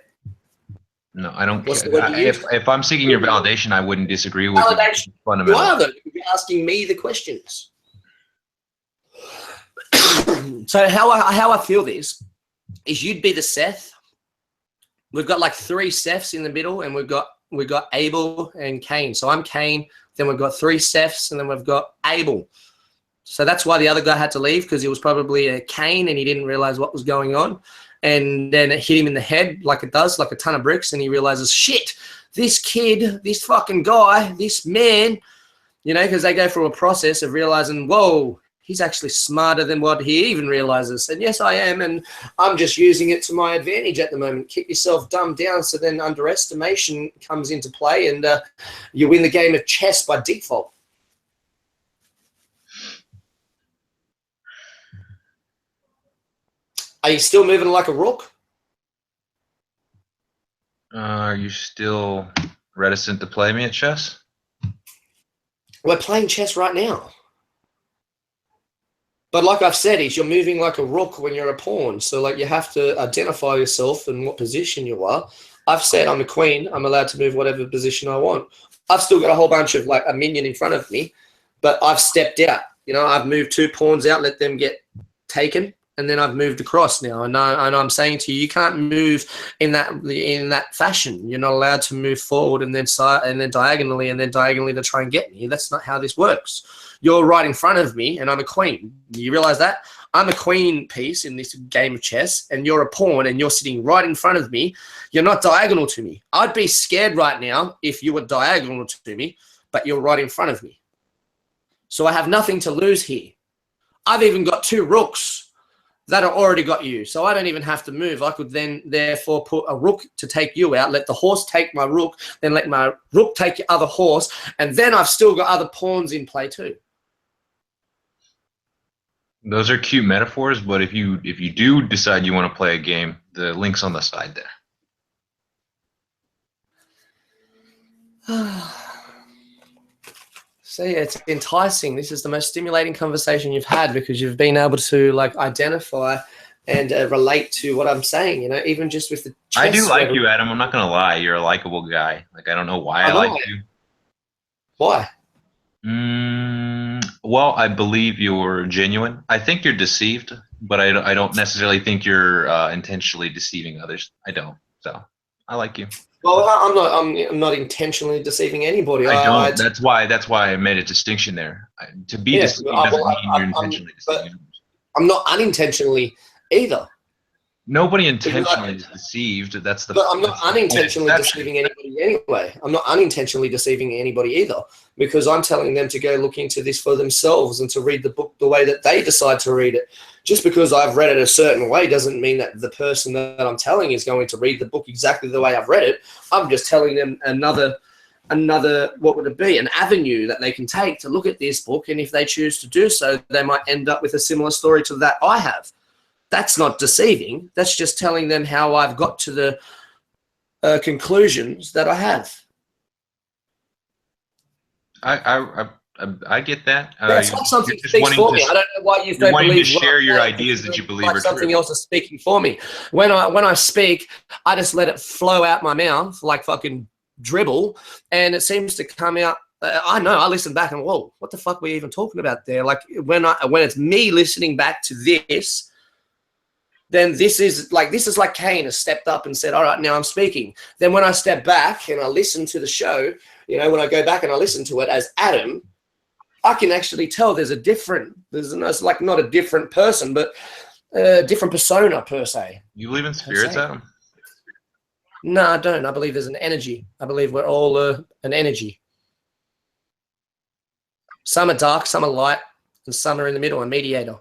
No, I don't. What's the word you use? If I'm seeking your validation, I wouldn't disagree with validation. You. Fundamental. You are, though. You're asking me the questions. So how I feel this is you'd be the Seth. We've got like 3 Seths in the middle, and we've got Abel and Cain. So I'm Cain, then we've got 3 Seths, and then we've got Abel. So that's why the other guy had to leave, because he was probably a Cain and he didn't realize what was going on. And then it hit him in the head like it does, like a ton of bricks, and he realizes, shit, this kid, this fucking guy, this man, you know, because they go through a process of realizing, whoa, he's actually smarter than what he even realizes. And yes, I am, and I'm just using it to my advantage at the moment. Keep yourself dumbed down so then underestimation comes into play, and you win the game of chess by default. Are you still moving like a rook? Are you still reticent to play me at chess? We're playing chess right now. But like I've said, you're moving like a rook when you're a pawn. So like you have to identify yourself and what position you are. I've said I'm a queen. I'm allowed to move whatever position I want. I've still got a whole bunch of like a minion in front of me, but I've stepped out. You know, I've moved 2 pawns out, let them get taken. And then I've moved across now, and I'm saying to you, you can't move in that fashion. You're not allowed to move forward and then diagonally to try and get me. That's not how this works. You're right in front of me, and I'm a queen. Do you realize that? I'm a queen piece in this game of chess, and you're a pawn, and you're sitting right in front of me. You're not diagonal to me. I'd be scared right now if you were diagonal to me, but you're right in front of me. So I have nothing to lose here. I've even got 2 rooks that have already got you. So I don't even have to move. I could then therefore put a rook to take you out, let the horse take my rook, then let my rook take your other horse, and then I've still got other pawns in play too. Those are cute metaphors, but if you do decide you want to play a game, the link's on the side there. See, it's enticing. This is the most stimulating conversation you've had because you've been able to like identify and relate to what I'm saying. You know, even just with the chess. I do like you, Adam. I'm not gonna lie. You're a likable guy. Like I don't know why I like you. Why? Well, I believe you're genuine. I think you're deceived, but I don't necessarily think you're intentionally deceiving others. I don't. So I like you. Well, I'm not intentionally deceiving anybody. I don't. That's why I made a distinction there. To be deceived doesn't mean you're intentionally deceiving. I'm not unintentionally either. Nobody intentionally is deceived. That's the. But I'm not that's the unintentionally exception. deceiving anybody anyway. I'm not unintentionally deceiving anybody either, because I'm telling them to go look into this for themselves and to read the book the way that they decide to read it. Just because I've read it a certain way doesn't mean that the person that I'm telling is going to read the book exactly the way I've read it. I'm just telling them another, what would it be, an avenue that they can take to look at this book, and if they choose to do so, they might end up with a similar story to that I have. That's not deceiving. That's just telling them how I've got to the conclusions that I have. I get that. That's not something that speaks for me. I don't know why you don't believe. To share your ideas that you believe like are something true. else is speaking for me. When I speak, I just let it flow out my mouth like fucking dribble, and it seems to come out. I know. I listen back and whoa, what the fuck were you even talking about there? Like when it's me listening back to this. Then this is like Cain has stepped up and said, all right, now I'm speaking. Then when I step back and I listen to the show, when I go back and I listen to it as Adam, I can actually tell there's like not a different person, but a different persona per se. You believe in spirits, Adam? No, I don't. I believe there's an energy. I believe we're all an energy. Some are dark, some are light, and some are in the middle, a mediator.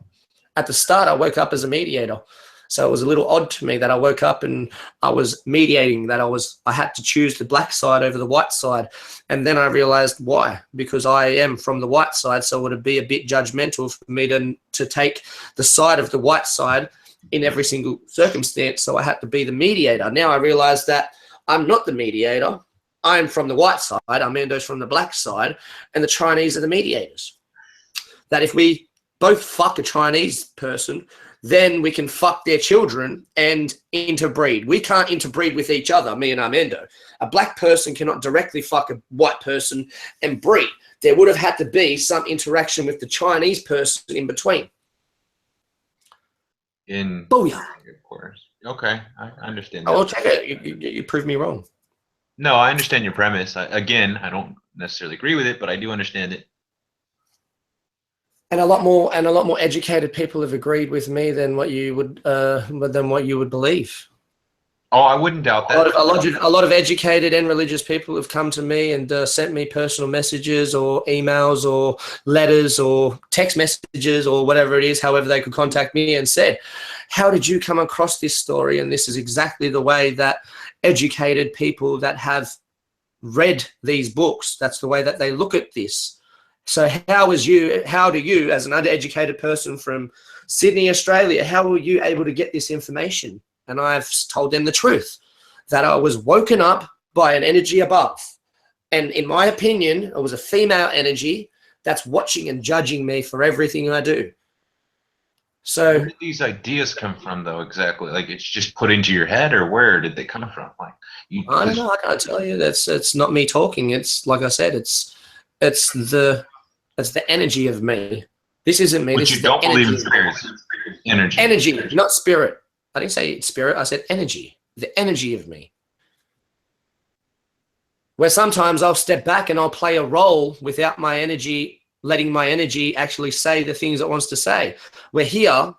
At the start, I woke up as a mediator. So it was a little odd to me that I woke up and I was mediating, that I had to choose the black side over the white side. And then I realized why, because I am from the white side. So it would be a bit judgmental for me to take the side of the white side in every single circumstance. So I had to be the mediator. Now I realize that I'm not the mediator. I'm from the white side. Armando's from the black side, and the Chinese are the mediators. That if we both fuck a Chinese person, then we can fuck their children and interbreed. We can't interbreed with each other, me and Armando. A black person cannot directly fuck a white person and breed. There would have had to be some interaction with the Chinese person in between. Booyah. Of course. Okay, I understand. I'll check it. You proved me wrong. No, I understand your premise. I don't necessarily agree with it, but I do understand it. And a lot more educated people have agreed with me than what you would believe. Oh, I wouldn't doubt that. A lot of educated and religious people have come to me and sent me personal messages or emails or letters or text messages or whatever it is, however they could contact me, and said, how did you come across this story? And this is exactly the way that educated people that have read these books, that's the way that they look at this. So how do you, as an undereducated person from Sydney, Australia, how were you able to get this information? And I've told them the truth, that I was woken up by an energy above. And in my opinion, it was a female energy that's watching and judging me for everything I do. So where did these ideas come from, though, exactly? Like, it's just put into your head, or where did they come from? Like, I don't know. I can't tell you. It's not me talking. It's like I said, it's the energy of me. This isn't me. But this you is don't the believe in energy. spirits. Energy. Energy, not spirit. I didn't say spirit. I said energy. The energy of me. Where sometimes I'll step back and I'll play a role without my energy, letting my energy actually say the things it wants to say. Where here,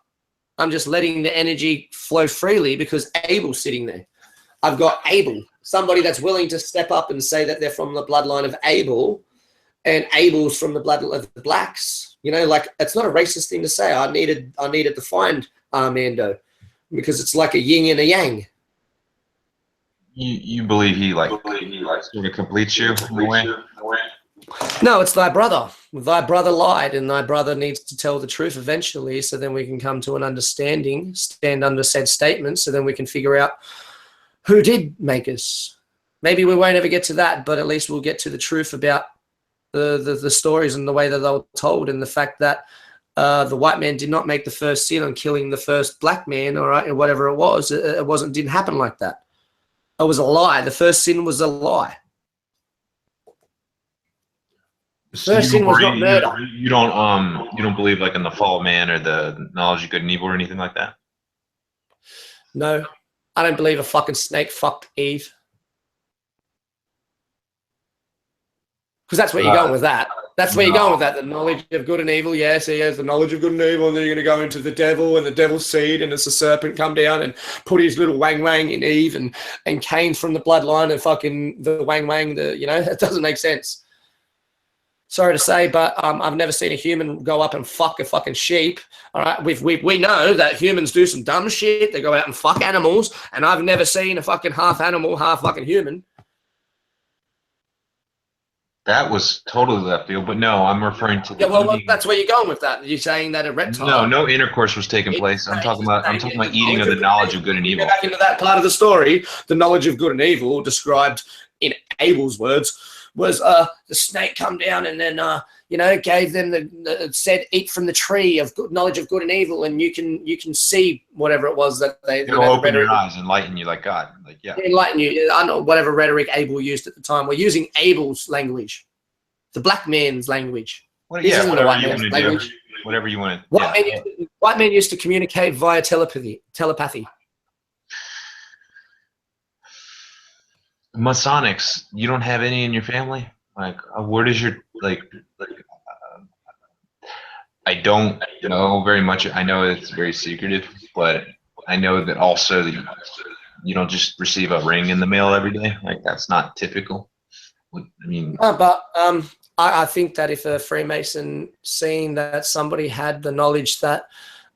I'm just letting the energy flow freely because Abel's sitting there. I've got Abel, somebody that's willing to step up and say that they're from the bloodline of Abel, and Abel's from the blood of the blacks. Like, it's not a racist thing to say. I needed to find Armando because it's like a yin and a yang. You believe he sort of completes you in a way? No, it's thy brother. Thy brother lied, and thy brother needs to tell the truth eventually, so then we can come to an understanding, stand under said statement, so then we can figure out who did make us. Maybe we won't ever get to that, but at least we'll get to the truth about the stories and the way that they were told, and the fact that the white man did not make the first sin on killing the first black man, all right, and whatever it was. It didn't happen like that. It was a lie. The first sin was a lie. The first sin was not murder. You don't believe like in the fall of man or the knowledge of good and evil or anything like that? No, I don't believe a fucking snake fucked Eve. Because that's where you're going with that. That's where you're going with that, the knowledge of good and evil. Yes, he has the knowledge of good and evil, and then you're going to go into the devil and the devil's seed, and it's a serpent come down and put his little wang in Eve, and Cain's from the bloodline of fucking the wang, it doesn't make sense. Sorry to say, but I've never seen a human go up and fuck a fucking sheep. All right, we know that humans do some dumb shit. They go out and fuck animals, and I've never seen a fucking half animal, half fucking human. That was totally left field, but no, I'm referring to. That's where you're going with that. You're saying that a reptile. No intercourse was taking place. I'm talking about eating of the knowledge of good and evil. Back into that part of the story, the knowledge of good and evil, described in Abel's words, was the snake come down and then gave them said eat from the tree of knowledge of good and evil, and you can see whatever it was that they it'll open your eyes, enlighten you like God, enlighten you. I know whatever rhetoric Abel used at the time. We're using Abel's language, the black man's language. Whatever you want to do, whatever you want to. White men used to communicate via telepathy. Masonics, you don't have any in your family? Like, where does your I don't know very much. I know it's very secretive, but I know that also that you don't just receive a ring in the mail every day. Like, that's not typical. I mean, I think that if a Freemason seeing that somebody had the knowledge that,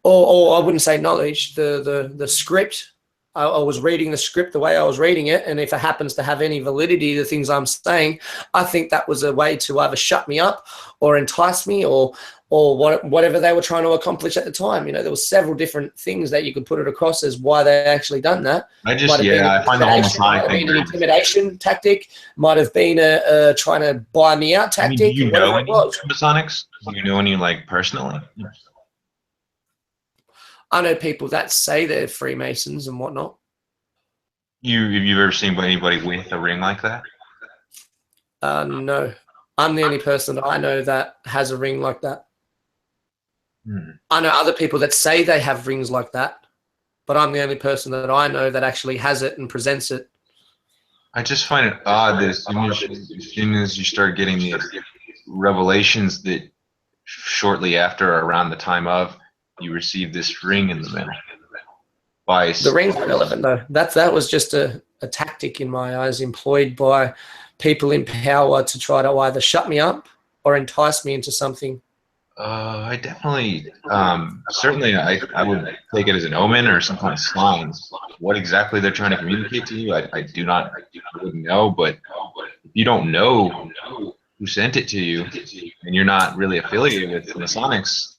or I wouldn't say knowledge, the script. I was reading the script the way I was reading it, and if it happens to have any validity, the things I'm saying, I think that was a way to either shut me up or entice me or whatever they were trying to accomplish at the time. There were several different things that you could put it across as why they actually done that. I find the whole Masonic thing an intimidation tactic, might have been a trying to buy me out tactic. Do you know any Masonics? Do you know any personally? I know people that say they're Freemasons and whatnot. Have you ever seen anybody with a ring like that? No. I'm the only person that I know that has a ring like that. I know other people that say they have rings like that, but I'm the only person that I know that actually has it and presents it. I just find it odd that as soon as you start getting these revelations that shortly after or around the time of, you receive this ring in the mail. The ring's irrelevant though. That was just a tactic in my eyes employed by people in power to try to either shut me up or entice me into something. I definitely, certainly I would take it as an omen or some kind of sign. What exactly they're trying to communicate to you, I wouldn't know, but if you don't know who sent it to you and you're not really affiliated with Masonics,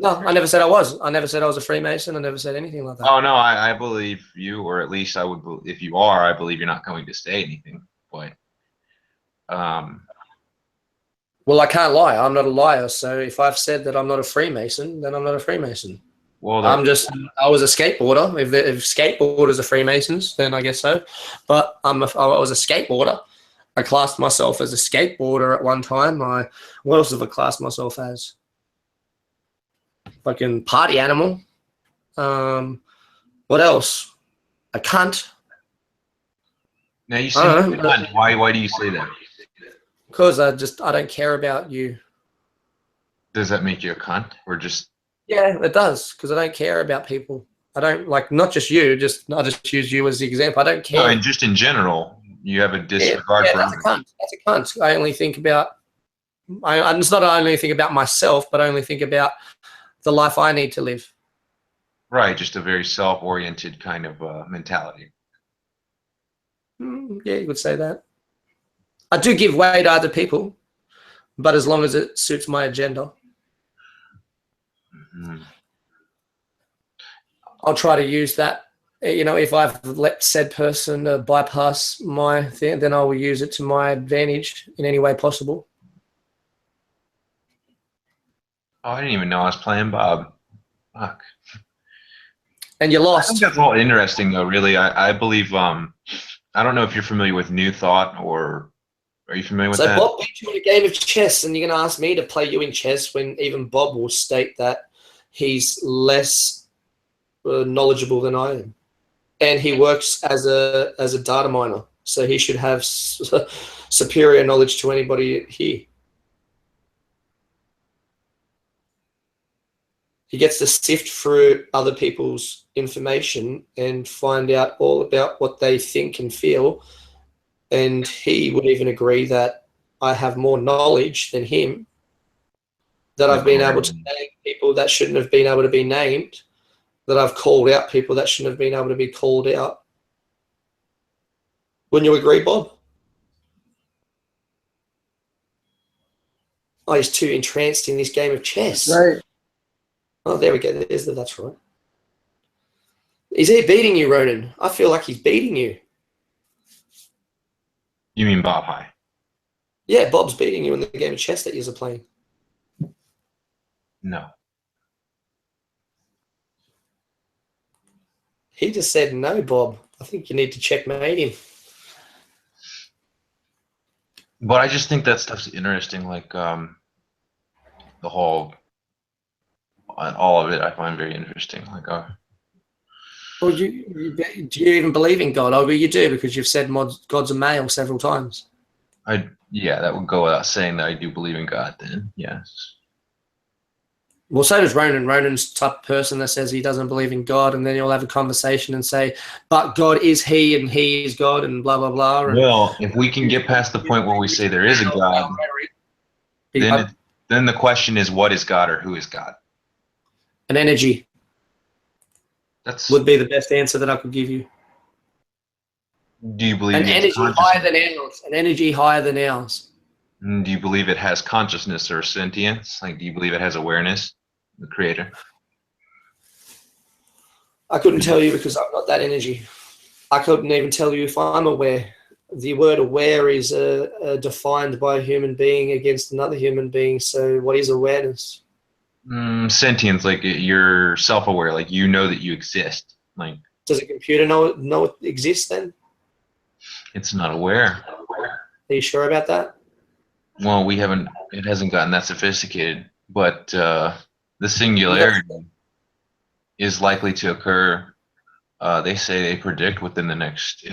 no, I never said I was. I never said I was a Freemason. I never said anything like that. Oh no, I believe you, or at least I would. If you are, I believe you're not going to say anything. But, well, I can't lie. I'm not a liar. So if I've said that I'm not a Freemason, then I'm not a Freemason. Well, I was a skateboarder. If skateboarders are Freemasons, then I guess so. But I was a skateboarder. I classed myself as a skateboarder at one time. What else have I classed myself as? Fucking party animal. What else? A cunt. Now you say cunt. Why do you say that? Because I don't care about you. Does that make you a cunt or just? Yeah, it does. Because I don't care about people. I don't not just you. I just use you as the example. I don't care. No, and just in general, you have a disregard for. That's a cunt. That's a cunt. I only think about. It's not I only think about myself, but I only think about the life I need to live. Right, just a very self-oriented kind of mentality. Yeah, you could say that. I do give way to other people, but as long as it suits my agenda. I'll try to use that. If I've let said person bypass my thing, then I will use it to my advantage in any way possible. Oh, I didn't even know I was playing Bob. Fuck. And you lost. I think that's all interesting, though, really. I believe, I don't know if you're familiar with New Thought, or are you familiar with that? So Bob beat you in a game of chess, and you're going to ask me to play you in chess when even Bob will state that he's less knowledgeable than I am. And he works as a data miner, so he should have superior knowledge to anybody here. He gets to sift through other people's information and find out all about what they think and feel. And he would even agree that I have more knowledge than him, that I've been able to name people that shouldn't have been able to be named, that I've called out people that shouldn't have been able to be called out. Wouldn't you agree, Bob? Oh, he's too entranced in this game of chess. Right. Oh, there we go. That's right. Is he beating you, Ronan? I feel like he's beating you. You mean Bob High? Yeah, Bob's beating you in the game of chess that you're playing. No. He just said no, Bob. I think you need to checkmate him. But I just think that stuff's interesting. Like the whole, all of it, I find very interesting. Like, Well, do you even believe in God? Oh, well, you do, because you've said God's a male several times. Yeah, that would go without saying that I do believe in God. Then, yes. Well, so does Ronan. Ronan's the type of person that says he doesn't believe in God, and then you'll have a conversation and say, but God is he, and he is God, and blah, blah, blah. And Well, if we can get past the point where we say there is a God, then the question is, what is God, or who is God? An energy. That's would be the best answer that I could give you. Do you believe an energy higher than ours? An energy higher than ours. Do you believe it has consciousness or sentience? Like, do you believe it has awareness? The creator. I couldn't tell you because I'm not that energy. I couldn't even tell you if I'm aware. The word aware is defined by a human being against another human being. So what is awareness? Sentience, like you're self-aware, like you know that you exist. Like, does a computer know it exists then? It's not aware. Are you sure about that? Well, it hasn't gotten that sophisticated, but the singularity is likely to occur. They say they predict within the next,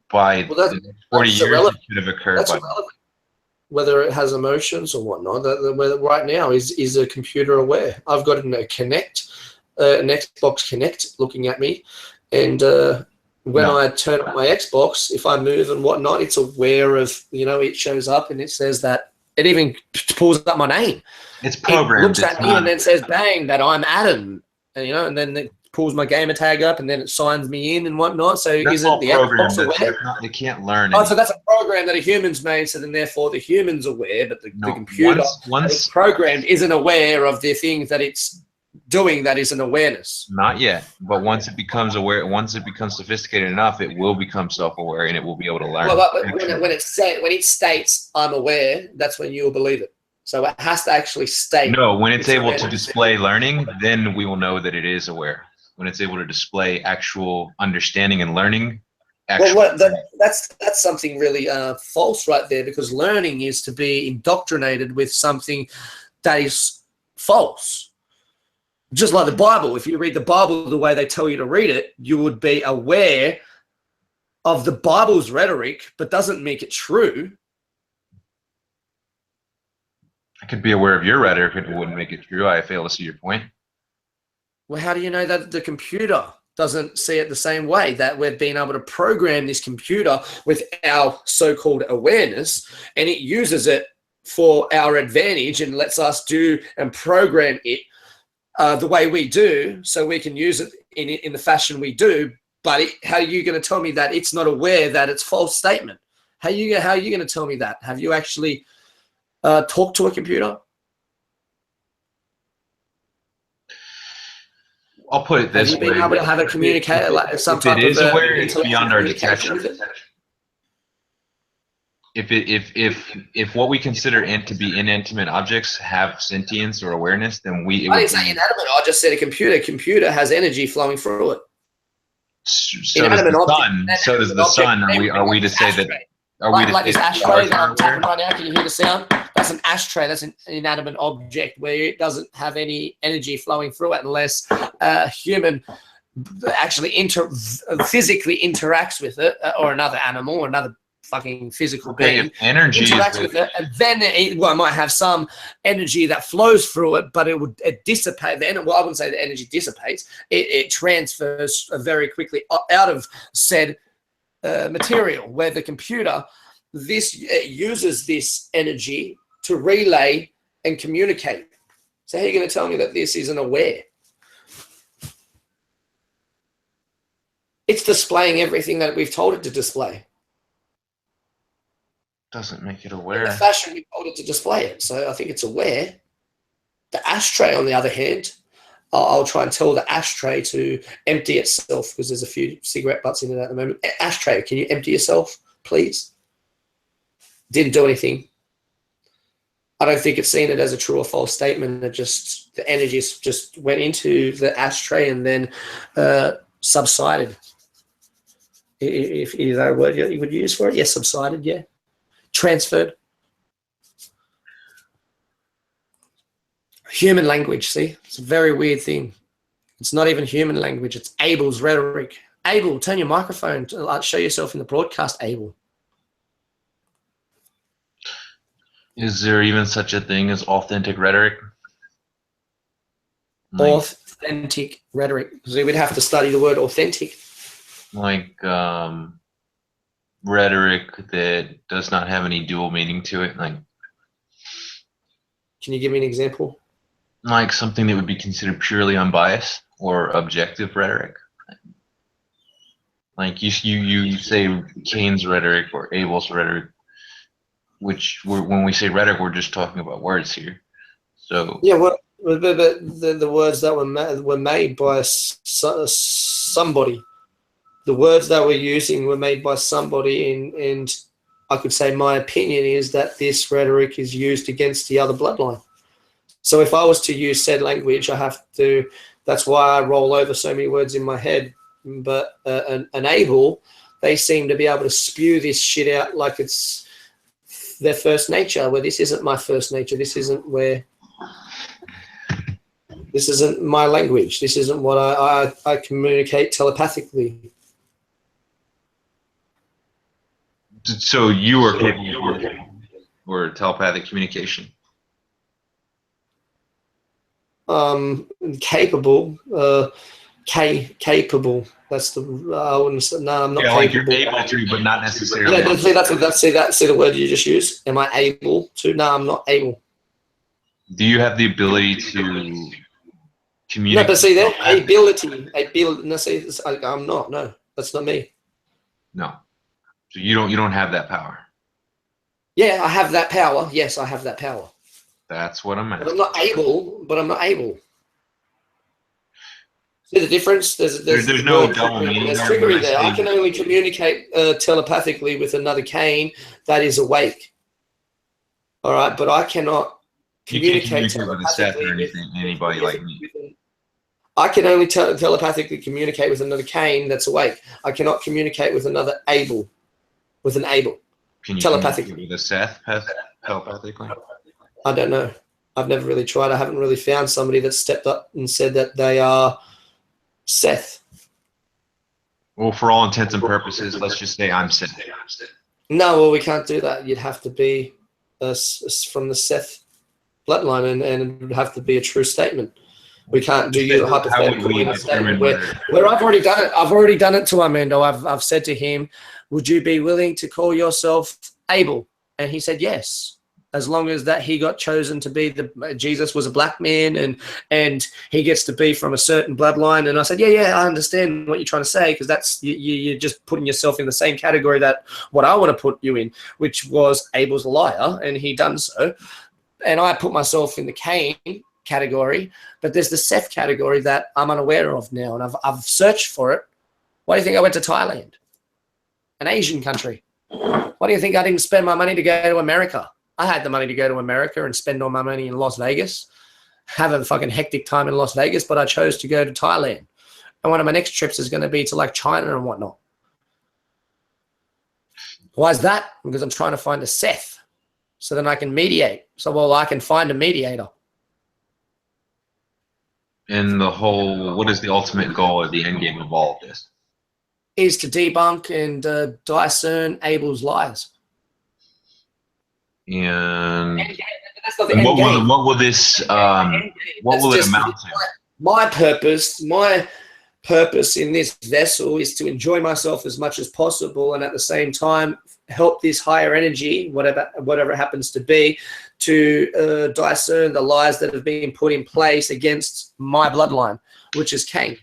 by the next 40 years, it should have occurred. That's irrelevant. Whether it has emotions or whatnot, right now is a computer aware. I've got an Xbox Connect looking at me, and when I turn on my Xbox, if I move and whatnot, it's aware of, it shows up and it says that, it even pulls up my name. It's programmed. It looks at me and then says, bang, that I'm Adam, and then it pulls my gamer tag up and then it signs me in and whatnot. So isn't the Xbox aware? They can't learn. Oh, so that's a program that a human's made, so then therefore the human's aware, but the computer once programmed isn't aware of the things that it's doing that is an awareness. Not yet, but once it becomes aware, once it becomes sophisticated enough, it will become self-aware and it will be able to learn. Well, when it states I'm aware, that's when you will believe it. So it has to actually state. No, when it's able to display learning, then we will know that it is aware. When it's able to display actual understanding and learning. That's something really false right there, because learning is to be indoctrinated with something that is false. Just like the Bible. If you read the Bible the way they tell you to read it, you would be aware of the Bible's rhetoric, but doesn't make it true. I could be aware of your rhetoric if it wouldn't make it true. I fail to see your point. Well, how do you know that the computer doesn't see it the same way, that we've been able to program this computer with our so-called awareness, and it uses it for our advantage and lets us do and program it the way we do, so we can use it in the fashion we do. But how are you going to tell me that it's not aware that it's a false statement? How are you going to tell me that? Have you actually talked to a computer? I'll put it this way. Have you been able to have a communicator, like some type of aware, it's beyond our detection. If what we consider to be inanimate objects have sentience or awareness, then I didn't say inanimate. I just said a computer. Computer has energy flowing through it. So does the sun. So does the sun. Are we to say that? Like this ashtray that I'm tapping right now. Can you hear the sound? That's an ashtray. That's an inanimate object where it doesn't have any energy flowing through it unless a human actually physically interacts with it, or another animal, or another fucking physical Okay, being, if energy interacts is with it, and then it might have some energy that flows through it, but it dissipate. Well, I wouldn't say the energy dissipates. It transfers very quickly out of said material, where the computer uses this energy to relay and communicate. So how are you going to tell me that this isn't aware? It's displaying everything that we've told it to display. doesn't make it In aware. the fashion we told it to display it. So I think it's aware. The ashtray, on the other hand, I'll try and tell the ashtray to empty itself, because there's a few cigarette butts in it at the moment. Ashtray, can you empty yourself, please? Didn't do anything. I don't think it's seen it as a true or false statement. It just, the energy just went into the ashtray and then subsided. If is that a word you would use for it? Yes, subsided, yeah. Transferred. Human language, see? It's a very weird thing. It's not even human language. It's Abel's rhetoric. Abel, turn your microphone. Show yourself in the broadcast, Abel. Is there even such a thing as authentic rhetoric? Authentic rhetoric. So we'd have to study the word authentic. Like rhetoric that does not have any dual meaning to it. Like, can you give me an example? Like something that would be considered purely unbiased or objective rhetoric. Like you say Cain's rhetoric or Abel's rhetoric, which when we say rhetoric, we're just talking about words here. So yeah, well, the words that were made by somebody. The words that we're using were made by somebody, and I could say my opinion is that this rhetoric is used against the other bloodline. So if I was to use said language, I have to. That's why I roll over so many words in my head. But an Abel, they seem to be able to spew this shit out like it's their first nature. Where this isn't my first nature. This isn't where. This isn't my language. This isn't what I communicate telepathically. So you are capable for telepathic communication. Capable. Capable. That's the. I wouldn't say. No, I'm not. Yeah, capable. like you're able to, but not necessarily. Yeah, see the word you just used. Am I able to? No, I'm not able. Do you have the ability to communicate? No, but see that ability. No, see, I'm not. No, that's not me. No. So you don't have that power. Yeah, I have that power. Yes, I have that power. That's what I'm asking. But I'm not able. See the difference? There's no double meaning. There's trickery there. I can only communicate telepathically with another Cain that is awake. All right, but I cannot communicate telepathically with anybody like me. I can only telepathically communicate with another Cain that's awake. I cannot communicate with another Abel. With an Abel. Can you telepathically with a Seth telepathically? I don't know. I've never really tried. I haven't really found somebody that stepped up and said that they are Seth. Well, for all intents and purposes, let's just say I'm Seth. No, well, we can't do that. You'd have to be from the Seth bloodline, and it would have to be a true statement. We can't do you hypothetically in a statement where I've already done it. I've already done it to Armando. I've said to him, would you be willing to call yourself Abel? And he said yes, as long as that he got chosen to be Jesus was a black man and he gets to be from a certain bloodline. And I said, yeah, I understand what you're trying to say, because that's you're just putting yourself in the same category that what I want to put you in, which was Abel's a liar, and he done so. And I put myself in the Cain category, but there's the Seth category that I'm unaware of now, and I've searched for it. Why do you think I went to Thailand, an Asian country? Why do you think I didn't spend my money to go to America? I had the money to go to America and spend all my money in Las Vegas, have a fucking hectic time in Las Vegas, but I chose to go to Thailand. And one of my next trips is going to be to like China and whatnot. Why is that? Because I'm trying to find a Seth so then I can mediate. So, well, I can find a mediator. And what is the ultimate goal or the end game of all of this? is to debunk and discern Abel's lies. And that's not the end game. What will this what will it amount to? My purpose in this vessel is to enjoy myself as much as possible, and at the same time help this higher energy, whatever it happens to be, to discern the lies that have been put in place against my bloodline, which is Cain.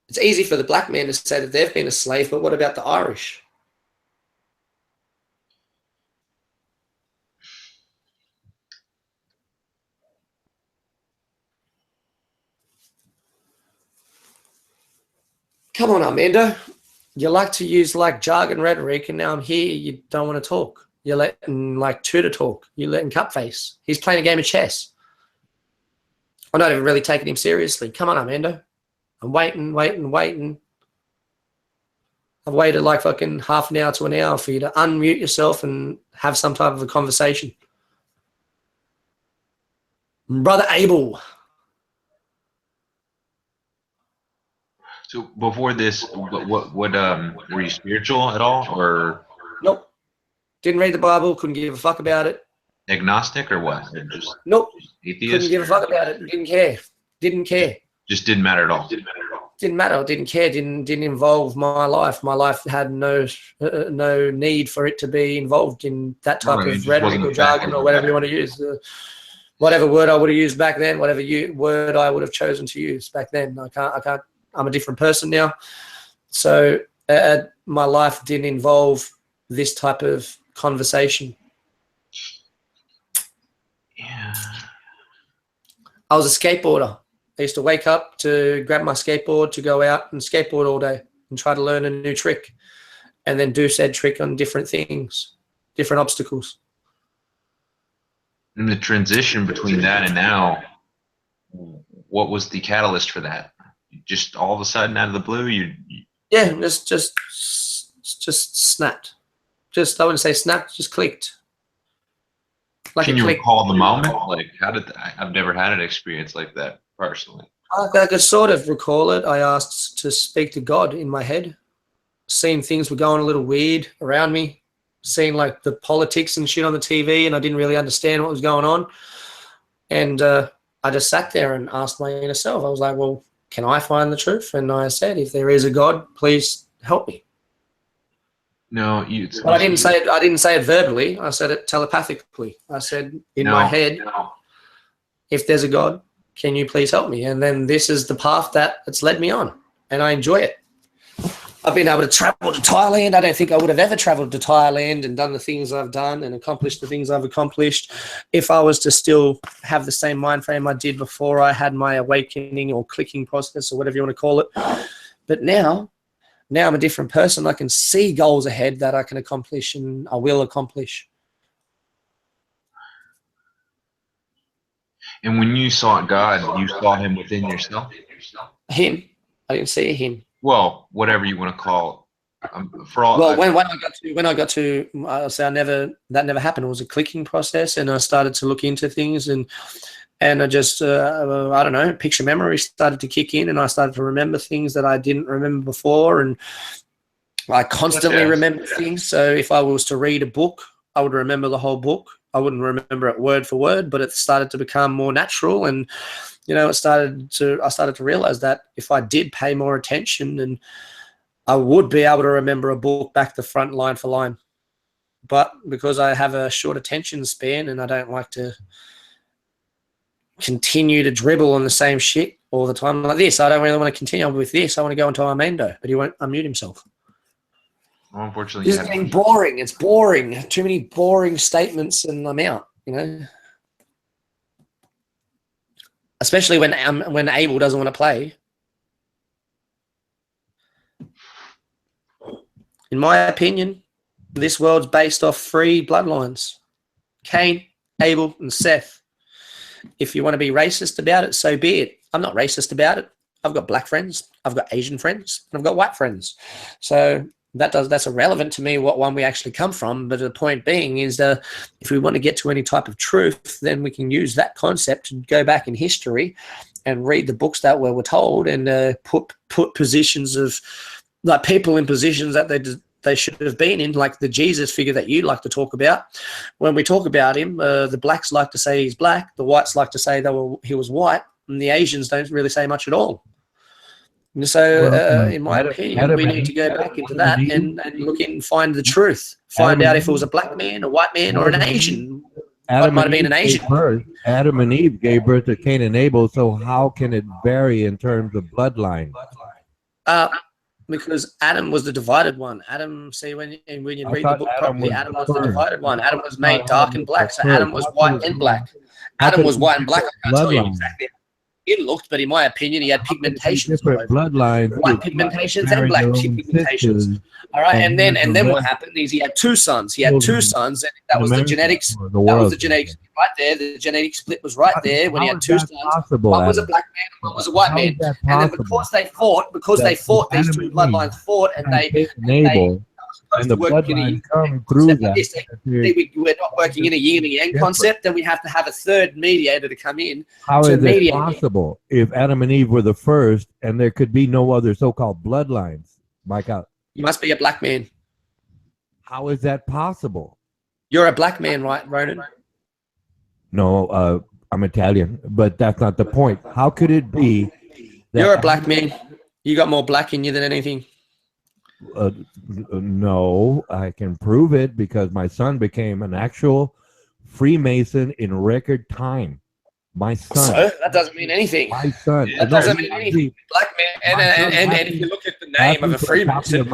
It's easy for the black man to say that they've been a slave, but what about the Irish? Come on, Armando. You like to use like jargon rhetoric, and now I'm here. You don't want to talk. You're letting like Tudor talk. You're letting CupFace. He's playing a game of chess. I'm not even really taking him seriously. Come on, Armando. I'm waiting. I've waited like fucking half an hour to an hour for you to unmute yourself and have some type of a conversation. Brother Abel. So before this, what were you spiritual at all, or nope? Didn't read the Bible. Couldn't give a fuck about it. Agnostic or what? Just nope. Atheist. Couldn't give a fuck about it. Didn't care. Just didn't matter at all. Didn't matter. Didn't care. Didn't involve my life. My life had no need for it to be involved in that type of rhetoric or jargon or whatever you want to use. Whatever word I would have used back then, whatever word I would have chosen to use back then. I can't. I'm a different person now. So my life didn't involve this type of conversation. Yeah. I was a skateboarder. I used to wake up to grab my skateboard to go out and skateboard all day and try to learn a new trick and then do said trick on different things, different obstacles. In the transition between that and now, what was the catalyst for that? Just all of a sudden out of the blue, yeah, just snapped. Just, I wouldn't say snapped, just clicked. Like can you recall the moment? Like, how did I've never had an experience like that personally. I could sort of recall it. I asked to speak to God in my head, seeing things were going a little weird around me, seeing like the politics and shit on the TV, and I didn't really understand what was going on. And I just sat there and asked my inner self. I was like, well, can I find the truth? And I said, if there is a God, please help me. No, but I didn't say it. I didn't say it verbally. I said it telepathically. I said in my head, if there's a God, can you please help me? And then this is the path that it's led me on, and I enjoy it. I've been able to travel to Thailand. I don't think I would have ever traveled to Thailand and done the things I've done and accomplished the things I've accomplished if I was to still have the same mind frame I did before I had my awakening or clicking process or whatever you want to call it. But now I'm a different person. I can see goals ahead that I can accomplish and I will accomplish. And when you saw God, you saw him within yourself? Him. I didn't see him. Well, whatever you want to call it. For all, well, when I got to, I'll say that never happened. It was a clicking process, and I started to look into things, and I just I don't know, picture memory started to kick in, and I started to remember things that I didn't remember before, and I constantly remember things. So if I was to read a book, I would remember the whole book. I wouldn't remember it word for word, but it started to become more natural, and I started to realize that if I did pay more attention, then I would be able to remember a book back to front, line for line. But because I have a short attention span and I don't like to continue to dribble on the same shit all the time like this, I don't really want to continue with this. I want to go into Armando, but he won't unmute himself. Well, unfortunately, this is getting boring. It's boring. Too many boring statements, and I'm out. Especially when Abel doesn't want to play. In my opinion, this world's based off 3 bloodlines: Cain, Abel, and Seth. If you want to be racist about it, so be it. I'm not racist about it. I've got black friends, I've got Asian friends, and I've got white friends. So that's irrelevant to me what one we actually come from. But the point being is that if we want to get to any type of truth, then we can use that concept to go back in history and read the books that were told, and put positions of like people in positions that they should have been in, like the Jesus figure that you like to talk about. When we talk about him, the blacks like to say he's black, the whites like to say he was white, and the Asians don't really say much at all. And so, in my opinion, we need to go back into that and look and find the truth. Find out if it was a black man, a white man, or an Asian. It might have been an Asian. Adam and Eve gave birth to Cain and Abel, so how can it vary in terms of bloodline? Because Adam was the divided one. Adam, see, when you read the book properly, Adam was the divided one. Adam was made dark and black, so Adam was white and black. Adam was white and black. I can't tell you exactly how he looked, but in my opinion, he had pigmentations. Different bloodlines, white pigmentations and black pigmentations. All right, and then what happened is he had two sons. And that was the genetics. That was the genetics right there. The genetic split was right there when he had two sons. One was a black man, and one was a white man. And then because they fought, these two bloodlines fought, and they and the bloodline come through that. We're not working in a yin and yang concept, then we have to have a third mediator to come in. How is it possible if Adam and Eve were the first and there could be no other so-called bloodlines? Mike out. You must be a black man. How is that possible? You're a black man, right, Ronan? No, I'm Italian, but that's not the point. How could it be that you're a black man? You got more black in you than anything. No, I can prove it because my son became an actual Freemason in record time. My son. So that doesn't mean anything. My son. That doesn't mean anything. Black man, and if you look at the name of a Freemason,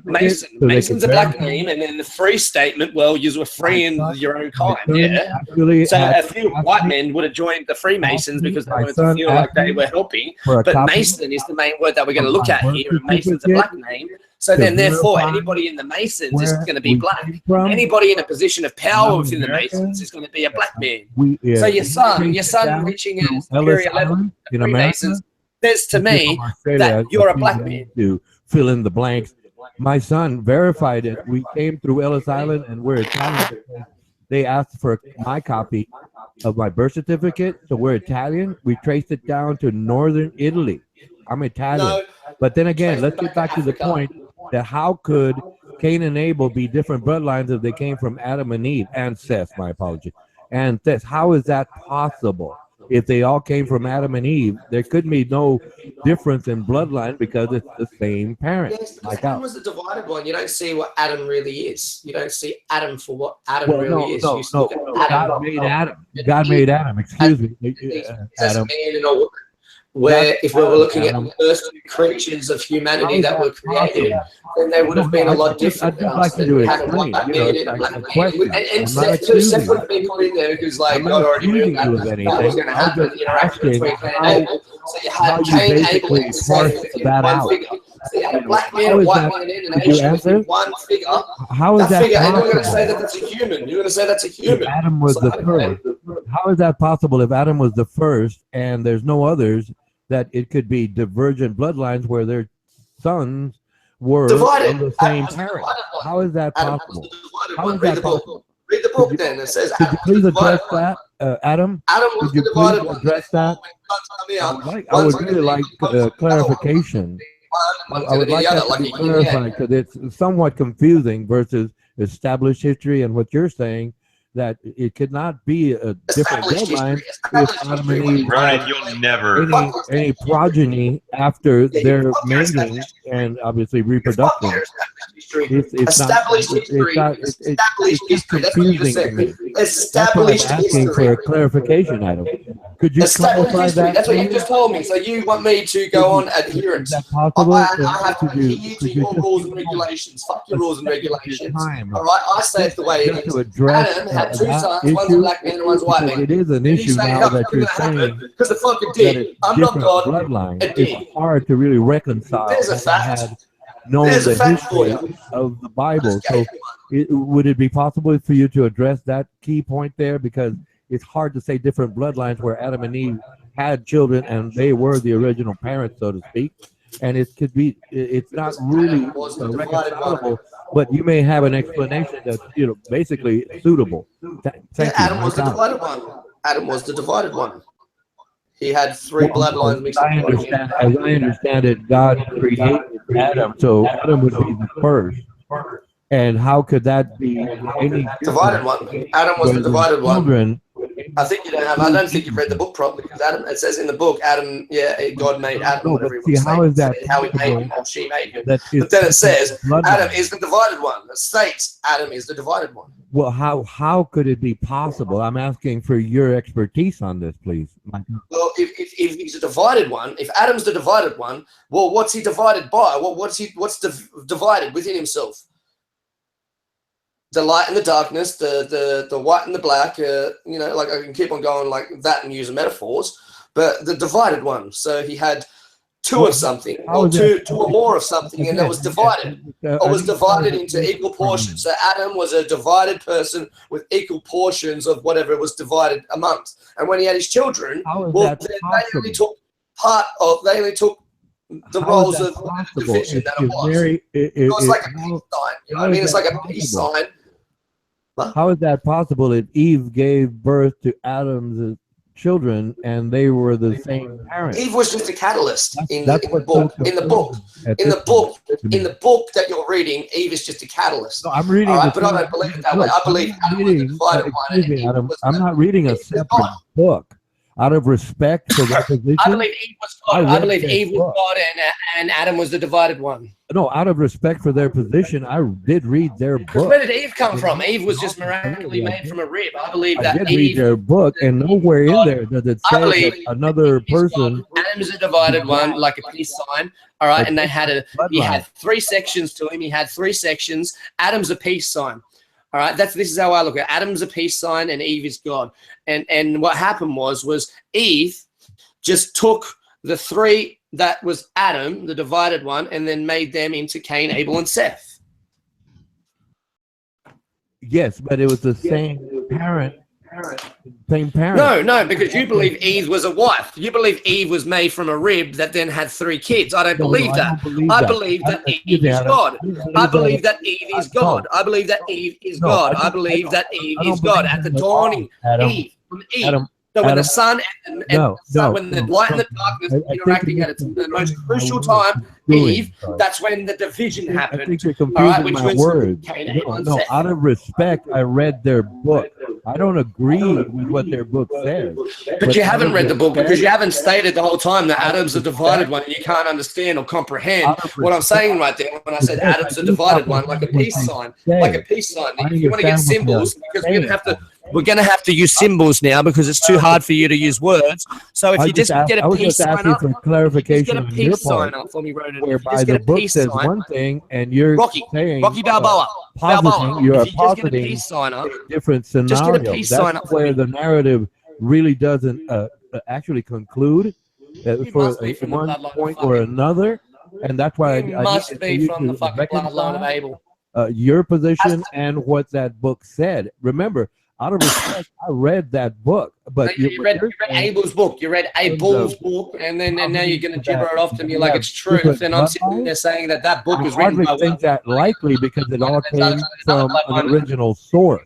Mason's a black name, and then the free statement, well, you were free in your own kind, yeah. So a few white men would have joined the Freemasons because they wanted to feel like they were helping. But Mason is the main word that we're going to look at here, and Mason's a black name. So then, therefore, anybody in the Masons is going to be black. Anybody in a position of power within the Masons is going to be a black man. So your son reaching a superior level in the Freemasons says to me that you're a black man. To fill in the blanks. My son verified it. We came through Ellis Island, and we're Italian. They asked for my copy of my birth certificate, so we're Italian. We traced it down to northern Italy. I'm Italian. But then again, let's get back to the point that how could Cain and Abel be different bloodlines if they came from Adam and Eve? And Seth, my apology. And Seth, how is that possible? If they all came from Adam and Eve, there could be no difference in bloodline because it's the same parent. Yes, because Adam was the divided one. You don't see what Adam really is. You don't see Adam for what Adam really is. God made Adam. God made Adam. Excuse me. Adam. Man and a woman. Where if we were looking at the first two creatures of humanity that were created, then they would have been a lot different. I'd like to do it. And Seth would have been put in there because like God already knew that was going to happen, the interaction between Cain and Abel. So you had Cain, Abel, and Seth in one figure. So you had a black man, a white man, and an Asian in one figure. How is that possible? And you're going to say that that's a human. You're going to say that's a human. If Adam was the first. How is that possible if Adam was the first and there's no others, that it could be divergent bloodlines where their sons were divided. From the same parent? How is that possible? How is that possible? Read the book then. It says could you please address that, Adam? Could you please address that? I would really like clarification. I would like that to be clarified because it's somewhat confusing versus established history and what you're saying, that it could not be a different deadline if Adam and Eve Ryan, you'll never any progeny after their mating and obviously reproduction. Established history. It's confusing to me. That's why I'm asking for a clarification, Adam. Could you clarify that? That's what you just told me. So you want me to go on adherence? Is that possible? I have to adhere to your rules and regulations. Fuck your rules and regulations. All right, I say it the way it is. Adam had two sons, one's a black man and one's a white man. It is an issue now that you're saying because the fucking did. I'm not God. Bloodline. It's hard to really reconcile. There's a fact. Know the history of the Bible. So would it be possible for you to address that key point there? Because it's hard to say different bloodlines where Adam and Eve had children and they were the original parents, so to speak. And it could be, it's not really reconcilable, but you may have an explanation that's, basically suitable. Adam was the divided one. Adam was the divided one. He had three bloodlines mixed as I understand it, God created Adam, so Adam would be the first. And how could that be any divided one? Adam was the divided one. children? I think you don't have. I don't think you've read the book properly because Adam. It says in the book, Adam. Yeah, God made Adam. No, but see, how is that how He made him or she made him? But then it says Adam is the divided one. It states Adam is the divided one. Well, how could it be possible? I'm asking for your expertise on this, please. Well, if he's a divided one, if Adam's the divided one, well, what's he divided by? Well, what's divided within himself? The light and the darkness, the white and the black, like I can keep on going like that and use metaphors, but the divided one. So he had two of something, or two or more of something, and it was divided. It was divided into equal portions. So Adam was a divided person with equal portions of whatever it was divided amongst. And when he had his children, well, they only took they only took the roles of division that it was. It was like a peace sign. You know what I mean? It's like a peace sign. How is that possible if Eve gave birth to Adam's children and they were the same parents? Eve was just a catalyst in the book. In the book that you're reading, Eve is just a catalyst. No, I'm reading. But I don't believe it that way. I believe Adam was the divided one. I'm not reading a separate book. Out of respect for their position, I believe Eve was God. I believe Eve was God, and Adam was the divided one. No, out of respect for their position, I did read their book. Where did Eve come from? Eve was just miraculously made from a rib. I believe that I did read their book, and nowhere in there does it say that another person. Adam's a divided one, like a peace sign. All right, and he had three sections to him. He had three sections. Adam's a peace sign. All right, this is how I look at it. Adam's a peace sign and Eve is God. And what happened was Eve just took the three that was Adam, the divided one, and then made them into Cain, Abel, and Seth. Yes, but it was the same parent. Same parent. No, because you believe Eve was a wife. You believe Eve was made from a rib that then had three kids. I don't believe that. I believe that Eve is God. I believe that Eve is God. I believe that Eve is God. I believe that Eve is God. At the dawning, Eve, from Eve. So when the sun when the light and the darkness are interacting at the most crucial time, Eve, that's when the division happened. I think you're confusing my words. No, out of respect, I read their book. I don't agree with what their book says. But you haven't read the book because you haven't stated the whole time that Adam's a divided one and you can't understand or comprehend what I'm saying right there when I said Adam's a divided one, like a peace sign. Like a peace sign. If you want to get symbols, because we're going to have to use symbols now because it's too hard for you to use words. So if you just get a peace sign up, for clarification just get a peace sign up for me, Ronan. Whereby the book says one thing and you're saying Rocky Balboa. You're positing a different scenario. That's where the narrative really doesn't actually conclude for one point or another, and that's why I must be from the fucking bloodline of Abel. Your position and what that book said. Remember, out of respect, I read that book, but you read Abel's book. You read Abel's book, and now you're going to gibber it off to me like it's truth. And I'm sitting there saying that book was written by. I think that likely because it all came from an original source.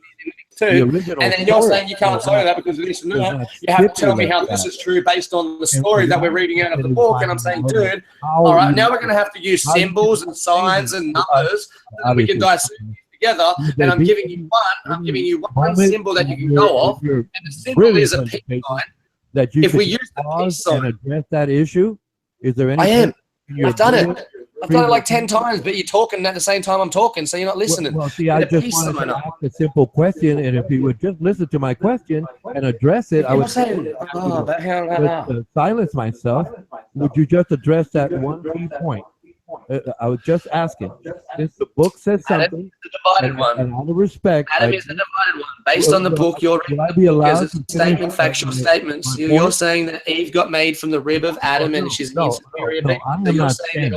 And then you're saying you can't say that because of this and that. You have to tell me how this is true based on the story that we're reading out of the book. And I'm saying, dude, all right, now we're going to have to use symbols and signs and numbers so that we can dissect together. And I'm giving you one symbol that you can go off, and the symbol is a peace sign. If we use the peace sign, address that issue, is there any? I am. I've done it. I've done it like 10 times, but you're talking at the same time I'm talking, so you're not listening. Well, see, I just wanted to ask a simple question, and if you would just listen to my question and address it, I would silence myself. Would you just address that one key point? I was just asking. Since the book says something, and out of respect, Adam is the divided one. Based on the book, you're statement, factual statements. You're saying that Eve got made from the rib of Adam, and she's an inferior being. You're saying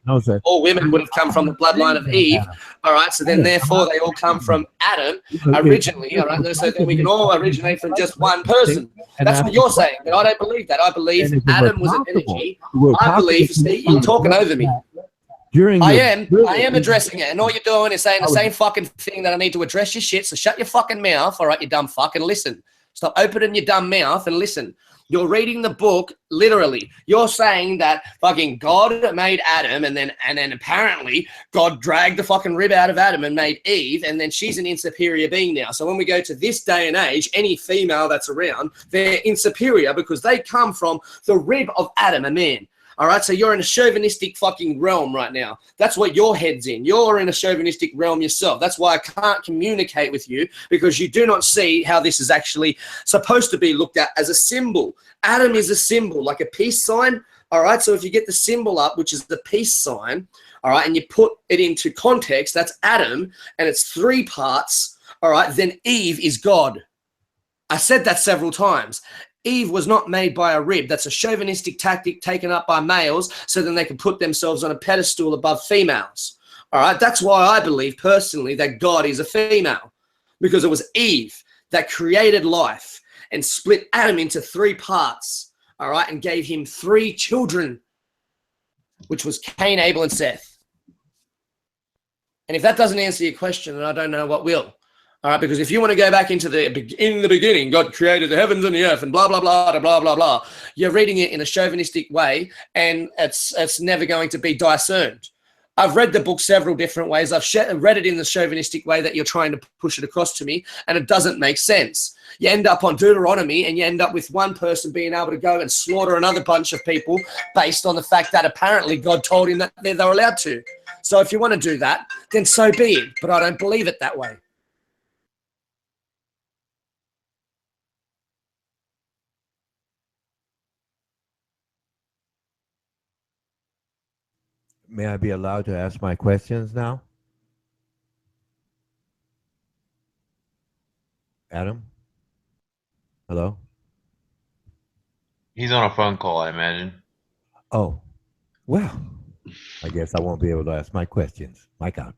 no, sir. All women would have come from the bloodline of Eve. All right, so then therefore they all come from Adam originally. All right, so then we can all originate from just one person. That's what you're saying, but I don't believe that. I believe Adam was an energy. I believe, see, you're talking over me. I am addressing it, and all you're doing is saying the same fucking thing that I need to address your shit, so shut your fucking mouth, all right, you dumb fuck, and listen. Stop opening your dumb mouth and listen. You're reading the book literally. You're saying that fucking God made Adam, and then apparently God dragged the fucking rib out of Adam and made Eve, and then she's an inferior being now. So when we go to this day and age, any female that's around, they're inferior because they come from the rib of Adam, a man. All right, so you're in a chauvinistic fucking realm right now. That's what your head's in. You're in a chauvinistic realm yourself. That's why I can't communicate with you, because you do not see how this is actually supposed to be looked at as a symbol. Adam is a symbol, like a peace sign. All right, so if you get the symbol up, which is the peace sign, all right, and you put it into context, that's Adam, and it's 3 parts, all right, then Eve is God. I said that several times. Eve was not made by a rib. That's a chauvinistic tactic taken up by males so then they can put themselves on a pedestal above females. All right, that's why I believe personally that God is a female, because it was Eve that created life and split Adam into 3 parts, all right, and gave him 3 children, which was Cain, Abel, and Seth. And if that doesn't answer your question, then I don't know what will. All right, because if you want to go back into in the beginning, God created the heavens and the earth and blah, blah, blah, blah, blah, blah, you're reading it in a chauvinistic way, and it's never going to be discerned. I've read the book several different ways. I've read it in the chauvinistic way that you're trying to push it across to me, and it doesn't make sense. You end up on Deuteronomy, and you end up with one person being able to go and slaughter another bunch of people based on the fact that apparently God told him that they're allowed to. So if you want to do that, then so be it, but I don't believe it that way. May I be allowed to ask my questions now? Adam? Hello? He's on a phone call, I imagine. Oh, well, I guess I won't be able to ask my questions. My God.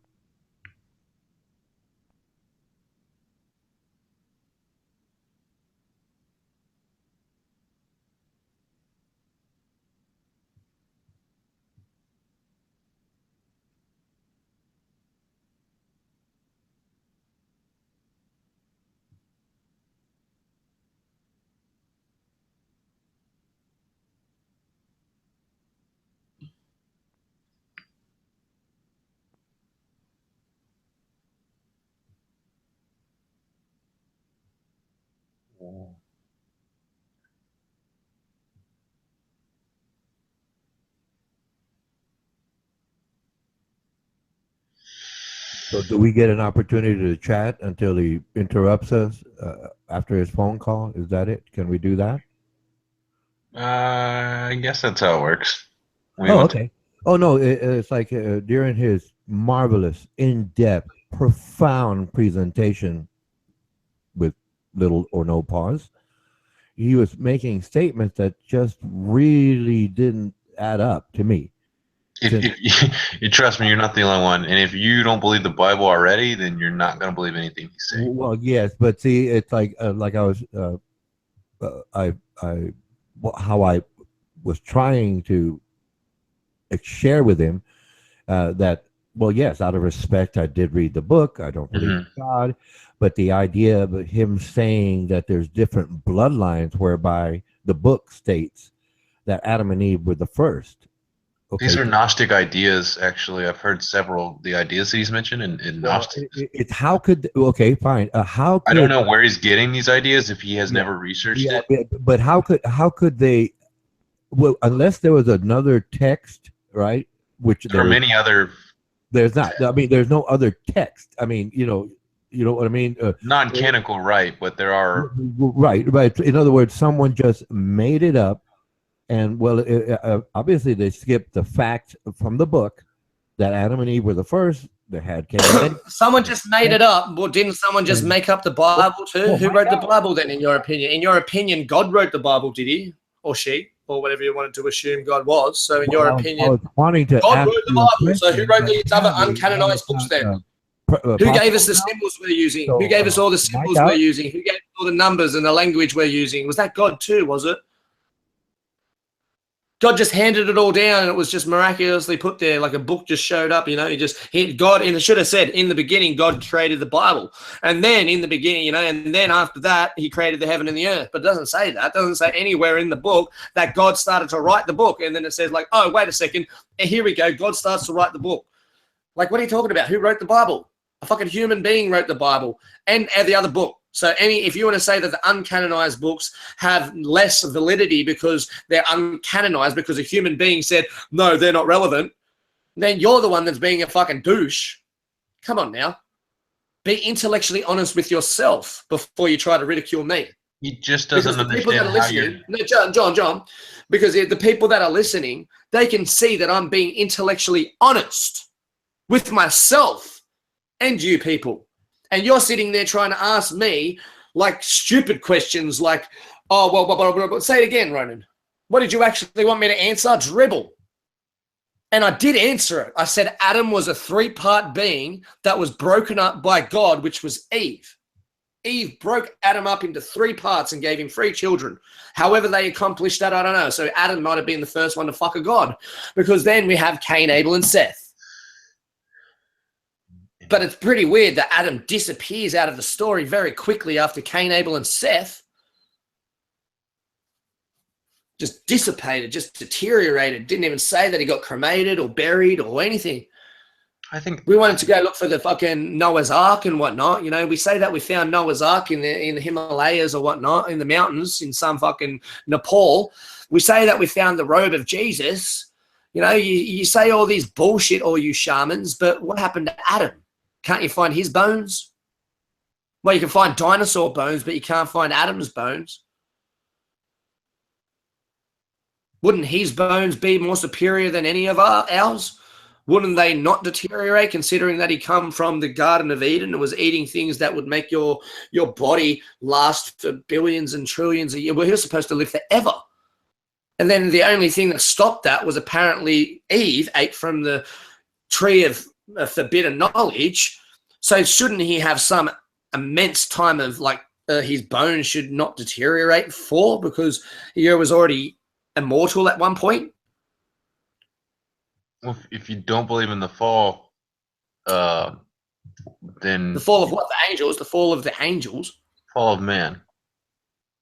So do we get an opportunity to chat until he interrupts us after his phone call? Is that it? Can we do that? I guess that's how it works. Okay. Oh, no, it's like during his marvelous, in-depth, profound presentation with little or no pause, he was making statements that just really didn't add up to me. If you trust me, you're not the only one. And if you don't believe the Bible already, then you're not going to believe anything he's saying. Well, yes, but see, it's like I was, how I was trying to share with him that, well, yes, out of respect, I did read the book. I don't believe in God, but the idea of him saying that there's different bloodlines whereby the book states that Adam and Eve were the first. Okay. These are Gnostic ideas, actually. I've heard several of the ideas that he's mentioned in Gnostic. It's how could, okay, fine. How could, I don't know where he's getting these ideas if he has never researched it. But how could they, well, unless there was another text, right? Which there are many other. There's not. I mean, there's no other text. I mean, you know what I mean? Non-canonical, right, but there are. Right. In other words, someone just made it up. And, well, obviously they skipped the fact from the book that Adam and Eve were the first that had Cain. Someone just made it up. Well, didn't someone just make up the Bible too? Who wrote the Bible then, in your opinion? In your opinion, God wrote the Bible, did he? Or she? Or whatever you wanted to assume God was. So in your opinion, I was wanting to God wrote the Bible. So who wrote these other uncanonized books then? Who gave us the symbols we're using? Who gave us all the symbols we're using? Who gave us all the numbers and the language we're using? Was that God too, was it? God just handed it all down, and it was just miraculously put there, like a book just showed up. You know, God, and it should have said in the beginning, God created the Bible, and then in the beginning, you know, and then after that, He created the heaven and the earth. But it doesn't say that. It doesn't say anywhere in the book that God started to write the book, and then it says like, oh, wait a second, and here we go, God starts to write the book. Like, what are you talking about? Who wrote the Bible? A fucking human being wrote the Bible and the other book. So if you want to say that the uncanonized books have less validity because they're uncanonized because a human being said, no, they're not relevant, then you're the one that's being a fucking douche. Come on now. Be intellectually honest with yourself before you try to ridicule me. He just doesn't understand how you're... No, John, because the people that are listening, they can see that I'm being intellectually honest with myself and you people. And you're sitting there trying to ask me like stupid questions like, oh, well, say it again, Ronan. What did you actually want me to answer? Dribble. And I did answer it. I said Adam was a 3-part being that was broken up by God, which was Eve. Eve broke Adam up into 3 parts and gave him 3 children. However they accomplished that, I don't know. So Adam might have been the first one to fuck a god, because then we have Cain, Abel, and Seth. But it's pretty weird that Adam disappears out of the story very quickly after Cain, Abel, and Seth. Just dissipated, just deteriorated. Didn't even say that he got cremated or buried or anything. I think we wanted to go look for the fucking Noah's Ark and whatnot. You know, we say that we found Noah's Ark in the Himalayas or whatnot, in the mountains in some fucking Nepal. We say that we found the robe of Jesus. You know, you say all these bullshit, all you shamans, but what happened to Adam? Can't you find his bones? Well, you can find dinosaur bones, but you can't find Adam's bones. Wouldn't his bones be more superior than any of ours? Wouldn't they not deteriorate, considering that he come from the Garden of Eden and was eating things that would make your body last for billions and trillions of years? Well, he was supposed to live forever. And then the only thing that stopped that was apparently Eve ate from the tree of forbidden knowledge. So shouldn't he have some immense time of like his bones should not deteriorate for, because he was already immortal at one point? Well, if you don't believe in the fall, then the fall of what? The angels? The fall of the angels? Fall of man.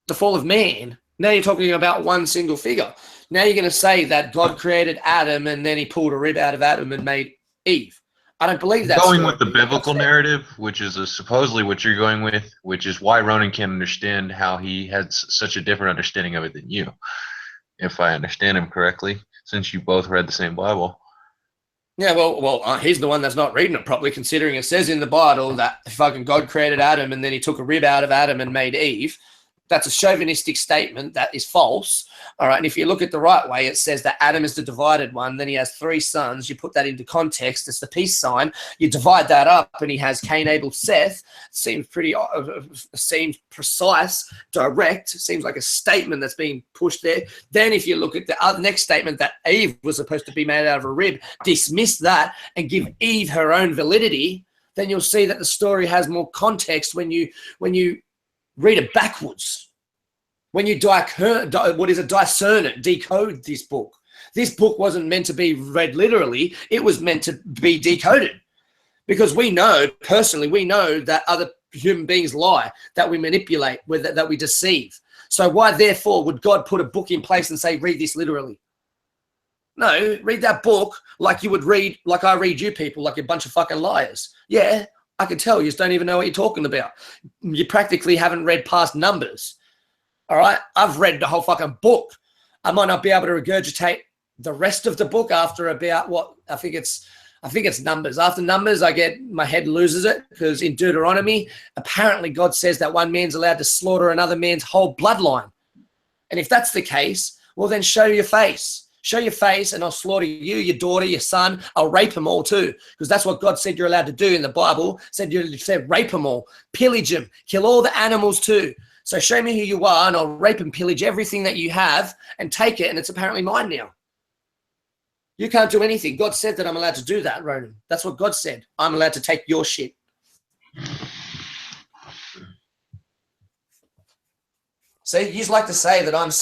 The fall of man. Now you're talking about one single figure. Now you're going to say that God created Adam and then he pulled a rib out of Adam and made Eve. I don't believe that. Going with the biblical narrative, which is supposedly what you're going with, which is why Ronan can't understand how he had such a different understanding of it than you, if I understand him correctly, since you both read the same Bible. Yeah, well, he's the one that's not reading it properly, considering it says in the Bible that fucking God created Adam and then he took a rib out of Adam and made Eve. That's a chauvinistic statement that is false. All right. And if you look at the right way, it says that Adam is the divided one. Then he has 3 sons. You put that into context. It's the peace sign. You divide that up and he has Cain, Abel, Seth. Seems pretty, seems precise, direct. Seems like a statement that's being pushed there. Then if you look at the next statement that Eve was supposed to be made out of a rib, dismiss that and give Eve her own validity, then you'll see that the story has more context when you read it backwards. When you discern it, decode this book. This book wasn't meant to be read literally. It was meant to be decoded. Because we know, personally, we know that other human beings lie, that we manipulate, that we deceive. So why, therefore, would God put a book in place and say, read this literally? No, read that book like you would read, like I read you people, like a bunch of fucking liars. Yeah, I can tell you just don't even know what you're talking about. You practically haven't read past Numbers. All right? I've read the whole fucking book. I might not be able to regurgitate the rest of the book after about what I think it's Numbers. After Numbers, my head loses it, because in Deuteronomy, apparently God says that one man's allowed to slaughter another man's whole bloodline. And if that's the case, well, then show your face. Show your face and I'll slaughter you, your daughter, your son. I'll rape them all too, because that's what God said you're allowed to do in the Bible. You said rape them all, pillage them, kill all the animals too. So show me who you are and I'll rape and pillage everything that you have and take it, and it's apparently mine now. You can't do anything. God said that I'm allowed to do that, Ronan. That's what God said. I'm allowed to take your shit. See, you like to say that I'm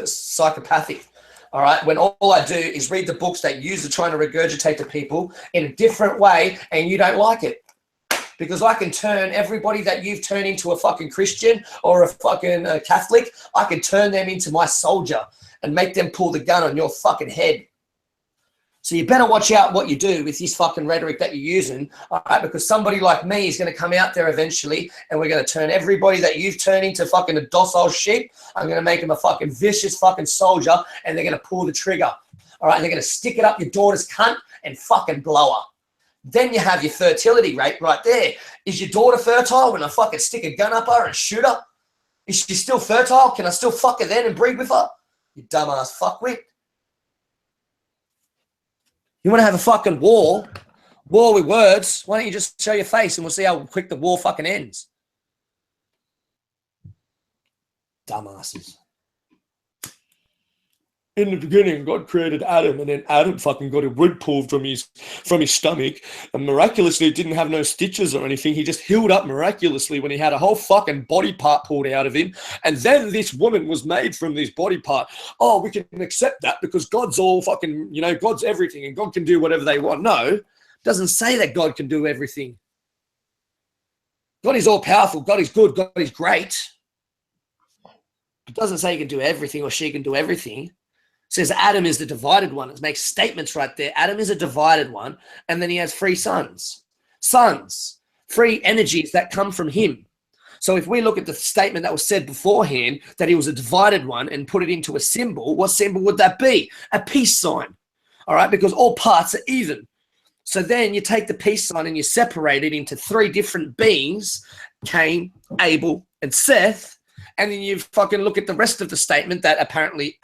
psychopathic. All right, when all I do is read the books that you're trying to regurgitate to people in a different way, and you don't like it. Because I can turn everybody that you've turned into a fucking Christian or a fucking Catholic, I can turn them into my soldier and make them pull the gun on your fucking head. So you better watch out what you do with this fucking rhetoric that you're using, all right? Because somebody like me is going to come out there eventually, and we're going to turn everybody that you've turned into fucking a docile sheep. I'm going to make them a fucking vicious fucking soldier, and they're going to pull the trigger, all right? And they're going to stick it up your daughter's cunt and fucking blow her. Then you have your fertility rate right there. Is your daughter fertile when I fucking stick a gun up her and shoot her? Is she still fertile? Can I still fuck her then and breed with her? You dumbass fuckwit. You want to have a fucking war with words? Why don't you just show your face and we'll see how quick the war fucking ends? Dumbasses. In the beginning, God created Adam, and then Adam fucking got a rib pulled from his stomach, and miraculously it didn't have no stitches or anything. He just healed up miraculously when he had a whole fucking body part pulled out of him, and then this woman was made from this body part. Oh, we can accept that because God's all fucking, God's everything, and God can do whatever they want. No, it doesn't say that God can do everything. God is all powerful. God is good. God is great. It doesn't say he can do everything or she can do everything. Says Adam is the divided one. It makes statements right there. Adam is a divided one, and then he has 3 sons. Sons, 3 energies that come from him. So if we look at the statement that was said beforehand, that he was a divided one, and put it into a symbol, what symbol would that be? A peace sign, all right? Because all parts are even. So then you take the peace sign and you separate it into 3 different beings, Cain, Abel, and Seth. And then you fucking look at the rest of the statement that apparently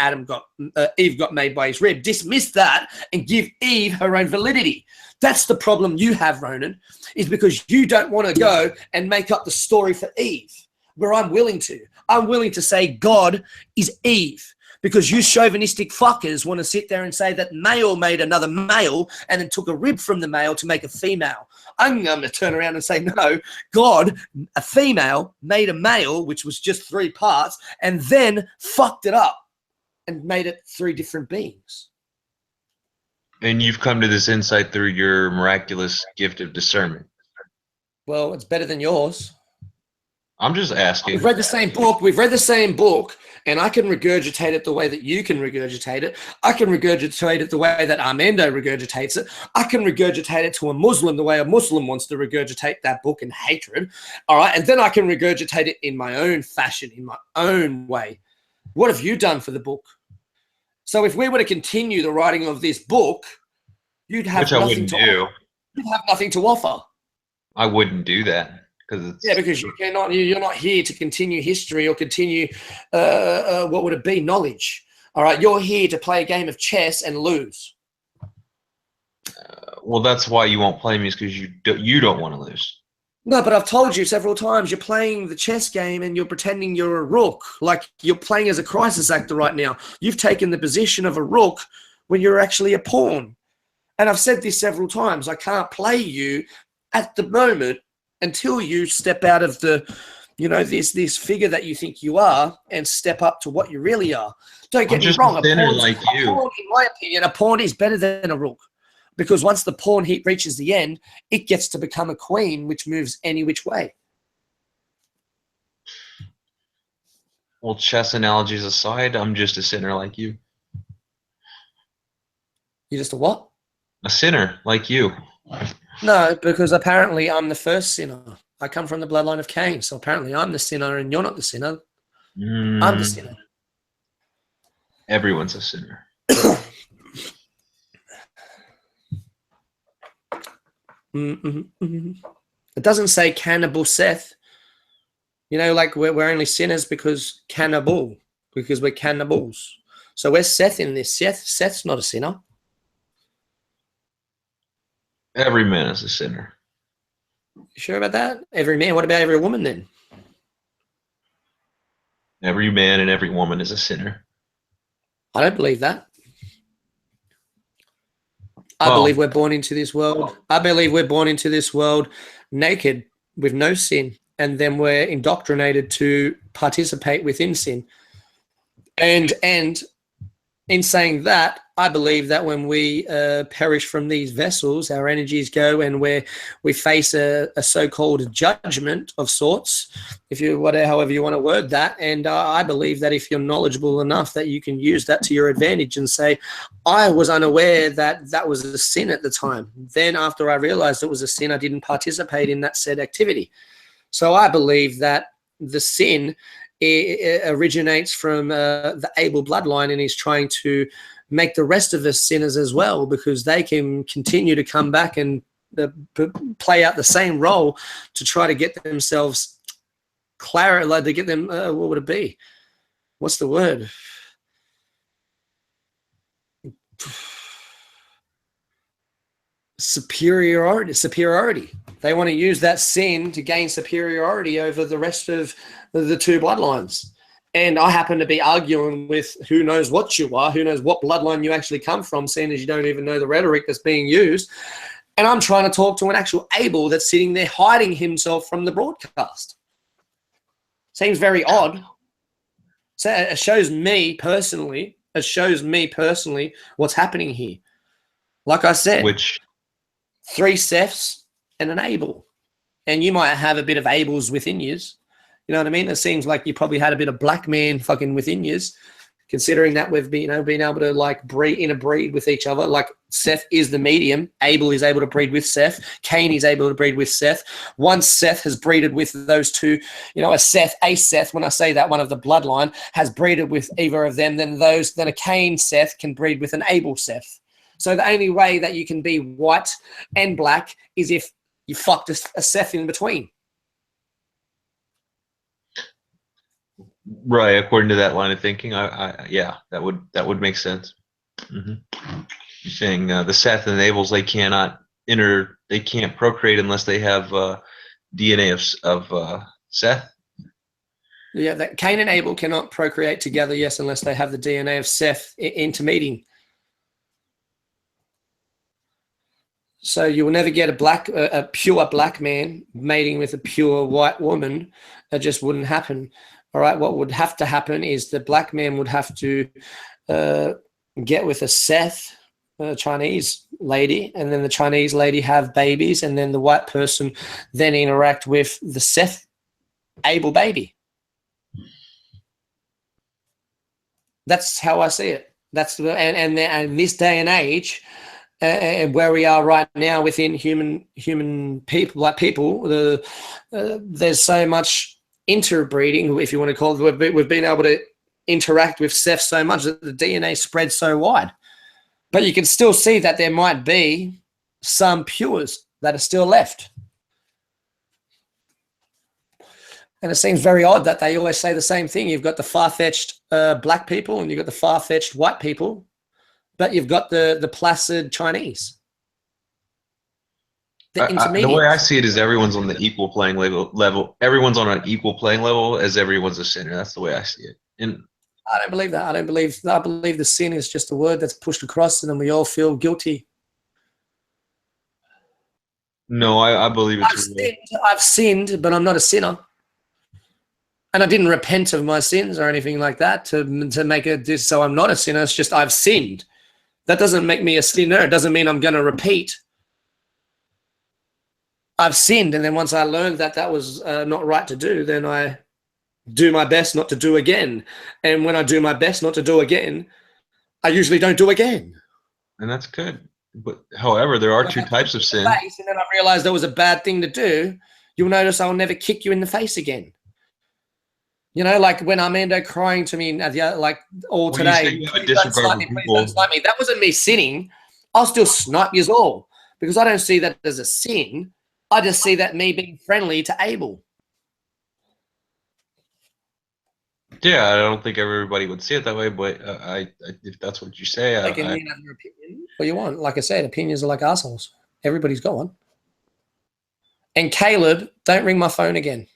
Eve got made by his rib. Dismiss that and give Eve her own validity. That's the problem you have, Ronan, is because you don't want to go and make up the story for Eve, where I'm willing to. I'm willing to say God is Eve, because you chauvinistic fuckers want to sit there and say that male made another male and then took a rib from the male to make a female. I'm going to turn around and say, no, God, a female, made a male, which was just 3 parts, and then fucked it up and made it 3 different beings. And you've come to this insight through your miraculous gift of discernment. Well, it's better than yours. I'm just asking. We've read the same book. We've read the same book, and I can regurgitate it the way that you can regurgitate it. I can regurgitate it the way that Armando regurgitates it. I can regurgitate it to a Muslim the way a Muslim wants to regurgitate that book in hatred. All right, and then I can regurgitate it in my own fashion, in my own way. What have you done for the book? So if we were to continue the writing of this book, you'd have nothing to offer. You'd have nothing to offer. I wouldn't do that. Because you're not here to continue history or continue what would it be, knowledge. All right, you're here to play a game of chess and lose. Well, that's why you won't play me, is because you don't want to lose. No, but I've told you several times, you're playing the chess game and you're pretending you're a rook, like you're playing as a crisis actor right now. You've taken the position of a rook when you're actually a pawn. And I've said this several times. I can't play you at the moment until you step out of the, this figure that you think you are and step up to what you really are. Don't get me wrong. In my opinion, a pawn is better than a rook, because once the pawn reaches the end, it gets to become a queen, which moves any which way. Well, chess analogies aside, I'm just a sinner like you. You're just a what? A sinner like you. No, because apparently I'm the first sinner. I come from the bloodline of Cain, so apparently I'm the sinner and you're not the sinner. I'm the sinner. Everyone's a sinner. It doesn't say cannibal Seth. Like we're only sinners because we're cannibals. So where's Seth in this? Seth's not a sinner. Every man is a sinner. You sure about that? Every man? What about every woman then? Every man and every woman is a sinner. I don't believe that. I believe we're born into this world. I believe we're born into this world naked with no sin, and then we're indoctrinated to participate within sin. And in saying that, I believe that when we perish from these vessels, our energies go, and where we face a so-called judgment of sorts, however you want to word that. And I believe that if you're knowledgeable enough, that you can use that to your advantage and say, I was unaware that that was a sin at the time. Then after I realized it was a sin, I didn't participate in that said activity. So I believe that the sin it originates from the Abel bloodline, and he's trying to make the rest of us sinners as well, because they can continue to come back and play out the same role to try to get themselves like to get them, what would it be? What's the word? Superiority. They want to use that sin to gain superiority over the rest of the two bloodlines. And I happen to be arguing with who knows what you are, who knows what bloodline you actually come from, seeing as you don't even know the rhetoric that's being used. And I'm trying to talk to an actual Abel that's sitting there hiding himself from the broadcast. Seems very odd. So it shows me personally what's happening here. Like I said, 3 Seths and an Abel. And you might have a bit of Abels within yous. You know what I mean? It seems like you probably had a bit of black man fucking within yous, considering that we've been able to like interbreed with each other. Like Seth is the medium. Abel is able to breed with Seth. Cain is able to breed with Seth. Once Seth has breeded with those two, a Seth, when I say that, one of the bloodline has breeded with either of them, then a Cain Seth can breed with an Abel Seth. So the only way that you can be white and black is if you fucked a Seth in between. Right, according to that line of thinking, yeah, that would make sense. Mm-hmm. You're saying the Seth and the Abels, they can't procreate unless they have DNA of Seth. Yeah, that Cain and Abel cannot procreate together, yes, unless they have the DNA of Seth intermeeting. So you will never get a pure black man mating with a pure white woman. That just wouldn't happen. All right, what would have to happen is the black man would have to get with a Seth, a Chinese lady, and then the Chinese lady have babies, and then the white person then interact with the Seth Abel baby. That's how I see it. And this day and age, and where we are right now within human people, there's so much interbreeding, if you want to call it. We've been able to interact with Seth so much that the DNA spreads so wide. But you can still see that there might be some pures that are still left. And it seems very odd that they always say the same thing. You've got the far-fetched black people and you've got the far-fetched white people, but you've got the placid Chinese. The way I see it is everyone's on the equal playing level. Everyone's on an equal playing level as everyone's a sinner. That's the way I see it. And I don't believe that. I believe the sin is just a word that's pushed across and then we all feel guilty. No, I believe it's I've sinned, but I'm not a sinner. And I didn't repent of my sins or anything like that to make it so I'm not a sinner. It's just I've sinned. That doesn't make me a sinner. It doesn't mean I'm going to repeat. I've sinned, and then once I learned that that was not right to do, then I do my best not to do again. And when I do my best not to do again, I usually don't do again. And that's good. But however, there are two types of sin. And then I realized that was a bad thing to do. You'll notice I'll never kick you in the face again. Like when Armando crying to me like all today, please don't snipe me, please don't snipe me. That wasn't me sinning. I'll still snipe you all because I don't see that as a sin. I just see that me being friendly to Abel. Yeah, I don't think everybody would see it that way, but if that's what you say, you can have your opinion. What you want? Like I said, opinions are like assholes. Everybody's got one. And Caleb, don't ring my phone again.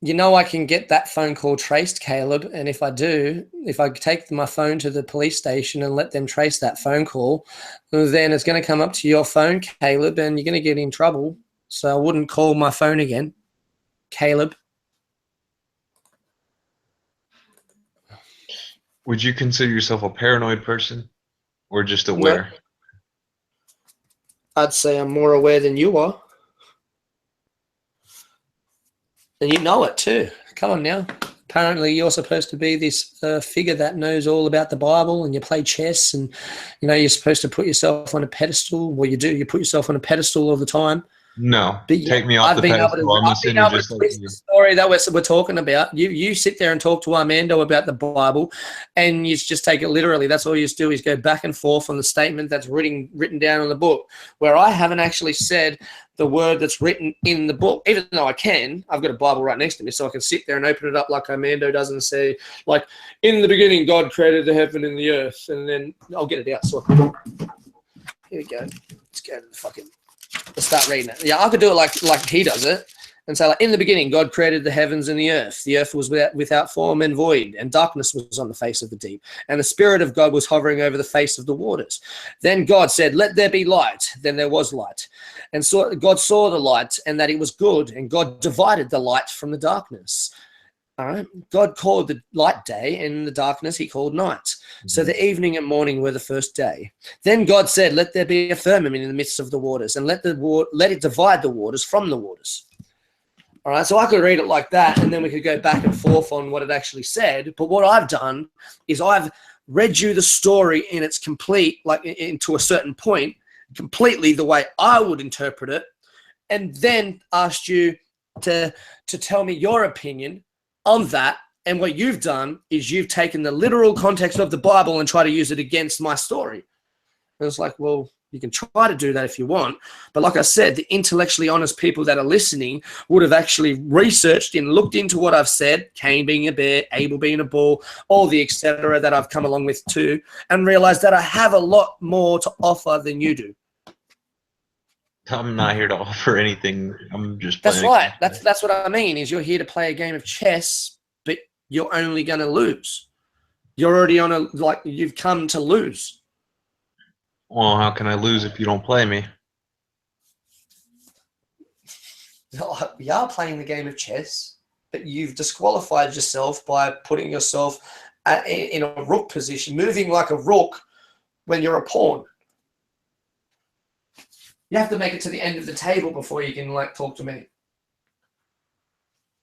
I can get that phone call traced, Caleb, and if I take my phone to the police station and let them trace that phone call, then it's going to come up to your phone, Caleb, and you're going to get in trouble. So I wouldn't call my phone again, Caleb. Would you consider yourself a paranoid person or just aware? No. I'd say I'm more aware than you are. And you know it too. Come on now. Apparently, you're supposed to be this figure that knows all about the Bible, and you play chess, and you're supposed to put yourself on a pedestal. Well, you do. You put yourself on a pedestal all the time. No, But yeah, take me off the pedestal. I'm a sinner just like you. The story that we're talking about. You sit there and talk to Armando about the Bible, and you just take it literally. That's all you do is go back and forth on the statement that's written down in the book, where I haven't actually said the word that's written in the book, even though I can. I've got a Bible right next to me, so I can sit there and open it up like Armando does and say, like, in the beginning, God created the heaven and the earth, and then I'll get it out. So here we go. Let's go to the fucking. Let's start reading it. Yeah, I could do it like he does it, and say, like, in the beginning, God created the heavens and the earth. The earth was without form and void, and darkness was on the face of the deep, and the Spirit of God was hovering over the face of the waters. Then God said, "Let there be light." Then there was light, and so God saw the light, and that it was good, and God divided the light from the darkness. All right. God called the light day, and the darkness he called night. So the evening and morning were the first day. Then God said, "Let there be a firmament in the midst of the waters, and let it divide the waters from the waters." All right. So I could read it like that, and then we could go back and forth on what it actually said. But what I've done is I've read you the story in its complete, like into a certain point, completely the way I would interpret it, and then asked you to tell me your opinion on that. And what you've done is you've taken the literal context of the Bible and try to use it against my story. And it's like, well, you can try to do that if you want. But like I said, the intellectually honest people that are listening would have actually researched and looked into what I've said, Cain being a bear, Abel being a bull, all the etc. that I've come along with too, and realized that I have a lot more to offer than you do. I'm not here to offer anything. I'm just That's playing. right. That's what I mean, is you're here to play a game of chess, but you're only going to lose. You're already on you've come to lose. Well, how can I lose if you don't play me? We are playing the game of chess, but you've disqualified yourself by putting yourself in a rook position, moving like a rook when you're a pawn. You have to make it to the end of the table before you can talk to me.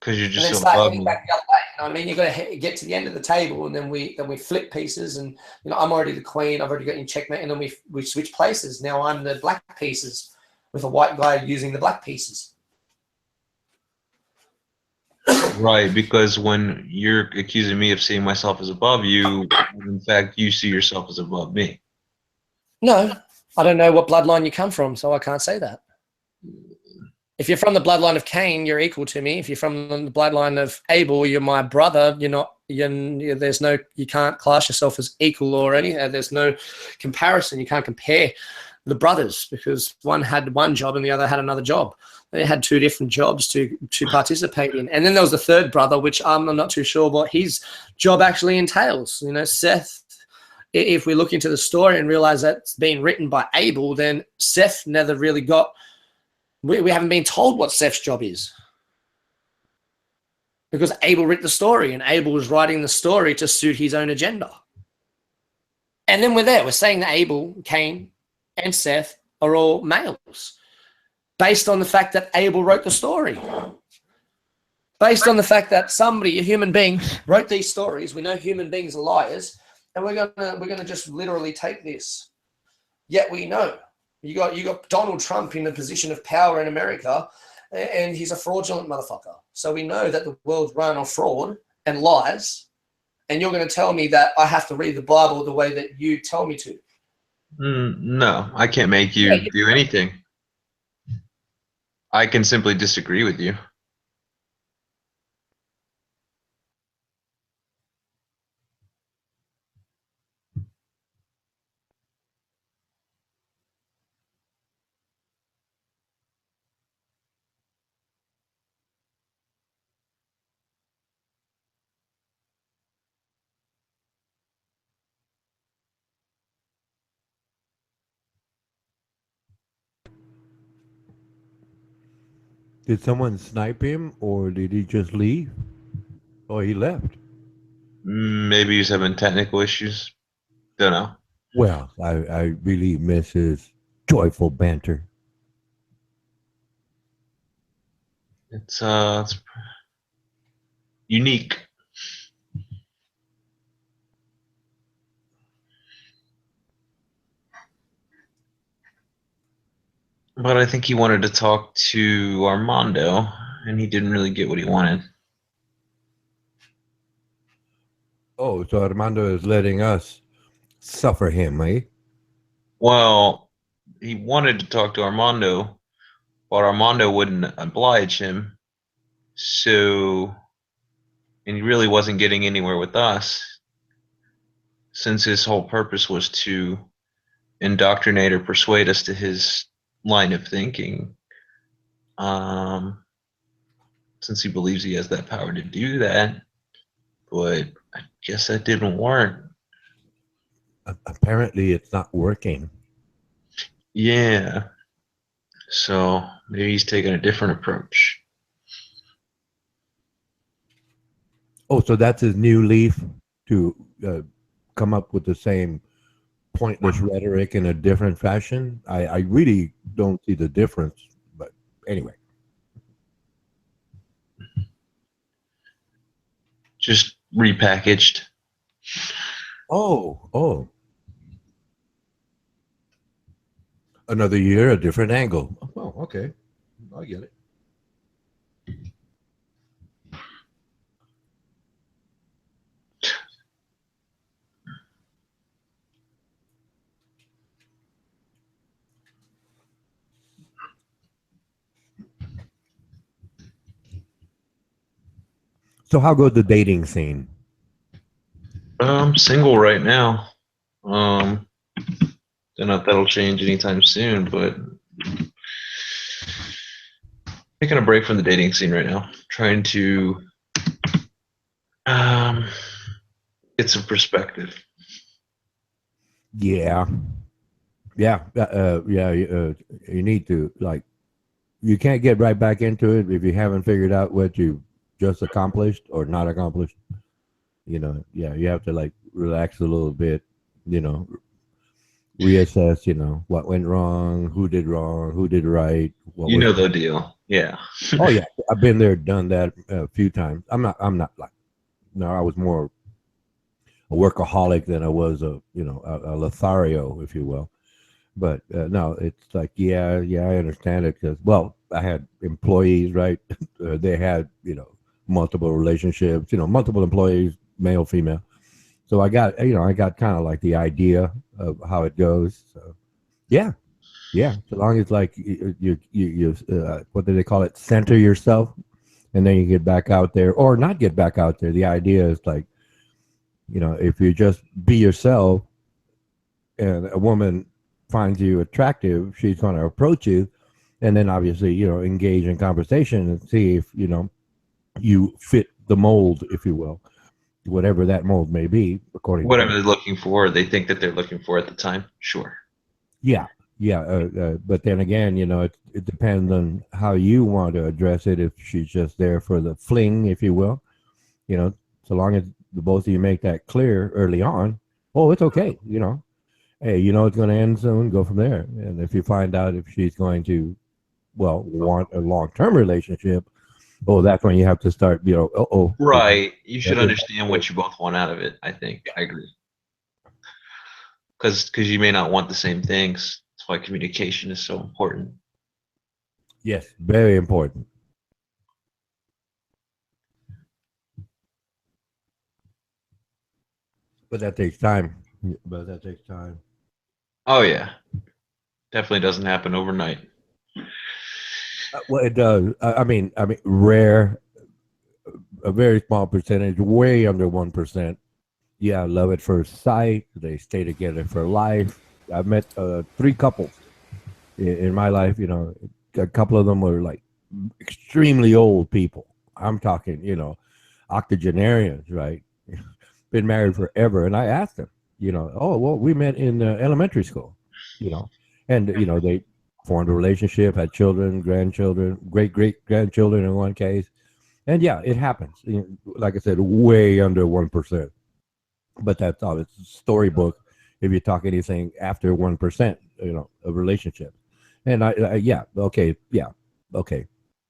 Because you're just and then so start ugly. back the other way. You know what I mean? You've got to get to the end of the table, and then we flip pieces. And I'm already the queen. I've already got you in checkmate, and then we switch places. Now I'm the black pieces with a white guy using the black pieces. Right, because when you're accusing me of seeing myself as above you, in fact, you see yourself as above me. No, I don't know what bloodline you come from, so I can't say that. If you're from the bloodline of Cain, you're equal to me. If you're from the bloodline of Abel, you're my brother. You're not. There's no. You can't class yourself as equal or anything. There's no comparison. You can't compare the brothers because one had one job and the other had another job. They had two different jobs to participate in. And then there was the third brother, which I'm not too sure what his job actually entails. Seth. If we look into the story and realize that it's been written by Abel, then Seth never really got. We haven't been told what Seth's job is because Abel wrote the story and Abel was writing the story to suit his own agenda. And then we're saying that Abel, Cain, and Seth are all males based on the fact that Abel wrote the story. Based on the fact that somebody, a human being, wrote these stories. We know human beings are liars, and we're gonna just literally take this. Yet we know. You got Donald Trump in a position of power in America, and he's a fraudulent motherfucker. So we know that the world's run on fraud and lies, and you're going to tell me that I have to read the Bible the way that you tell me to. No, I can't make you do anything. I can simply disagree with you. Did someone snipe him, or did he just leave? Oh, he left. Maybe he's having technical issues. Don't know. Well, I really miss his joyful banter. It's unique. But I think he wanted to talk to Armando, and he didn't really get what he wanted. Oh, so Armando is letting us suffer him, eh? Well, he wanted to talk to Armando, but Armando wouldn't oblige him. So, and he really wasn't getting anywhere with us, since his whole purpose was to indoctrinate or persuade us to his line of thinking. Since he believes he has that power to do that, but I guess that didn't work. Apparently, it's not working. Yeah. So maybe he's taking a different approach. Oh, so that's his new leaf to come up with the same pointless rhetoric in a different fashion. I really don't see the difference, but anyway. Just repackaged. Oh. Another year, a different angle. Oh, okay. I get it. So how goes the dating scene? I'm single right now. Don't know if that'll change anytime soon, but taking a break from the dating scene right now. Trying to get some perspective. Yeah. You need to, like, you can't get right back into it if you haven't figured out what you just accomplished or not accomplished. You have to like relax a little bit, reassess, what went wrong, who did right. You know the deal. Yeah. Oh yeah, I've been there, done that a few times. I'm not like, no, I was more a workaholic than I was a Lothario, if you will. But no, it's like, yeah, I understand it because, well, I had employees, right? They had, multiple relationships, multiple employees, male, female. So I got kind of like the idea of how it goes. So yeah. So long as like you what do they call it? Center yourself, and then you get back out there or not get back out there. The idea is like, if you just be yourself and a woman finds you attractive, she's going to approach you, and then obviously, engage in conversation and see if, you fit the mold, if you will, whatever that mold may be, according whatever to they're looking for, they think that they're looking for at the time. Sure. Yeah. But then again, it depends on how you want to address it. If she's just there for the fling, if you will, so long as the both of you make that clear early on, oh, it's okay. Hey, it's going to end soon. Go from there. And if you find out if she's going to, well, want a long-term relationship, oh, that's when you have to start, Right. You should understand what you both want out of it. I think I agree. Because you may not want the same things. That's why communication is so important. Yes, very important. But that takes time. Oh yeah, definitely doesn't happen overnight. Well, it does. I mean, rare, a very small percentage, way under 1%. Yeah, love at first sight. They stay together for life. I've met 3 couples in my life. A couple of them were like extremely old people. I'm talking, octogenarians, right? Been married forever. And I asked them, oh, well, we met in elementary school, and, they formed a relationship, had children, grandchildren, great grandchildren in one case. And yeah, it happens. Like I said, way under 1%. But that's all. It's a storybook. If you talk anything after 1%, of relationship, and yeah, okay,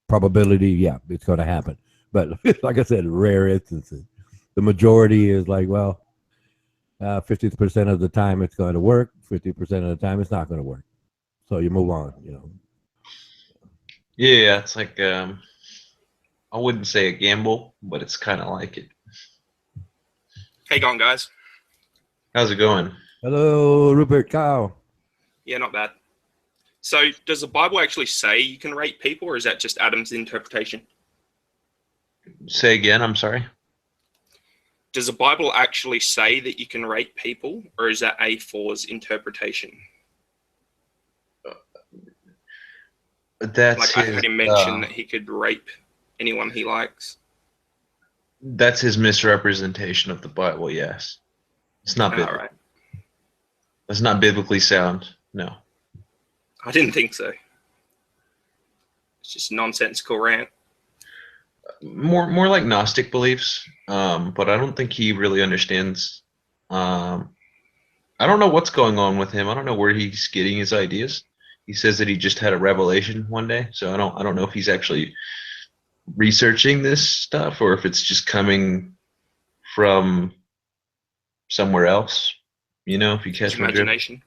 probability, yeah, it's going to happen. But like I said, rare instances. The majority is like, well, 50% of the time it's going to work. 50% of the time it's not going to work. So you move on. Yeah, it's like I wouldn't say a gamble, but it's kind of like it. Hey, going guys. How's it going? Hello, Rupert Kyle. Yeah, not bad. So, does the Bible actually say you can rate people, or is that just Adam's interpretation? Say again. I'm sorry. Does the Bible actually say that you can rate people, or is that A4's interpretation? That's like I heard him mention that he could rape anyone he likes. That's his misrepresentation of the Bible. Yes, it's not biblical. Right. It's not biblically sound. No, I didn't think so. It's just nonsensical rant. More like Gnostic beliefs, but I don't think he really understands. I don't know what's going on with him. I don't know where he's getting his ideas. He says that he just had a revelation one day, so I don't know if he's actually researching this stuff or if it's just coming from somewhere else. If you catch my imagination.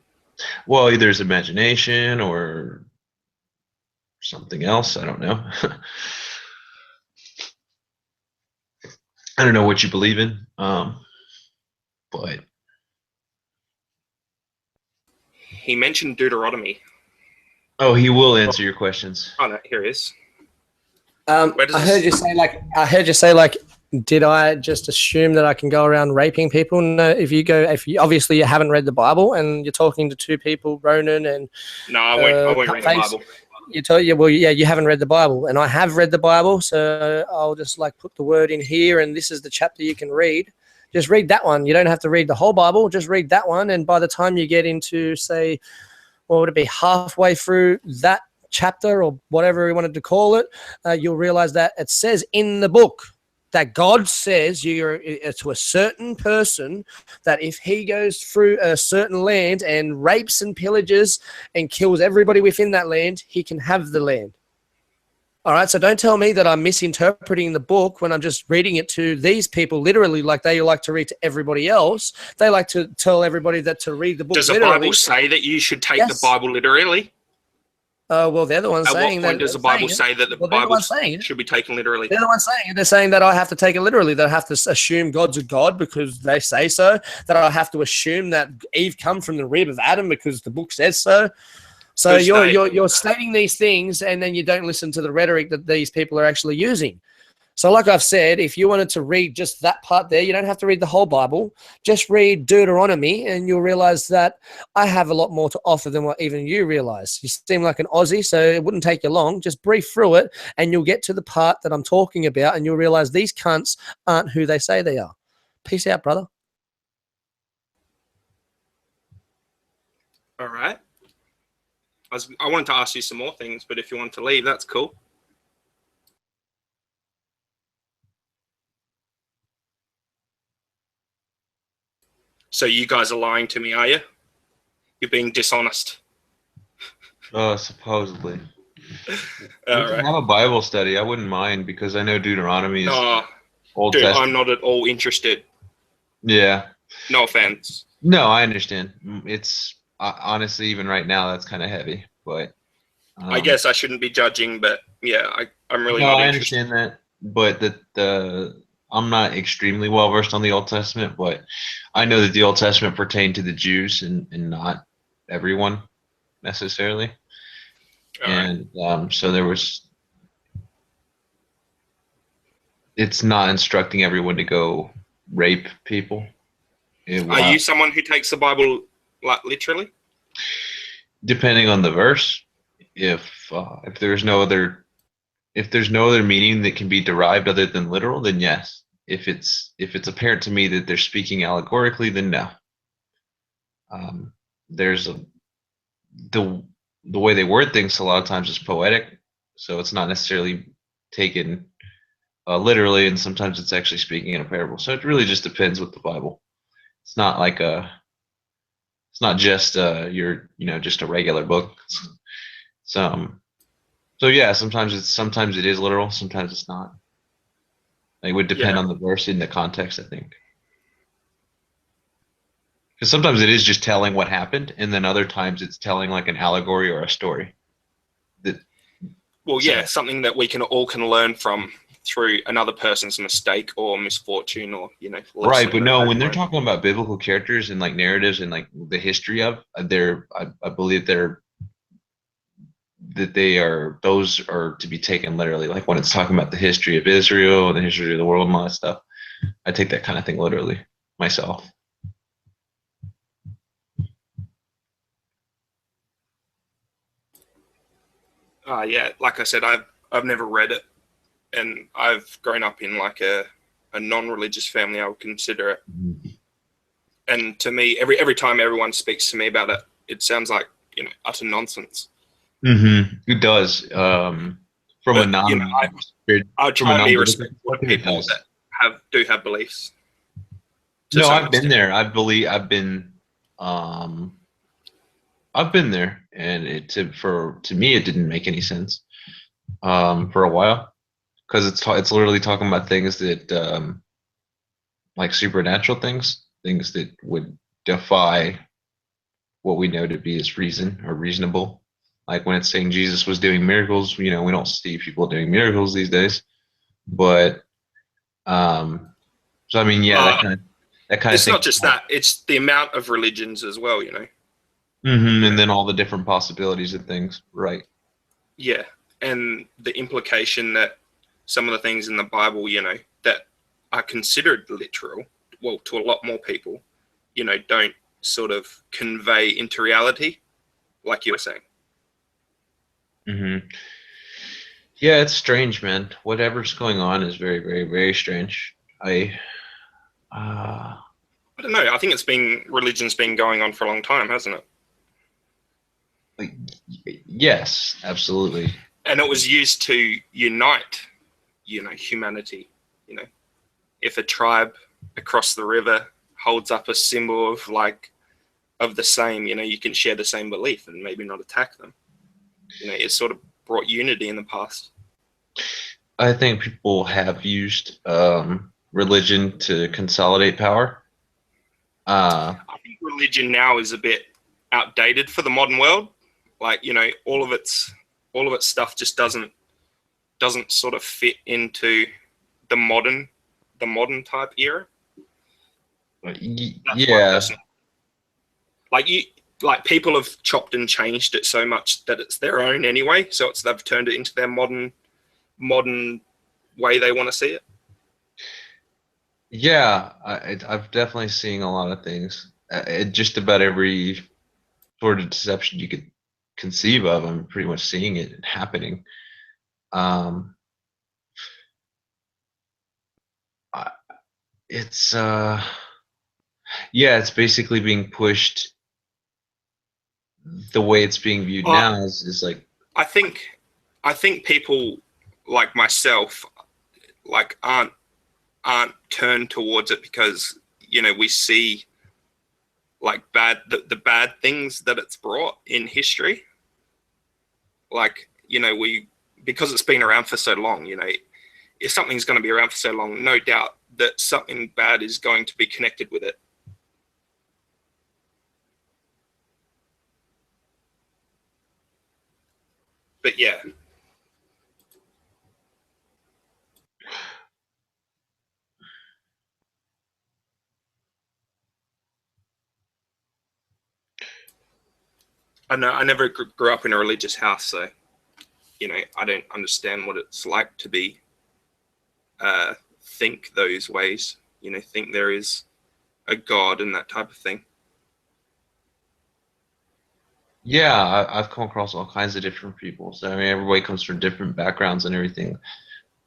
Well, either it's imagination or something else. I don't know. I don't know what you believe in, but he mentioned Deuteronomy. Oh, he will answer your questions. Oh no, here he is. I heard you say like, did I just assume that I can go around raping people? No, if you obviously you haven't read the Bible and you're talking to two people, Ronan and no, I won't read the Bible. You haven't read the Bible, and I have read the Bible, so I'll just like put the word in here, and this is the chapter you can read. Just read that one. You don't have to read the whole Bible. Just read that one, and by the time you get into, say, what would it be, halfway through that chapter or whatever you wanted to call it, you'll realize that it says in the book that God says to a certain person that if he goes through a certain land and rapes and pillages and kills everybody within that land, he can have the land. All right, so don't tell me that I'm misinterpreting the book when I'm just reading it to these people literally like they like to read to everybody else. They like to tell everybody that to read the book literally. Does the Bible say that you should take the Bible literally? Well, they're the ones saying that. At what point does the Bible say that the Bible should be taken literally? They're the ones saying it. They're saying that I have to take it literally, that I have to assume God's a God because they say so, that I have to assume that Eve come from the rib of Adam because the book says so. So you're stating these things and then you don't listen to the rhetoric that these people are actually using. So like I've said, if you wanted to read just that part there, you don't have to read the whole Bible. Just read Deuteronomy and you'll realize that I have a lot more to offer than what even you realize. You seem like an Aussie, so it wouldn't take you long. Just brief through it and you'll get to the part that I'm talking about and you'll realize these cunts aren't who they say they are. Peace out, brother. All right. I wanted to ask you some more things, but if you want to leave, that's cool. So you guys are lying to me, are you? You're being dishonest. Supposedly. We can have a Bible study. I wouldn't mind because I know Deuteronomy is Old Testament. I'm not at all interested. Yeah. No offense. No, I understand. It's honestly, even right now, that's kind of heavy. But I guess I shouldn't be judging. But yeah, I'm really not interested. I understand that. But I'm not extremely well versed on the Old Testament, but I know that the Old Testament pertained to the Jews and not everyone necessarily. So there was. It's not instructing everyone to go rape people. Are you someone who takes the Bible literally? Depending on the verse, if there's no other meaning that can be derived other than literal, then yes. If it's apparent to me that they're speaking allegorically, then no. There's the way they word things a lot of times is poetic, so it's not necessarily taken literally, and sometimes it's actually speaking in a parable. So it really just depends with the Bible. It's not like it's not just just a regular book. So yeah, sometimes it is literal, sometimes it's not. It would depend on the verse in the context, I think. Because sometimes it is just telling what happened, and then other times it's telling like an allegory or a story. Something that we all can learn from through another person's mistake or misfortune, or right. But no, when they're talking about biblical characters and like narratives and like the history of, I believe those are to be taken literally. Like when it's talking about the history of Israel and the history of the world and all that stuff, I take that kind of thing literally myself. Like I said, I've never read it, and I've grown up in like a non-religious family, I would consider it. And to me, every time everyone speaks to me about it, it sounds like utter nonsense. It does. From a non, I try to be respectful of people that do have beliefs. No, I've been there. I've been there, and to me it didn't make any sense for a while, because it's literally talking about things that like supernatural things that would defy what we know to be as reason or reasonable. Like when it's saying Jesus was doing miracles, we don't see people doing miracles these days. But so I mean, that kind of it's not just that, it's the amount of religions as well, and then all the different possibilities of things, right? Yeah, and the implication that some of the things in the Bible, that are considered literal, well, to a lot more people, don't sort of convey into reality, like you were saying. Yeah, it's strange, man. Whatever's going on is very, very, very strange. I don't know. I think religion's been going on for a long time, hasn't it? Yes, absolutely. And it was used to unite, humanity. If a tribe across the river holds up a symbol of the same, you can share the same belief and maybe not attack them. It sort of brought unity in the past. I think people have used religion to consolidate power. I think religion now is a bit outdated for the modern world. All of its stuff just doesn't sort of fit into the modern type era. People have chopped and changed it so much that it's their own anyway. So they've turned it into their modern way they want to see it. Yeah, I've definitely seen a lot of things. Just about every sort of deception you could conceive of, I'm pretty much seeing it happening. It's it's basically being pushed. The way it's being viewed now is like, I think people like myself aren't turned towards it because we see the bad things that it's brought in history. Because it's been around for so long, if something's going to be around for so long, no doubt that something bad is going to be connected with it. But yeah. I know I never grew up in a religious house, so I don't understand what it's like to be think those ways. Think there is a God and that type of thing. Yeah, I've come across all kinds of different people. So I mean, everybody comes from different backgrounds and everything.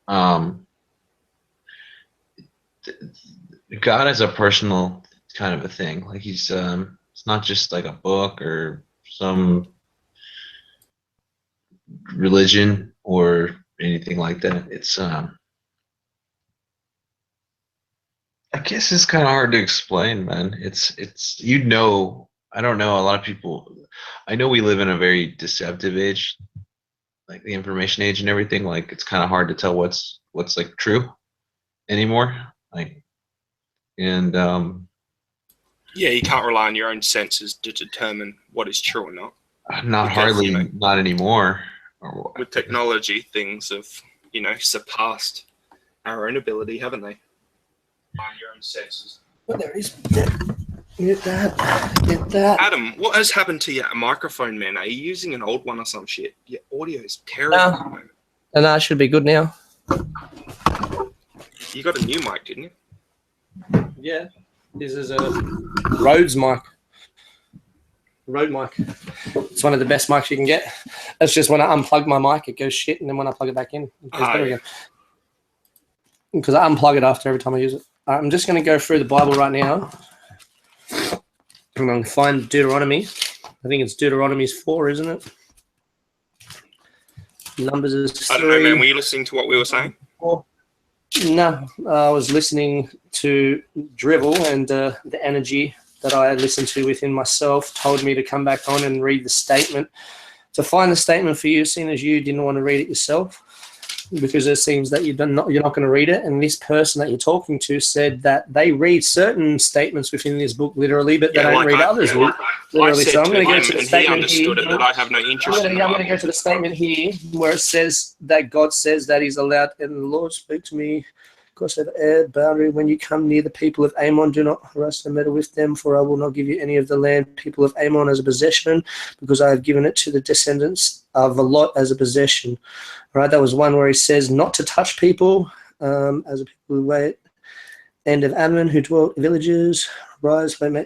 God is a personal kind of a thing. Like he's it's not just like a book or some religion or anything like that. It's I guess it's kind of hard to explain, man. It's you know, I don't know. A lot of people, I know we live in a very deceptive age, like the information age and everything. Like it's kind of hard to tell what's like true anymore. Like, and Yeah, you can't rely on your own senses to determine what is true or not. not Because, hardly, you know, not anymore. with technology, things have, you know, surpassed our own ability, haven't they? On your own senses. Well, there is. Get that. Get that. Adam, what has happened to your microphone, man? Are you using an old one or some shit? Your audio is terrible at the moment. No, it should be good now. You got a new mic, didn't you? Yeah. This is a Rhodes mic. Rode mic. It's one of the best mics you can get. That's just when I unplug my mic, it goes shit, and then when I plug it back in, it goes better again. Because I unplug it after every time I use it. I'm just going to go through the Bible right now. I'm going to find Deuteronomy. I think it's Deuteronomy's 4, isn't it? Numbers is 3. I don't know, man. Were you listening to what we were saying? 4. No, I was listening to Drivel, and the energy that I listened to within myself told me to come back on and read the statement. To find the statement for you, seeing as you didn't want to read it yourself, because it seems that you're not going to read it. And this person that you're talking to said that they read certain statements within this book literally, but they don't read others literally. So I'm going to go to the statement here. That I have no interest I'm going to go to the statement here where it says that God says that He's allowed, and the Lord spoke to me. Cross over air boundary. When you come near the people of Ammon, do not harass and meddle with them, for I will not give you any of the land, people of Ammon, as a possession, because I have given it to the descendants of Lot as a possession. All right, that was one where he says not to touch people, as a people who wait. And of Ammon who dwelt in villages, rise, remain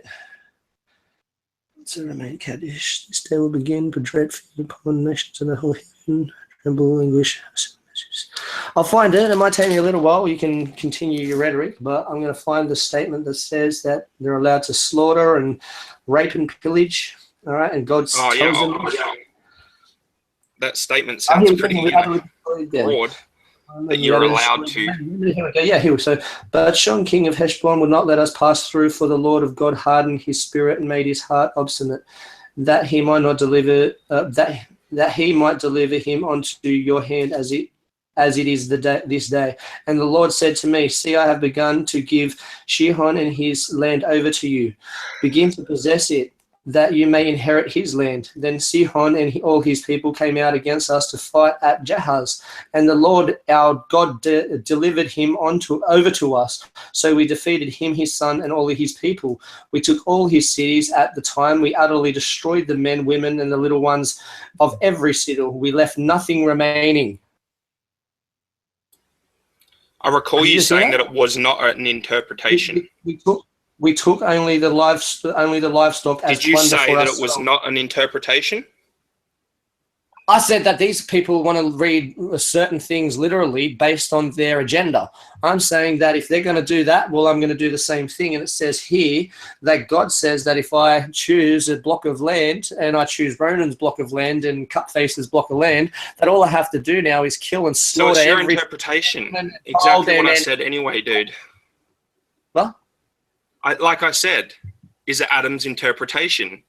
Kaddish. This day will begin, put dread fear upon the nations of the whole heaven, tremble, anguish. I'll find it. It might take me a little while. You can continue your rhetoric, but I'm going to find the statement that says that they're allowed to slaughter and rape and pillage. All right, and God's chosen. That statement sounds pretty broad. That you're allowed to. Yeah, here. So, but Shon, king of Heshbon, would not let us pass through, for the Lord of God hardened his spirit and made his heart obstinate, that he might not deliver that he might deliver him onto your hand as it is this day. And the Lord said to me, see, I have begun to give Sihon and his land over to you. Begin to possess it, that you may inherit his land. Then Sihon and all his people came out against us to fight at Jahaz. And the Lord our God delivered him over to us. So we defeated him, his son, and all of his people. We took all his cities at the time. We utterly destroyed the men, women, and the little ones of every citadel. We left nothing remaining. I recall you saying that it was not an interpretation. We took only the livestock as Did you plunder say for that us. it was not an interpretation? I said that these people want to read certain things literally based on their agenda. I'm saying that if they're going to do that, well, I'm going to do the same thing. And it says here that God says that if I choose a block of land and I choose Ronan's block of land and CupFace's block of land, that all I have to do now is kill and slaughter. So it's your interpretation. Exactly what I said anyway, dude. What? Like I said, is it Adam's interpretation?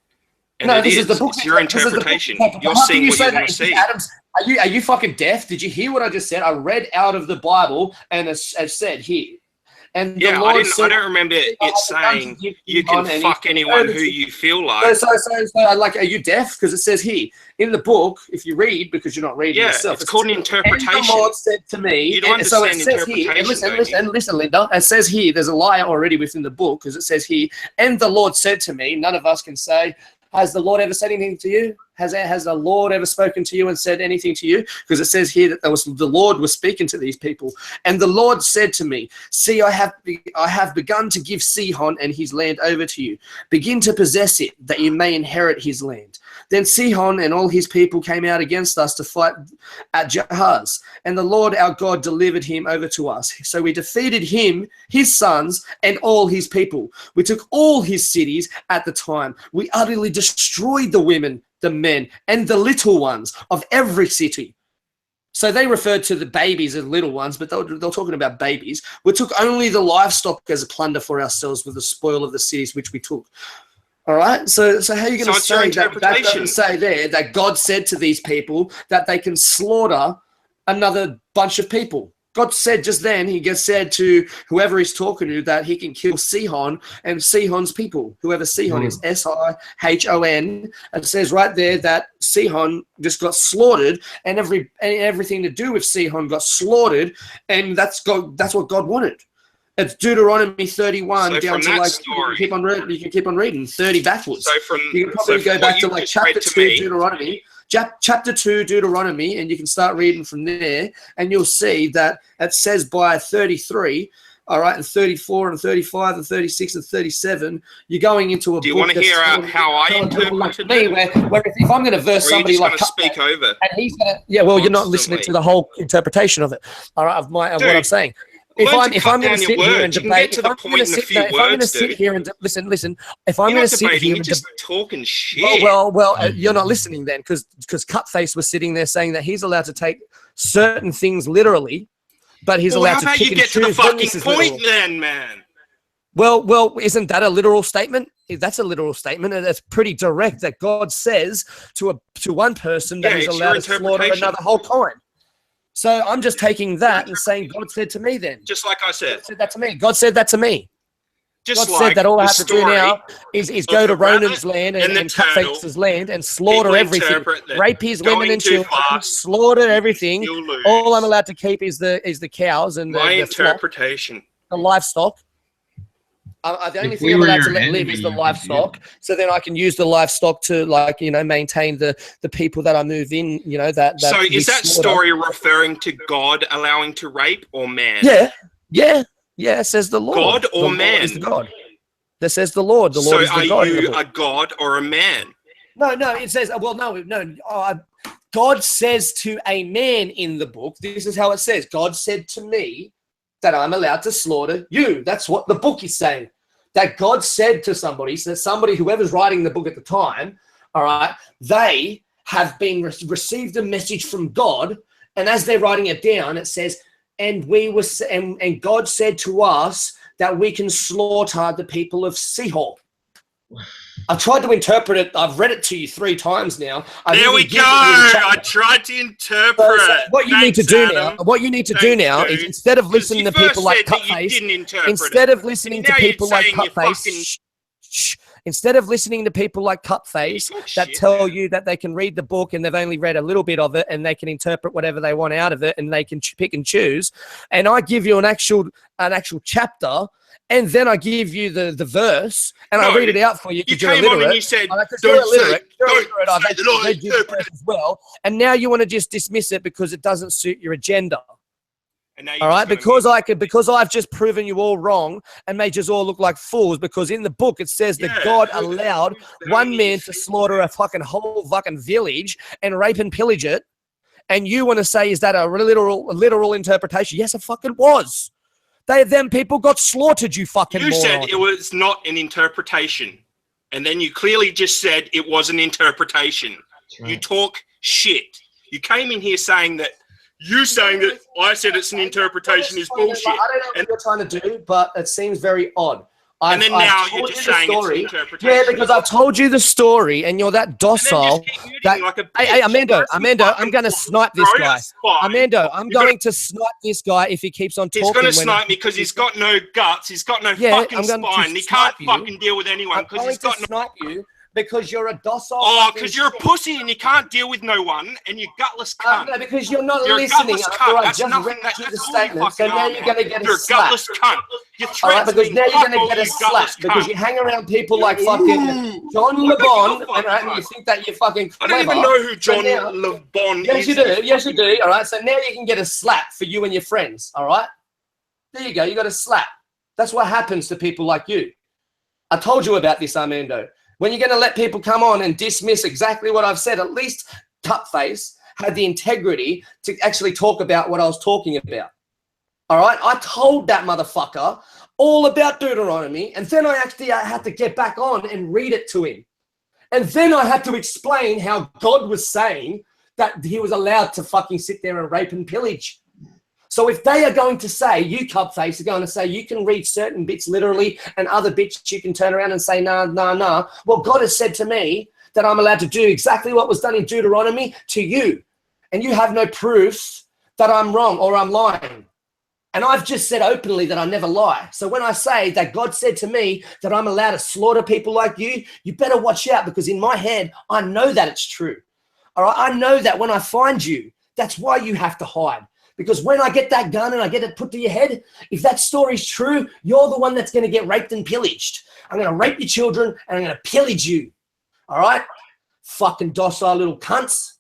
And no, this is the book. It's your interpretation. You're How seeing you what say you're that? going to see. Adam's, are you fucking deaf? Did you hear what I just said? I read out of the Bible and it said here. And the Lord I don't remember it saying you can fuck anyone who you feel like. So, like, are you deaf? Because it says here in the book, if you read, because you're not reading yourself, it's called an interpretation. And the Lord said to me, you don't understand so it says here, and listen, Linda. It says here, there's a lie already within the book because it says here, and the Lord said to me. None of us can say, has the Lord ever said anything to you? Has the Lord ever spoken to you and said anything to you? Because it says here that the Lord was speaking to these people. And the Lord said to me, see, I have begun to give Sihon and his land over to you. Begin to possess it, that you may inherit his land. Then Sihon and all his people came out against us to fight at Jahaz. And the Lord our God delivered him over to us. So we defeated him, his sons, and all his people. We took all his cities at the time. We utterly destroyed the women, the men, and the little ones of every city. So they referred to the babies as little ones, but they're talking about babies. We took only the livestock as a plunder for ourselves with the spoil of the cities which we took. All right. So how are you going to say that doesn't say there that God said to these people that they can slaughter another bunch of people? God said just then, he just said to whoever he's talking to that he can kill Sihon and Sihon's people, whoever Sihon is, Sihon. It says right there that Sihon just got slaughtered and everything to do with Sihon got slaughtered, and that's what God wanted. It's Deuteronomy 31 down to like story, you can keep on reading 30 backwards. So you can probably go back to like chapter 2 Deuteronomy. Chapter 2 Deuteronomy, and you can start reading from there, and you'll see that it says by 33, all right, and 34 and 35 and 36 and 37, you're going into a book. Do you want to hear how I interpret it? Where if I'm going to verse somebody like speak over, and he's going to, yeah, well, you're not listening to the whole interpretation of it, all right, of what I'm saying. If I'm going to sit here and debate, if I'm going to sit here and listen, if I'm going to sit here and just talking shit. Well, you're not listening then, because CupFace was sitting there saying that he's allowed to take certain things literally, but he's allowed to pick and choose. How about you get to the fucking point then, man? Well, isn't that a literal statement? That's a literal statement, and it's pretty direct that God says to one person that he's allowed to slaughter another whole kind. So I'm just taking that and saying God said to me then. Just like I said. God said that to me. God said that to me. Just God said that all I have to do now is go to Ronan's land and CupFace's land and slaughter everything. Rape his women and children, slaughter everything. All I'm allowed to keep is the cows and my interpretation. The livestock. The only thing I'm allowed to let live is the livestock. So then I can use the livestock to, like, maintain the people that I move in, that so is that story referring to God allowing to rape or man? Yeah, it says the Lord. God or man? Lord is the God. That says the Lord. The Lord is the God. So are you a God or a man? No, it says, no. God says to a man in the book, this is how it says, God said to me that I'm allowed to slaughter you. That's what the book is saying. That God said to somebody, so somebody, whoever's writing the book at the time, all right, they have been received a message from God, and as they're writing it down, it says, and God said to us that we can slaughter the people of Sihon. I've tried to interpret it. I've read it to you 3 times now. There we go. I tried to interpret. So what you need to do now, is instead of listening to people like CupFace, instead of listening to people like CupFace, instead of listening to people like CupFace that tell you that they can read the book and they've only read a little bit of it and they can interpret whatever they want out of it and they can pick and choose, and I give you an actual chapter. And then I give you the verse, and I read it out for you because you're illiterate. And you said, I've read you the verse as well. And now you want to just dismiss it because it doesn't suit your agenda. All right, because I've just proven you all wrong and made you all look like fools. Because in the book it says that God allowed one man to slaughter a whole village and rape and pillage it. And you want to say, is that a literal interpretation? Yes, it fucking was. Them people got slaughtered, you fucking moron. You said it was not an interpretation. And then you clearly just said it was an interpretation. Right. You talk shit. You came in here saying that I said it's an interpretation is bullshit. I don't know what you're trying to do, but it seems very odd. And then now you're just saying it's an interpretation. Yeah, because I've told you the story and you're that docile. Hey, Amando, I'm going to snipe this guy. Amando, I'm going to snipe this guy if he keeps on talking. He's going to snipe me because he's got no guts. He's got no fucking spine. He can't fucking deal with anyone because he's got no... snipe you because you're a docile... Oh, because you're a pussy and you can't deal with no one and you're gutless cunt. No, because you're not listening after I just read you the statement, so now you're going to get a slap. You're a gutless cunt. All right, because now you're going to get a slap because you hang around people like fucking John LeBon and you think that you're fucking clever. I don't even know who John LeBon is. Yes, you do. All right, so now you can get a slap for you and your friends. All right, there you go. You got a slap. That's what happens to people like you. I told you about this, Armando. When you're going to let people come on and dismiss exactly what I've said, at least CupFace had the integrity to actually talk about what I was talking about. All right, I told that motherfucker all about Deuteronomy, and then I had to get back on and read it to him. And then I had to explain how God was saying that he was allowed to fucking sit there and rape and pillage. So if they are going to say, you CupFace are going to say you can read certain bits literally and other bits you can turn around and say, nah, nah, nah. Well, God has said to me that I'm allowed to do exactly what was done in Deuteronomy to you. And you have no proof that I'm wrong or I'm lying. And I've just said openly that I never lie. So when I say that God said to me that I'm allowed to slaughter people like you, you better watch out, because in my head, I know that it's true. All right, I know that when I find you, that's why you have to hide. Because when I get that gun and I get it put to your head, if that story's true, you're the one that's going to get raped and pillaged. I'm going to rape your children and I'm going to pillage you. All right? Fucking docile little cunts.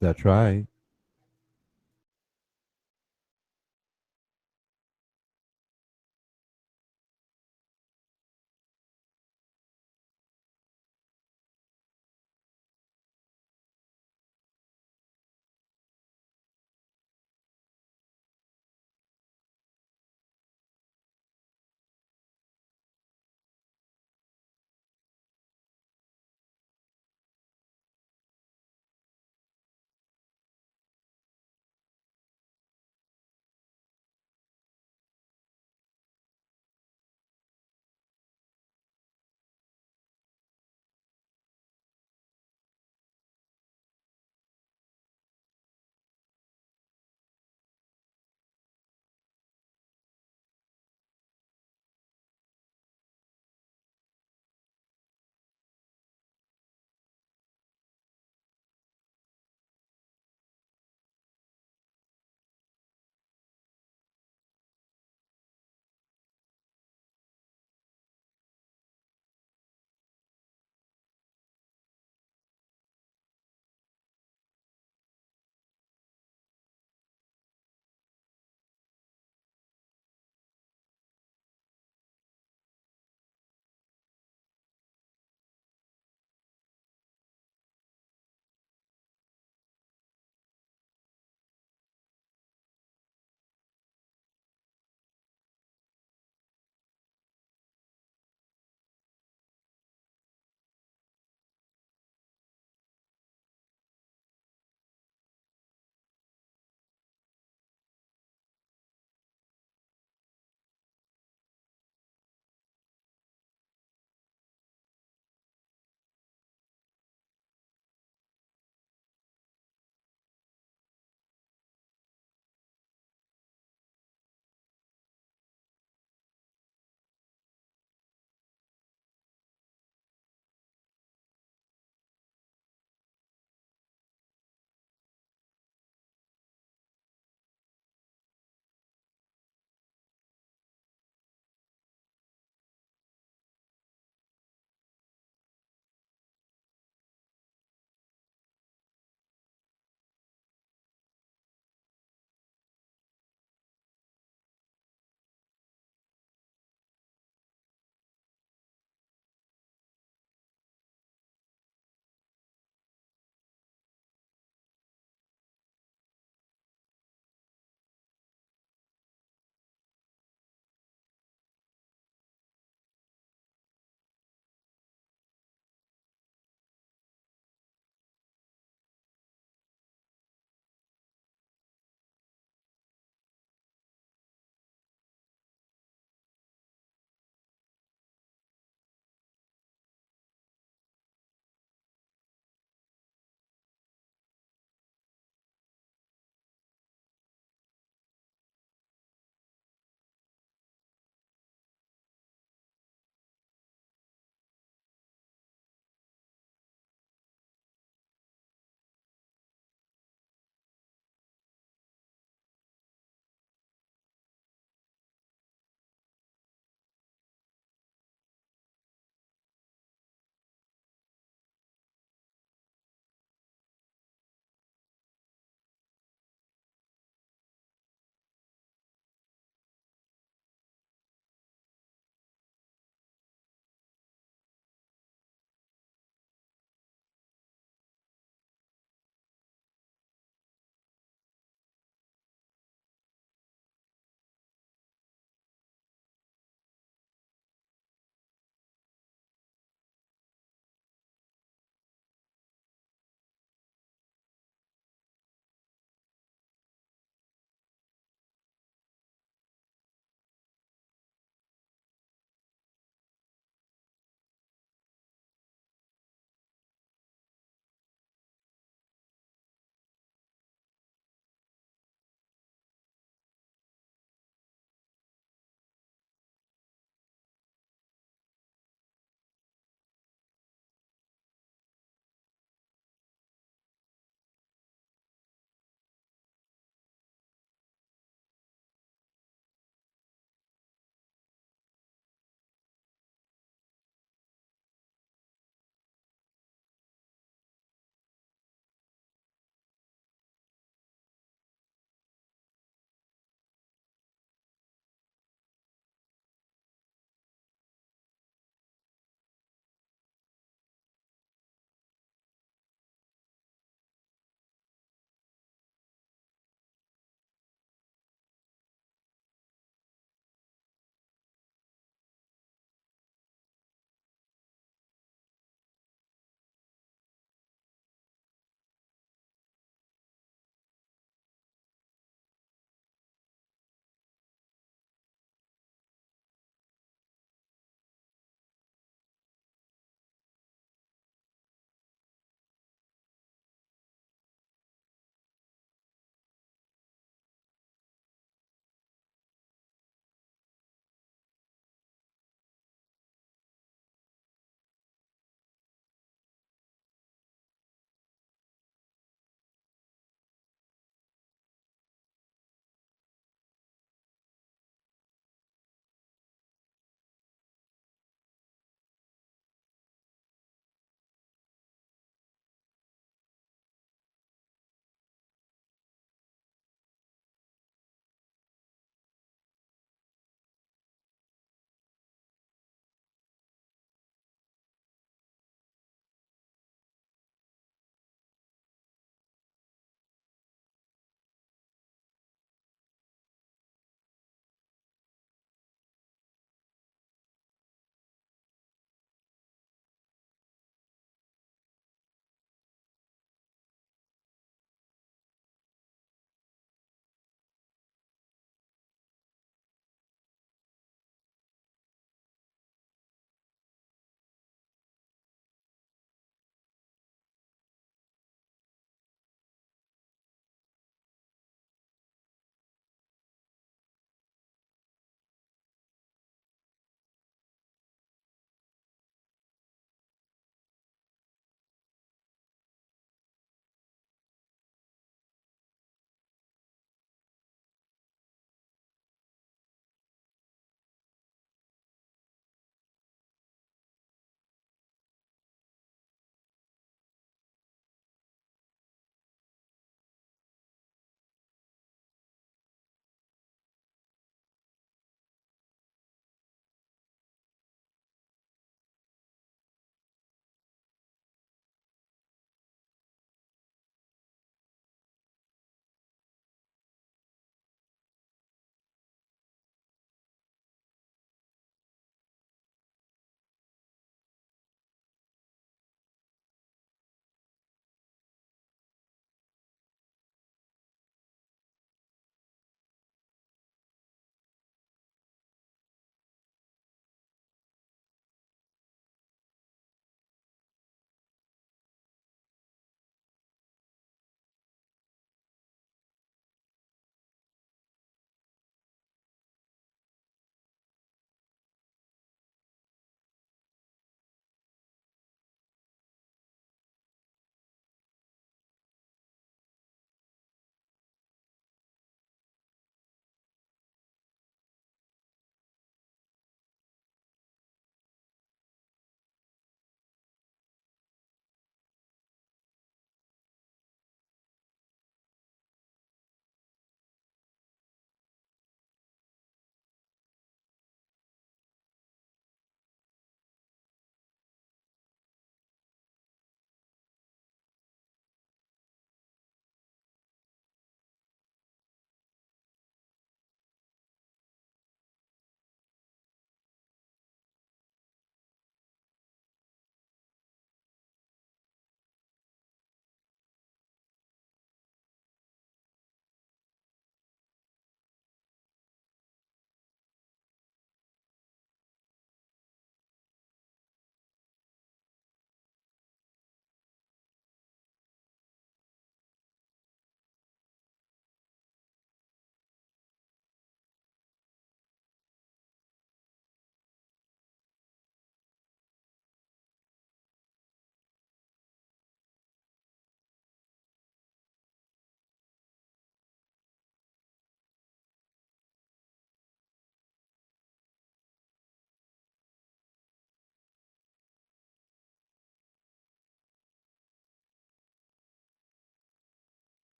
That's right.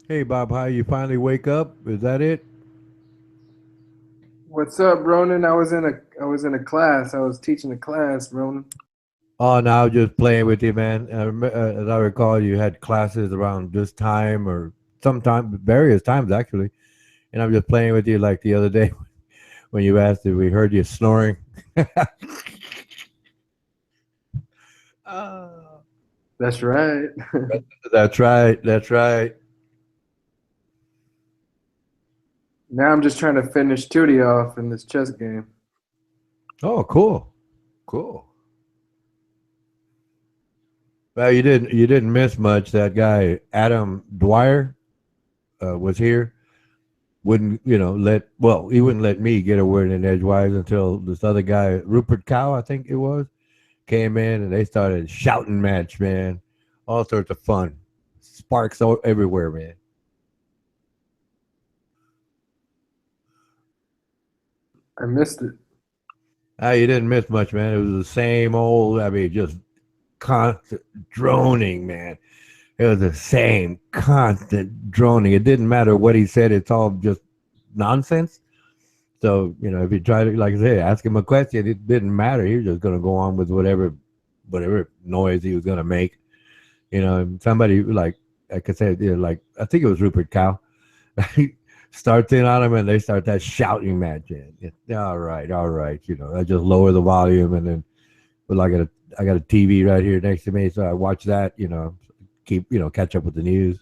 Hey, Bob, how you finally wake up? Is that it? What's up, Ronan? I was in a class. I was teaching a class, Ronan. Oh, no, I was just playing with you, man. As I recall, you had classes around this time or sometime, various times actually. And I'm just playing with you like the other day when you asked if we heard you snoring. Oh. That's right. That's right. That's right. Now I'm just trying to finish Tootie off in this chess game. Oh, cool. Cool. Well, you didn't miss much. That guy Adam Dwyer was here. Wouldn't he wouldn't let me get a word in edgewise until this other guy Rupert Cow, I think it was, came in and they started shouting match, man. All sorts of fun, sparks everywhere, man. I missed it. Ah, you didn't miss much, man. It was the same old. I mean, just constant droning, man. It was the same constant droning. It didn't matter what he said. It's all just nonsense. So, if you try to, like I said, ask him a question, it didn't matter. He was just going to go on with whatever noise he was going to make. Somebody like I said, like I think it was Rupert Cow. He starts in on him and they start that shouting match. All right. I just lower the volume and then, but I got a TV right here next to me, so I watch that. Keep catch up with the news.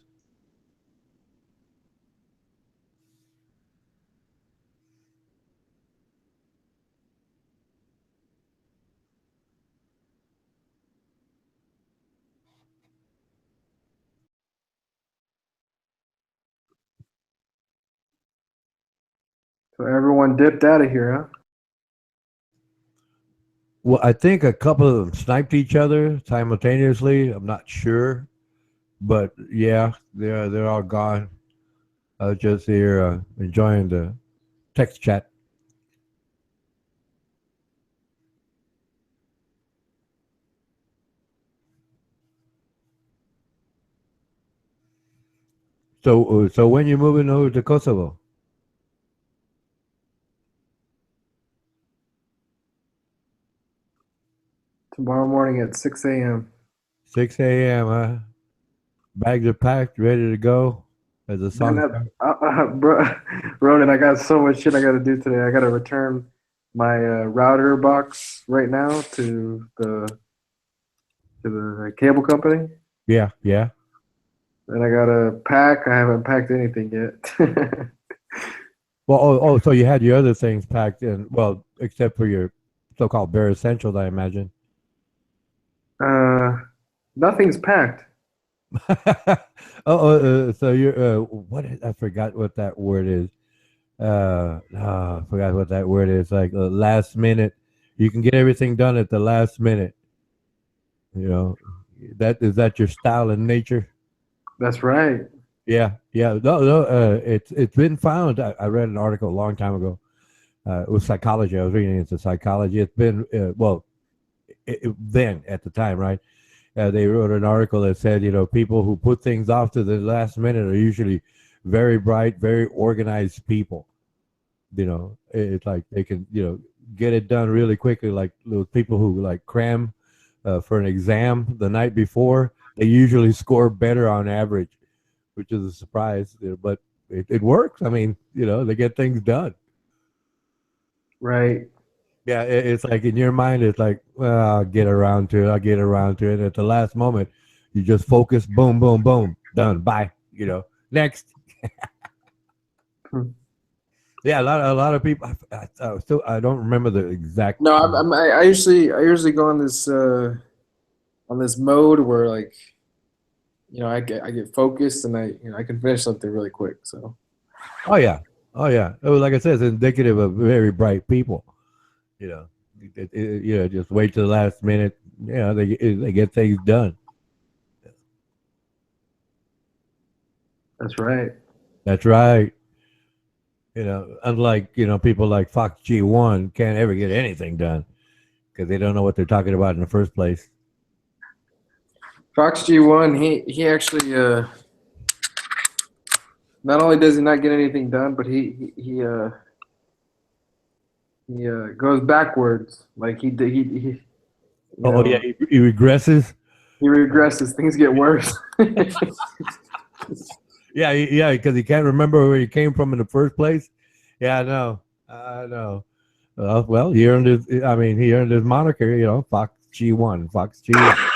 So everyone dipped out of here, huh? Well, I think a couple of them sniped each other simultaneously. I'm not sure, but yeah, they're all gone. I was just here enjoying the text chat. So when you moving over to Kosovo? Tomorrow morning at 6 a.m. 6 a.m. Huh? Bags are packed, ready to go. As the song starts. Bro, Ronan, I got so much shit I got to do today. I got to return my router box right now to the cable company. Yeah. And I got to pack. I haven't packed anything yet. Well, so you had your other things packed in, well, except for your so-called bare essentials, I imagine. Nothing's packed. So you're I forgot what that word is. I forgot what that word is. Like last minute, you can get everything done at the last minute. That your style and nature. That's right. Yeah. No. It's been found. I read an article a long time ago. It was psychology. I was reading into psychology. It's been then at the time, right? They wrote an article that said, people who put things off to the last minute are usually very bright, very organized people. It's like they can, get it done really quickly. Like those people who like cram for an exam the night before, they usually score better on average, which is a surprise. But it works. I mean, they get things done. Right. Yeah, it's like in your mind, it's like, well, I'll get around to it. And at the last moment, you just focus, boom, boom, boom, done, bye. Next. Yeah, a lot of people. I don't remember the exact. No, I usually go on this mode where like, I get focused and I can finish something really quick. So. Oh yeah. Like I said, it's indicative of very bright people. Just wait till the last minute. They get things done. That's right. That's right. Unlike people like Fox G1 can't ever get anything done because they don't know what they're talking about in the first place. Fox G1, he actually Not only does he not get anything done, but he goes backwards. Like he Oh yeah, he regresses. He regresses. Things get worse. Yeah, because he can't remember where he came from in the first place. Yeah, I know. Well, he earned his. I mean, he earned his moniker. You know, Fox G1, Fox G1.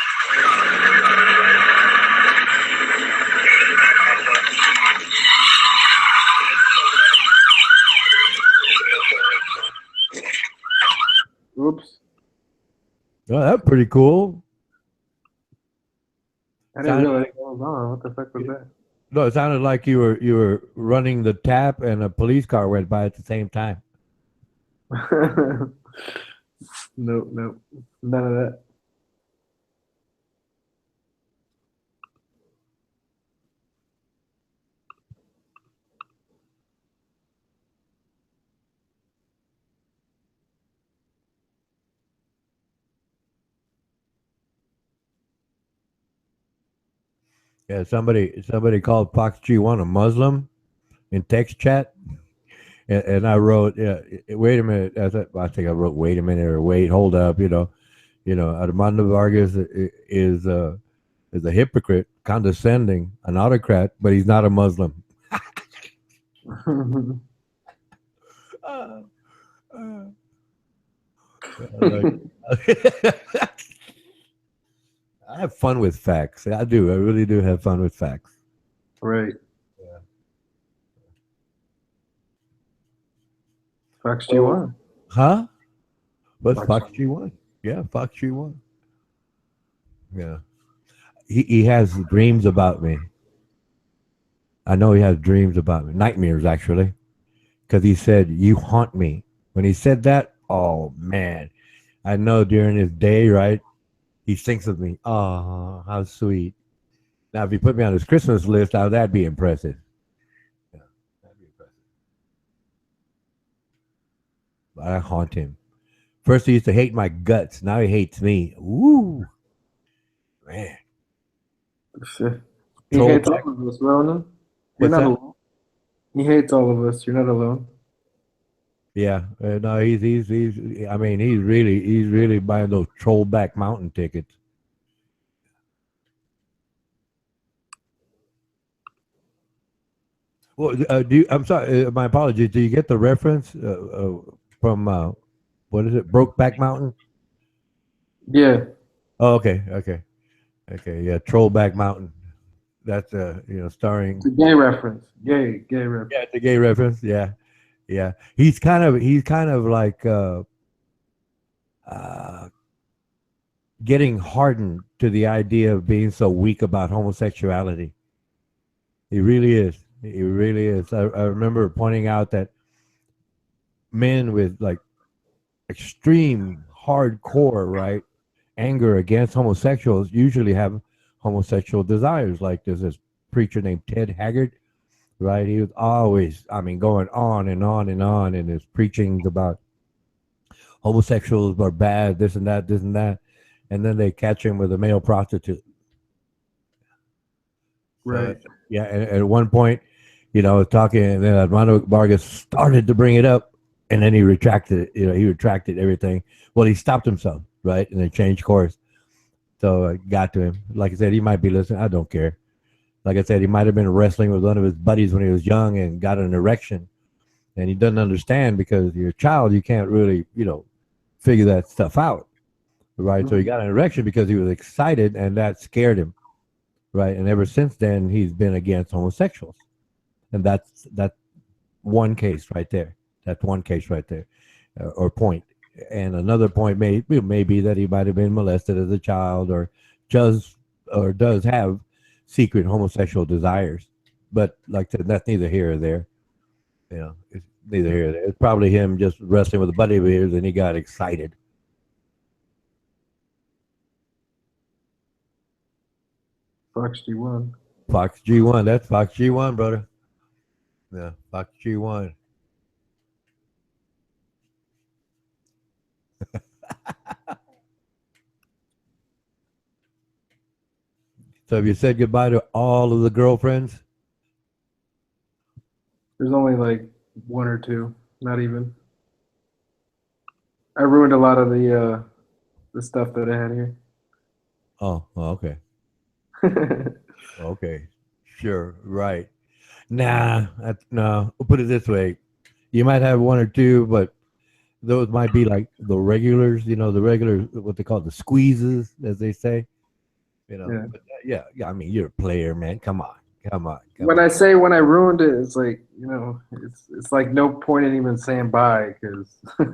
Oops. Oh, that's pretty cool. I didn't realize it was on. What the fuck was that? No, it sounded like you were running the tap and a police car went by at the same time. Nope, none of that. Yeah, somebody called Fox G1 a Muslim in text chat, and I wrote, yeah, wait a minute. I think I wrote, wait a minute, or wait, hold up. Armando Vargas is a hypocrite, condescending, an autocrat, but he's not a Muslim. I have fun with facts. I do. I really do have fun with facts. Right. Yeah. Fox G1. Huh? What's Fox G1? Yeah, Fox G1. Yeah. He has dreams about me. I know he has dreams about me. Nightmares, actually. Because he said, you haunt me. When he said that, oh, man. I know during his day, right? He thinks of me. Oh, how sweet. Now, if he put me on his Christmas list, that'd be impressive. Yeah, that'd be impressive. But I haunt him. First, he used to hate my guts. Now he hates me. Ooh. Man. He hates all of us, Ronan. You're not alone. He hates all of us. You're not alone. Yeah, no, he's. I mean, he's really buying those Trollback Mountain tickets. Well, I'm sorry. My apologies. Do you get the reference from what is it? Brokeback Mountain. Yeah. Oh, okay. Yeah, Trollback Mountain. That's starring. It's a gay reference. Gay reference. Yeah, it's a gay reference. Yeah. He's kind of like getting hardened to the idea of being so weak about homosexuality. He really is. He really is. I remember pointing out that men with like extreme hardcore, right, anger against homosexuals usually have homosexual desires. Like there's this preacher named Ted Haggard, right? He was always, going on and on and on in his preachings about homosexuals are bad, this and that, and then they catch him with a male prostitute. Right. So, yeah, and at one point, talking, and then Armando Vargas started to bring it up, and then he retracted it. He retracted everything. Well, he stopped himself, right, and then changed course. So I got to him. Like I said, he might be listening. I don't care. Like I said, he might have been wrestling with one of his buddies when he was young and got an erection, and he doesn't understand because you're a child. You can't really, figure that stuff out, right? Mm-hmm. So he got an erection because he was excited, and that scared him, right? And ever since then, he's been against homosexuals, and that's one case right there. That's one case right there, or point. And another point may be that he might have been molested as a child, or does have secret homosexual desires. But like I said, that's neither here or there. It's neither here or there. It's probably him just wrestling with a buddy of his, and he got excited. Fox G1. Fox G1. That's Fox G1, brother. Yeah, Fox G1. So have you said goodbye to all of the girlfriends? There's only like one or two, not even. I ruined a lot of the stuff that I had here. Oh, okay. Okay. Sure. Right. Nah. No. We'll put it this way: you might have one or two, but those might be like the regulars. You know, the regular what they call the squeezes, as they say. You know. Yeah. But yeah. I mean, you're a player, man. Come on. Come on. Come When on. I say when I ruined it, it's like it's like no point in even saying bye because Oh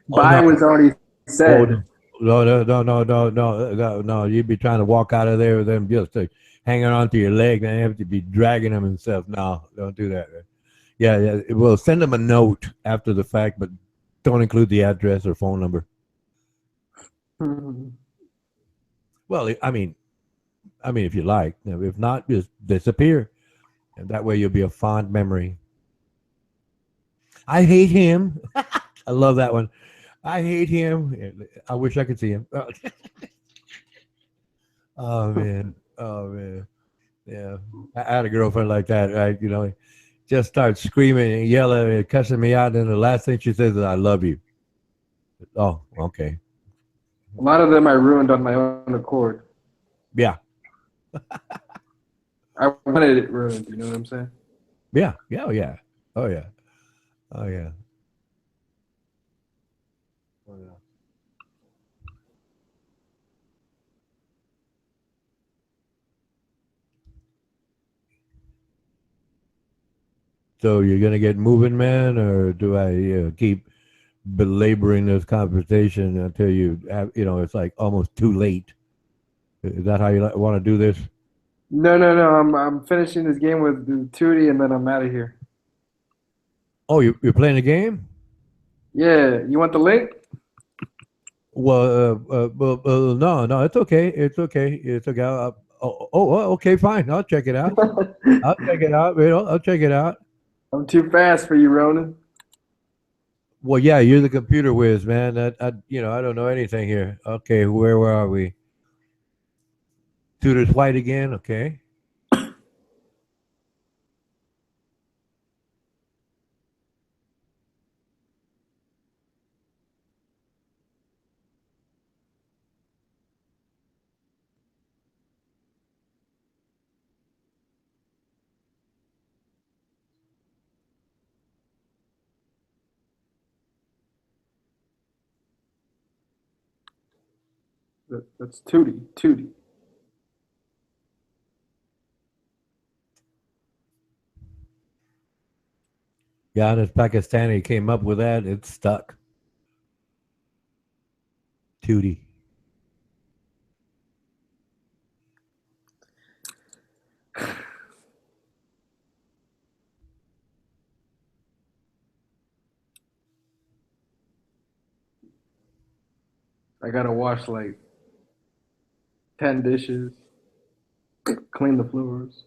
bye no. was already Oh said. no. You'd be trying to walk out of there with them just hanging on to your leg, and have to be dragging them and stuff. No, don't do that. Yeah. Well, send them a note after the fact, but don't include the address or phone number. Well, I mean, if you like. If not, just disappear, and that way you'll be a fond memory. I hate him. I love that one. I hate him. I wish I could see him. Oh man. Oh man. Yeah. I had a girlfriend like that, right? Just starts screaming and yelling and cussing me out, and the last thing she says is, "I love you." Oh, okay. A lot of them I ruined on my own accord. Yeah. I wanted it ruined. You know what I'm saying? Yeah. Yeah. Oh yeah. Oh yeah. Oh yeah. Oh yeah. So you're gonna get moving, man, or do I keep belaboring this conversation until you have, it's like almost too late? Is that how you want to do this? No. I'm finishing this game with Tootie and then I'm out of here. Oh, you're playing a game? Yeah, you want the link? Well, no, it's okay. It's okay. It's okay. Okay, fine. I'll check it out. I'll check it out. I'll check it out. I'm too fast for you, Ronan. Well, yeah, you're the computer whiz, man. I don't know anything here. Okay, where are we? Tudor's white again. Okay. That's Tootie. Tootie. Yeah, and this Pakistani came up with that. It's stuck. Tootie. I gotta wash like 10 dishes, clean the floors,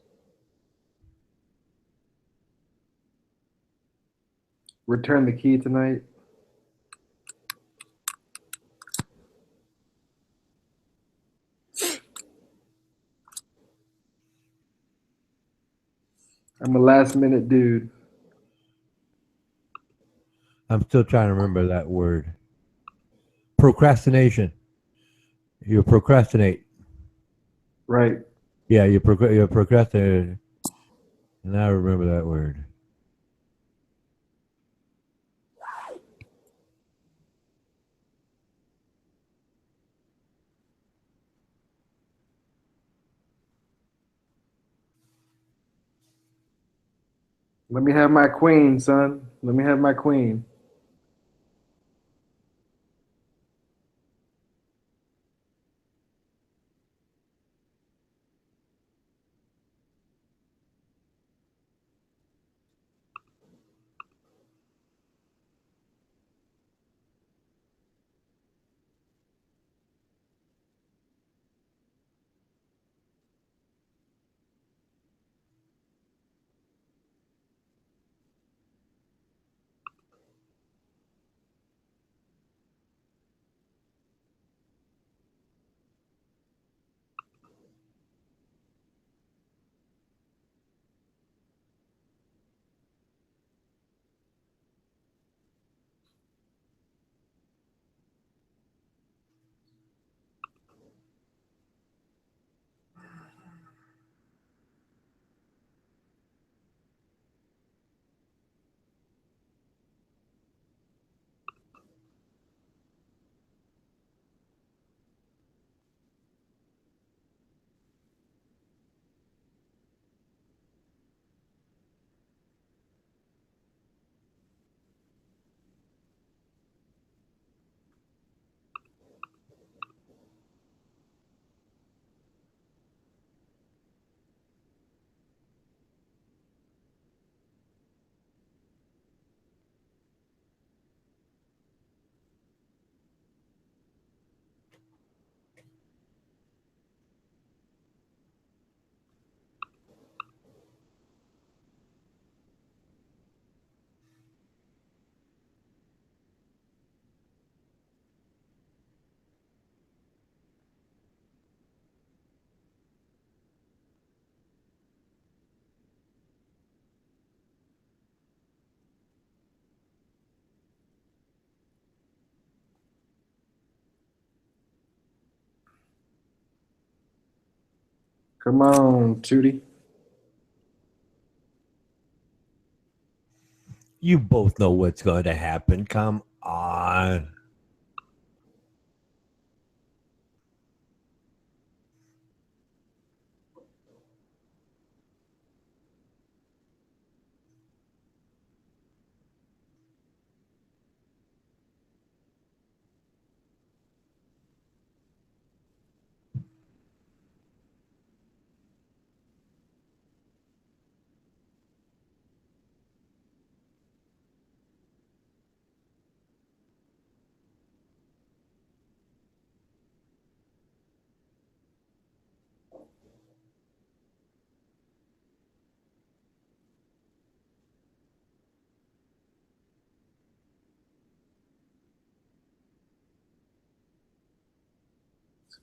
return the key tonight. I'm a last minute dude. I'm still trying to remember that word. Procrastination. You procrastinate. Right. Yeah, you procrastinate. And I remember that word. Let me have my queen, son. Let me have my queen. Come on, Tootie. You both know what's going to happen. Come on.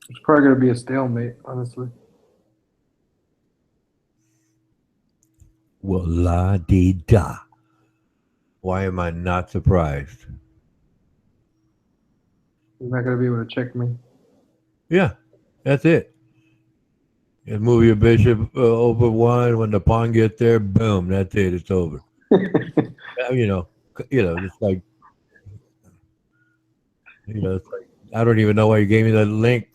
It's probably gonna be a stalemate, honestly. Well, la di da. Why am I not surprised? He's not gonna be able to check me. Yeah, that's it. You move your bishop over one. When the pawn gets there, boom, that's it. It's over. You know, it's like, it's like, I don't even know why you gave me that link.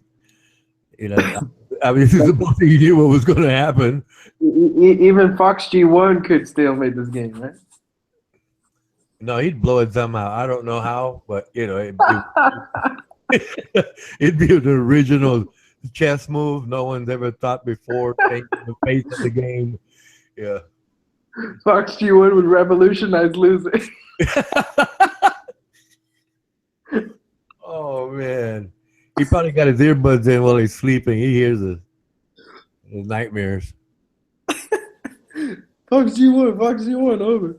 I mean, this is supposed to you knew what was going to happen. Even Fox G1 could stalemate this game, right? No, he'd blow it somehow. I don't know how, but it'd be the original chess move no one's ever thought before. Changing the face of the game. Yeah. Fox G1 would revolutionize losing. Oh man, he probably got his earbuds in while he's sleeping. He hears the nightmares. Fox G1, over. Fox G1, over.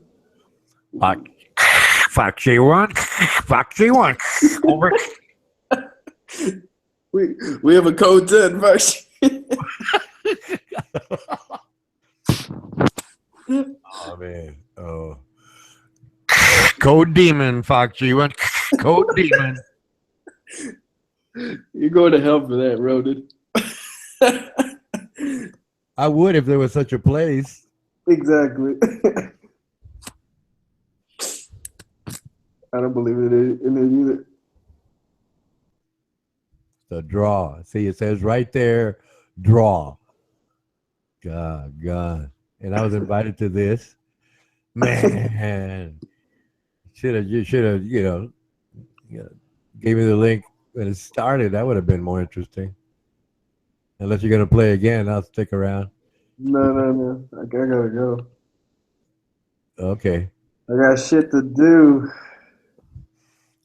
We have a code 10, Fox. Oh man, oh. Code Demon, Fox G1, Code Demon. You're going to hell for that, Ronan. I would if there was such a place. Exactly. I don't believe in it either. The draw. See, it says right there, draw. God. And I was invited to this. Man. You should have, gave me the link when it started. That would have been more interesting. Unless you're going to play again, I'll stick around. No. I gotta go. Okay. I got shit to do.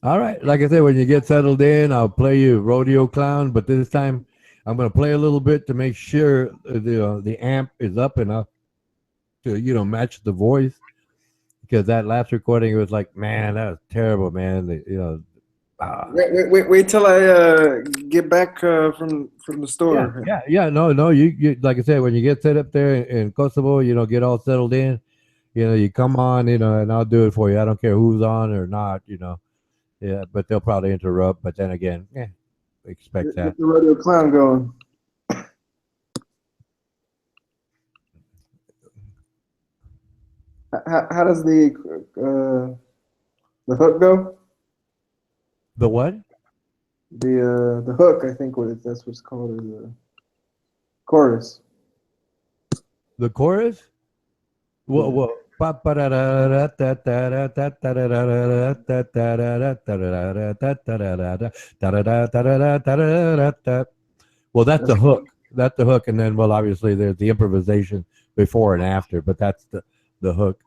All right. Like I said, when you get settled in, I'll play you Rodeo Clown. But this time, I'm going to play a little bit to make sure the amp is up enough to, match the voice. Because that last recording, it was like, man, that was terrible, man. Wait till I get back from the store. Yeah. No. You like I said, when you get set up there in Kosovo, get all settled in. You come on, and I'll do it for you. I don't care who's on or not, Yeah, but they'll probably interrupt. But then again, expect that. Get the Rodeo Clown going. How does the hook go? The what? The hook, I think that's what's called, is the chorus. The chorus? Well. Well, that's the hook. That's the hook, and then obviously there's the improvisation before and after, but that's the hook.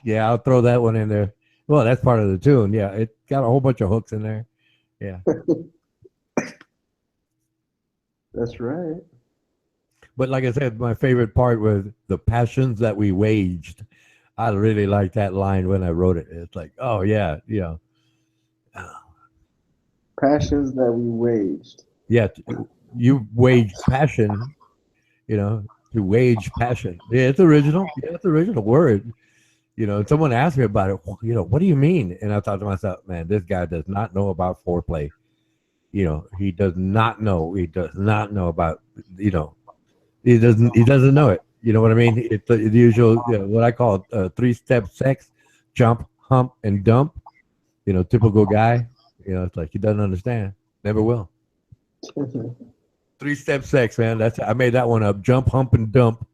Yeah, I'll throw that one in there. Well, that's part of the tune. Yeah, it got a whole bunch of hooks in there. Yeah. That's right. But like I said, my favorite part was the passions that we waged. I really liked that line when I wrote it. It's like, oh yeah, Passions that we waged. Yeah, you waged passion, to wage passion. Yeah, it's original. Yeah, it's original word. Someone asked me about it. What do you mean? And I thought to myself, man, this guy does not know about foreplay. he does not know. He does not know about, he doesn't know it. You know what I mean? It's the usual, what I call three-step sex: jump, hump, and dump. Typical guy. It's like he doesn't understand. Never will. Three-step sex, man. I made that one up. Jump, hump, and dump.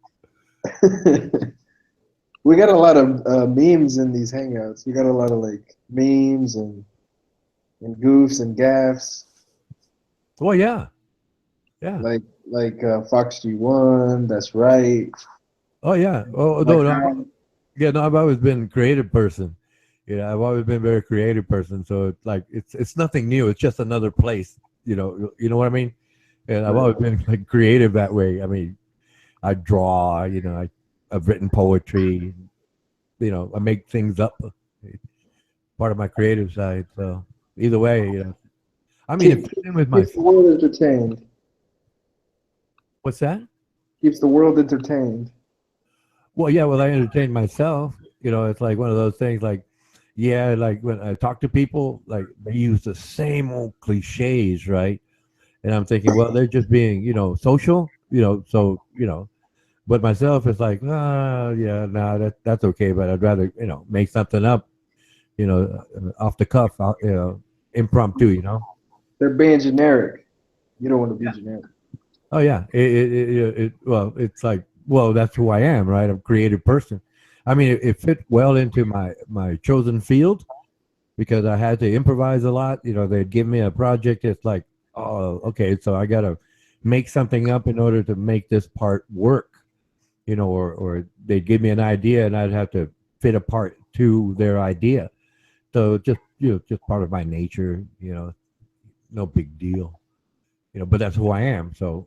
We got a lot of memes in these hangouts. We got a lot of like memes and goofs and gaffs. Well, yeah. Like Fox G1. That's right. Oh yeah. Oh no. Yeah, no. I've always been a creative person. I've always been a very creative person. So it's like it's nothing new. It's just another place. You know what I mean? And I've always been like creative that way. I mean, I draw. I've written poetry. I make things up. Part of my creative side. So either way, I mean, it fits in with my. Keeps the world entertained. What's that? Keeps the world entertained. Well, yeah. Well, I entertain myself. It's like one of those things. Like, yeah, like when I talk to people, like they use the same old cliches, right? And I'm thinking, well, they're just being, social, so, but myself is like, yeah, no, that's okay. But I'd rather, make something up, off the cuff, impromptu, They're being generic. You don't want to be generic. Oh yeah. Well, it's like, well, that's who I am, right? I'm a creative person. I mean, it fit well into my chosen field because I had to improvise a lot. They'd give me a project. It's like, oh, okay, so I got to make something up in order to make this part work, or they'd give me an idea and I'd have to fit a part to their idea. So just part of my nature, no big deal, but that's who I am. So,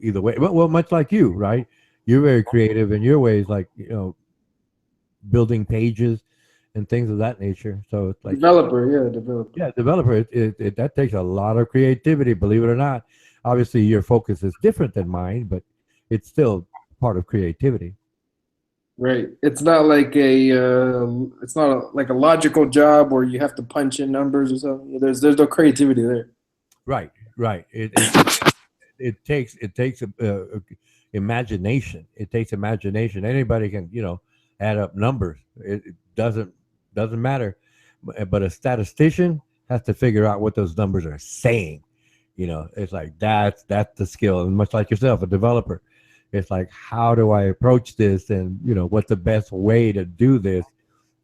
either way, well, much like you, right? You're very creative in your ways, like, building pages and things of that nature. So it's like developer. Yeah, developer. It that takes a lot of creativity, believe it or not. Obviously, your focus is different than mine, but it's still part of creativity. Right. It's not like like a logical job where you have to punch in numbers or something. There's no creativity there. Right. It takes imagination. It takes imagination. Anybody can add up numbers. It doesn't matter. But a statistician has to figure out what those numbers are saying. It's like that's the skill. And much like yourself, a developer, it's like, how do I approach this, and what's the best way to do this?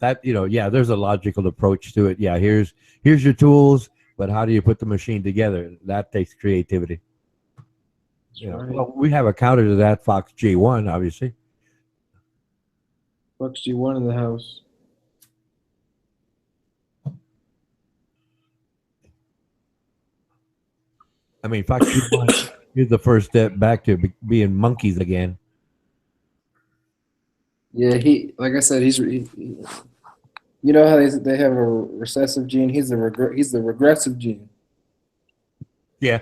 That yeah, there's a logical approach to it. Yeah, here's your tools, but how do you put the machine together? That takes creativity. Right. Well, we have a counter to that, Fox G1, obviously. Fox G1 in the house. I mean, Fox G1 is the first step back to being monkeys again. Yeah, like I said, you know how they have a recessive gene. He's the regressive gene. Yeah.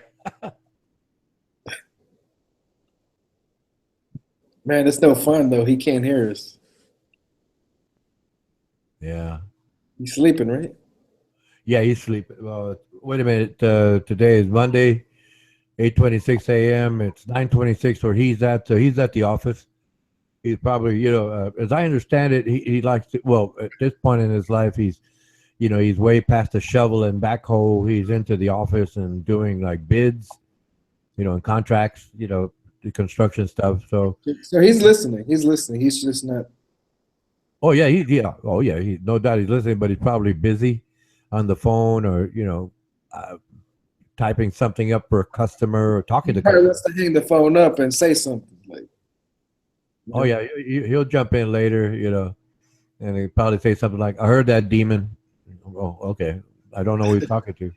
Man, it's no fun though. He can't hear us. Yeah. He's sleeping, right? Yeah, he's sleeping. Well, wait a minute. Today is Monday, 8:26 a.m. It's 9:26 where he's at. So he's at the office. He's probably, as I understand it, he likes to. Well, at this point in his life, he's way past the shovel and backhoe. He's into the office and doing like bids, and contracts, the construction stuff. So he's listening. He's listening. He's just not. Oh yeah, Oh yeah, no doubt he's listening, but he's probably busy on the phone or typing something up for a customer or talking to. He probably wants to hang the phone up and say something like. Oh yeah, he'll jump in later, and he'll probably say something like, "I heard that demon." Oh, okay. I don't know who he's talking to.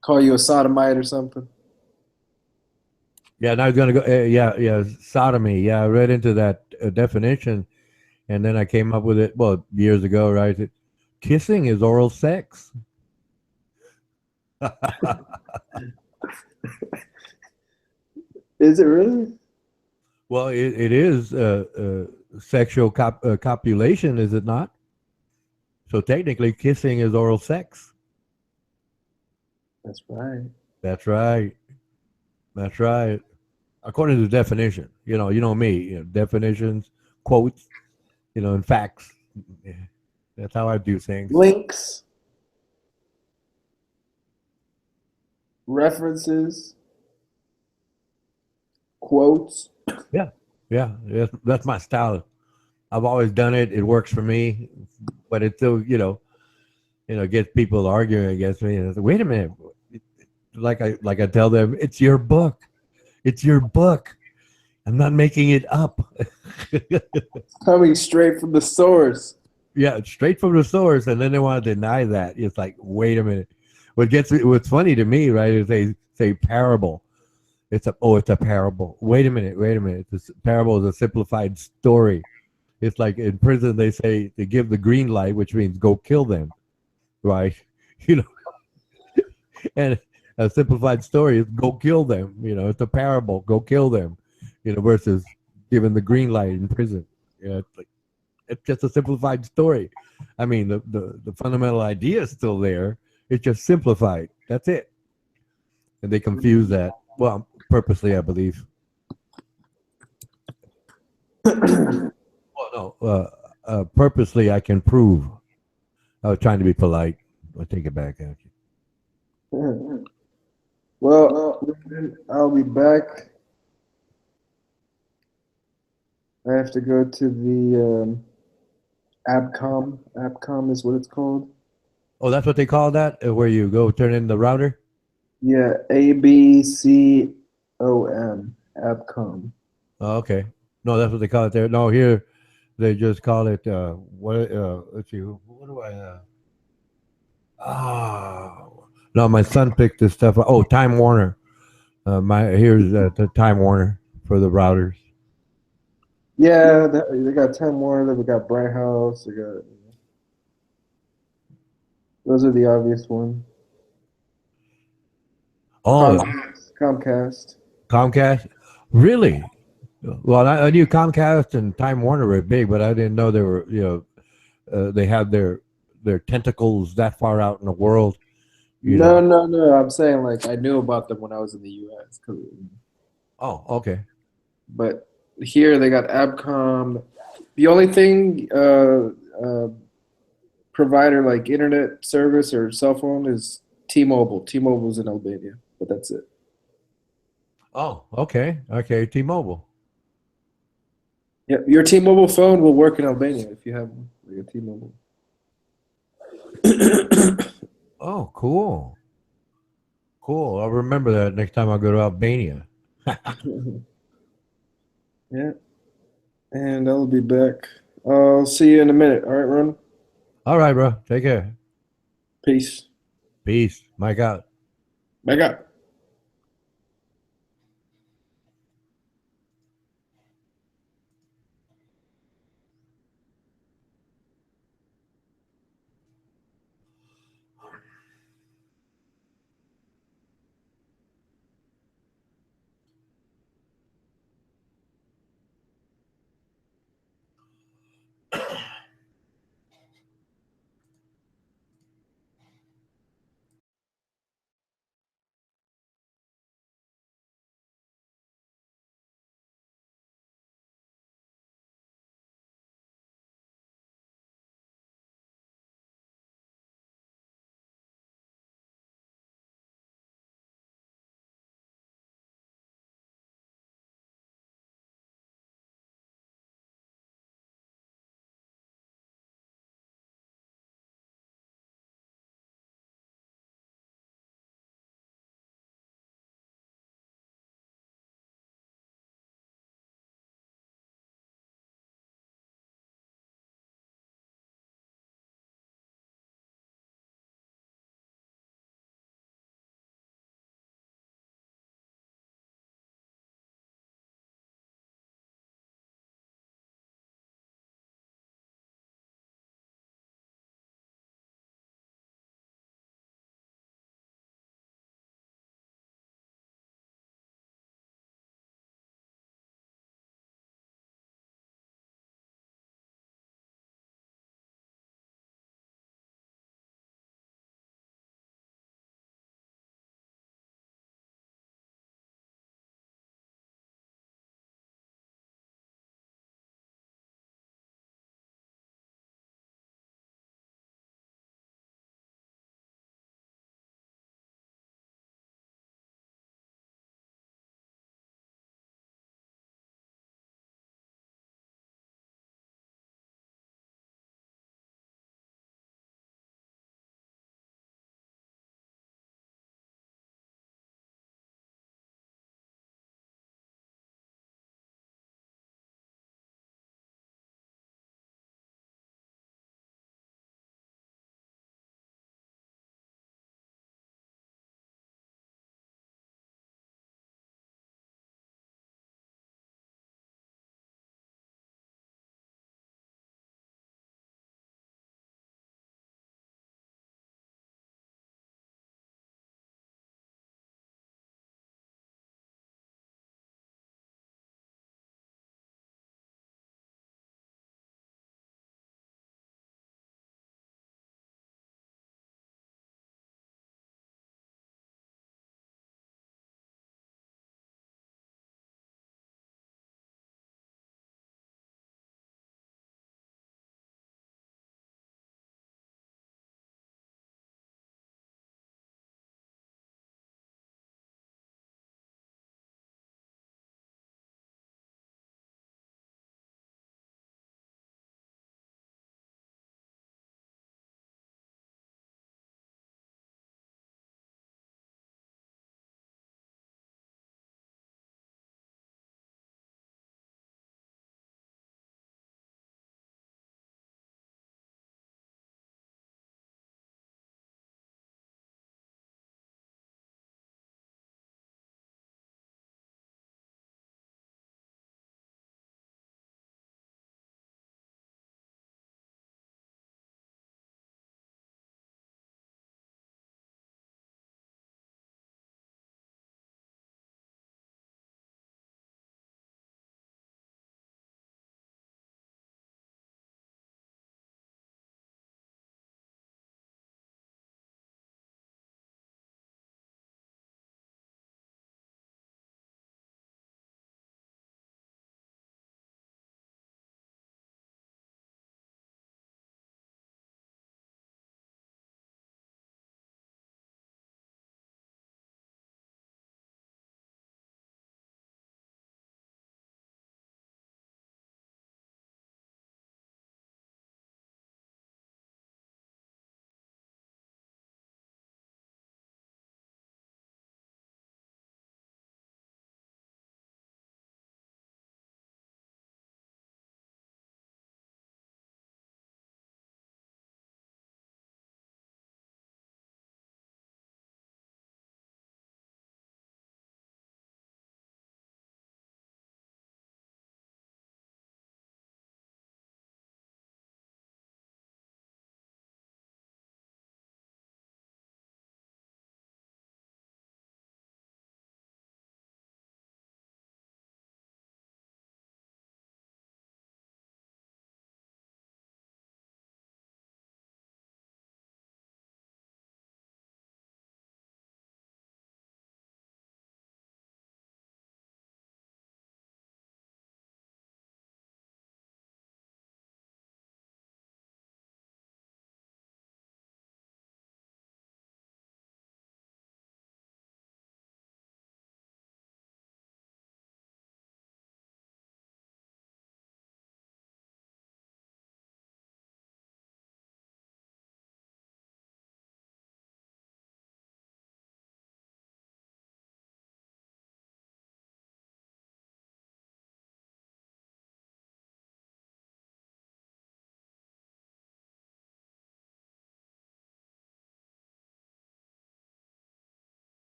Call you a sodomite or something. Yeah, now he's gonna go. Sodomy. Yeah, I read into that definition, and then I came up with it. Well, years ago, right? Kissing is oral sex. Is it really? Well, it is sexual copulation, is it not? So technically, kissing is oral sex. That's right. That's right. That's right. According to the definition, you know me, definitions, quotes, and facts. Yeah, that's how I do things. Links, references, quotes. Yeah, yeah, that's my style. I've always done it. It works for me, but it still, gets people arguing against me. And I say, wait a minute, like I tell them, it's your book. It's your book. I'm not making it up. Coming straight from the source. Yeah, it's straight from the source, and then they want to deny that. It's like, wait a minute. What's funny to me, right, is they say parable. It's a parable. Wait a minute. This parable is a simplified story. It's like in prison they say they give the green light, which means go kill them, right? You know, and a simplified story is go kill them. It's a parable. Go kill them. Versus giving the green light in prison. It's just a simplified story. I mean, the fundamental idea is still there. It's just simplified. That's it. And they confuse that. Well, purposely, I believe. Well, no, purposely, I can prove. I was trying to be polite. I'll take it back, actually. Well, I'll be back. I have to go to the ABCOM. ABCOM is what it's called. Oh, that's what they call that? Where you go turn in the router? Yeah, ABCOM. ABCOM. Oh, okay. No, that's what they call it there. No, here they just call it what? Let's see. What do I? No, my son picked this stuff. Oh, Time Warner. Here's the Time Warner for the routers. Yeah, they got Time Warner. They got Bright House. They got. Those are the obvious ones. Oh, Comcast. Comcast. Really? Well, I knew Comcast and Time Warner were big, but I didn't know they were. They had their tentacles that far out in the world. No. I'm saying like I knew about them when I was in the U.S. Oh, okay. But here they got ABCOM. The only thing provider like internet service or cell phone is T-Mobile. T-Mobile's in Albania, but that's it. Oh, okay. Okay, T-Mobile. Yeah, your T-Mobile phone will work in Albania if you have one, like a T-Mobile. Oh, cool. Cool. I'll remember that next time I go to Albania. Yeah. And I'll be back. I'll see you in a minute. All right, Ron? All right, bro. Take care. Peace. Peace. Mike out. Mike out.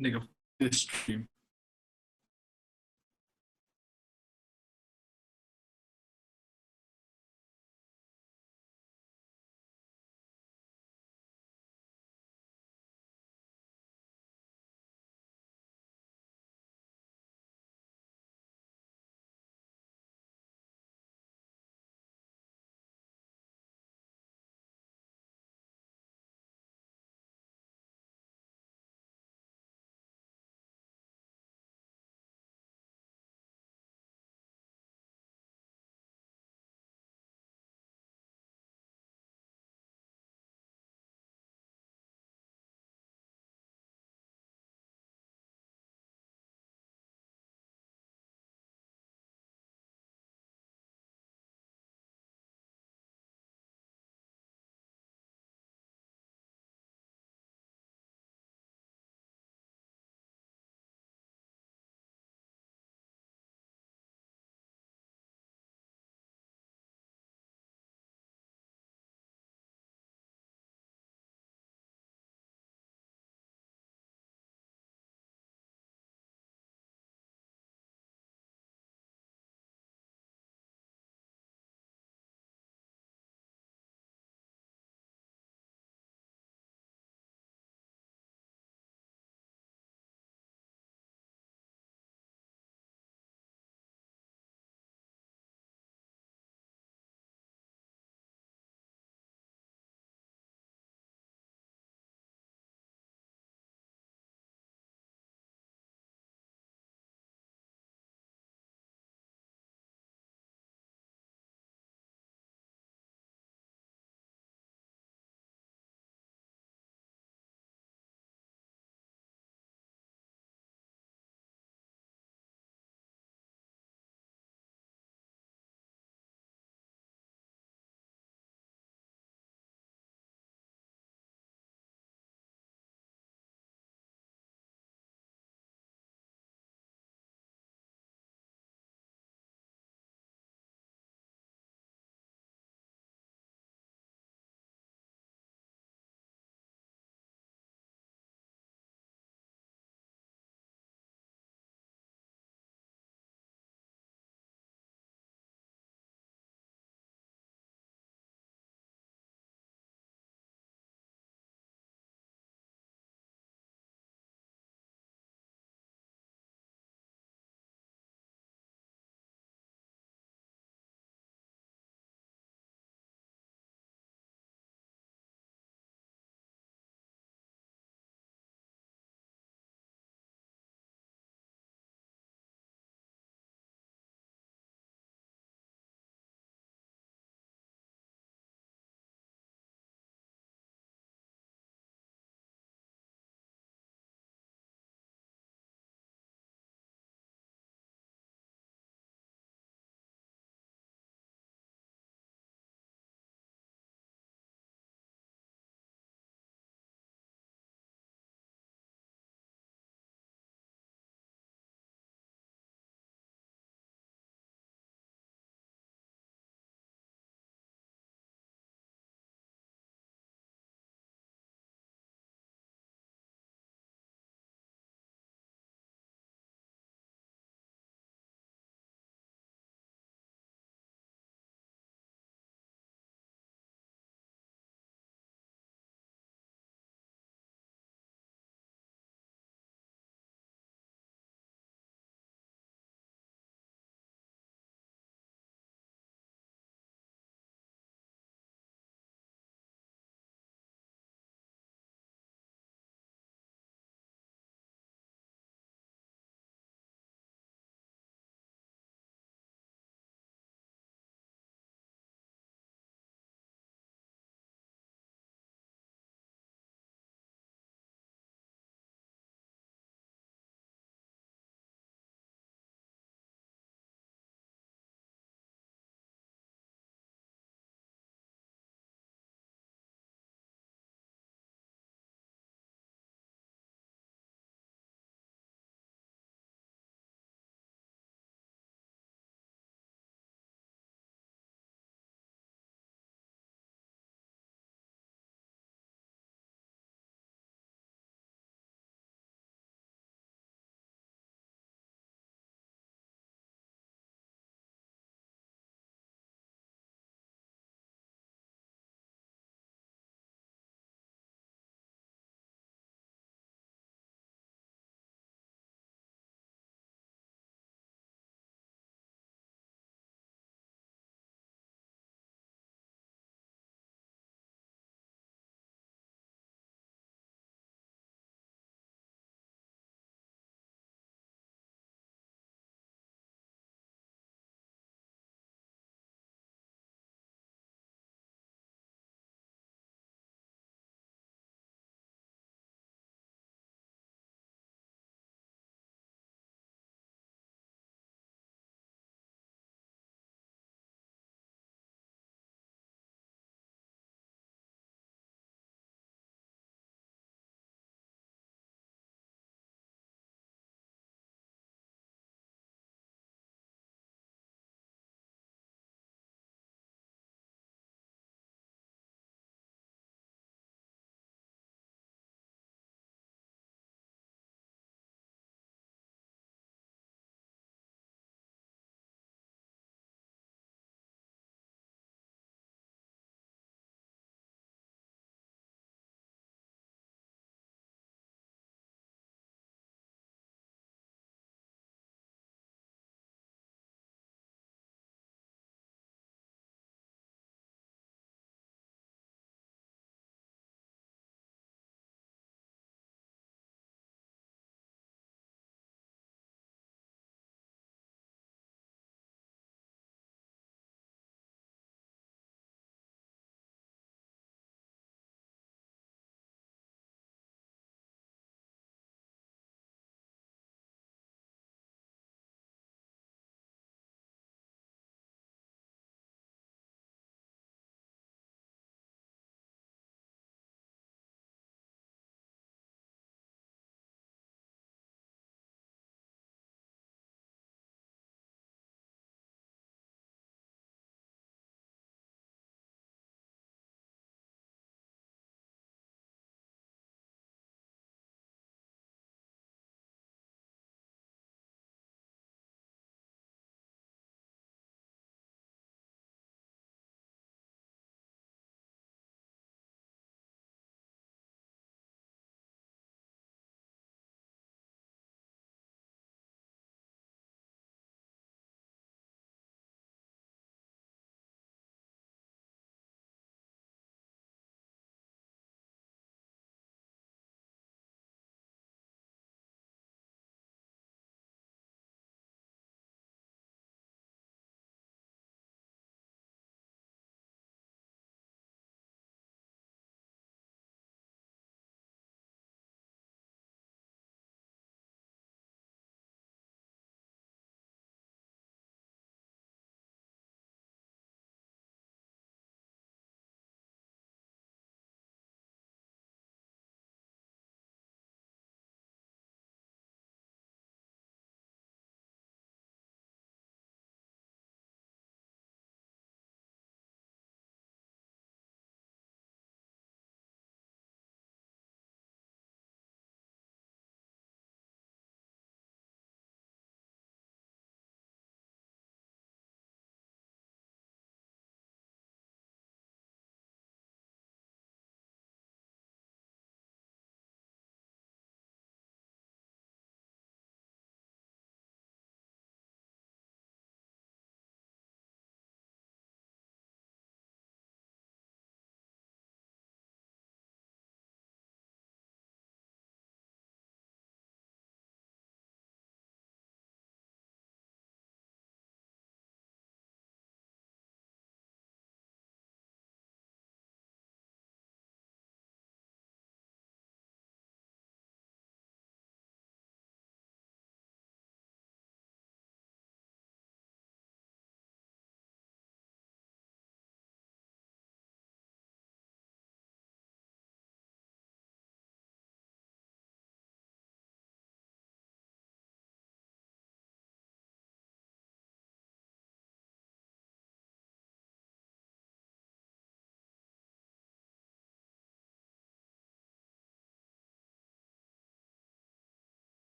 Nigga, this stream.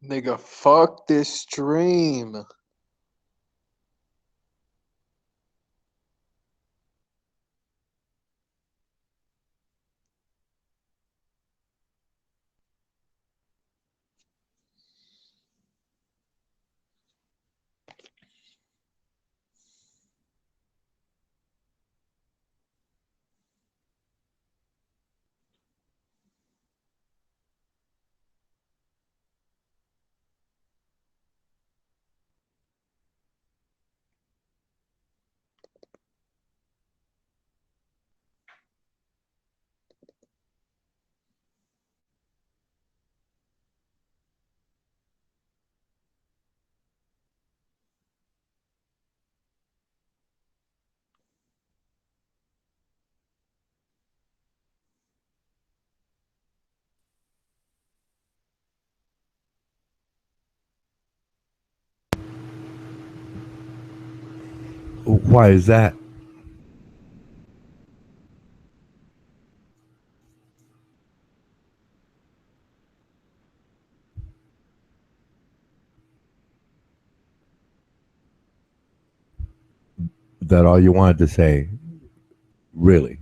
Nigga, fuck this stream. Why is that? That all you wanted to say? Really?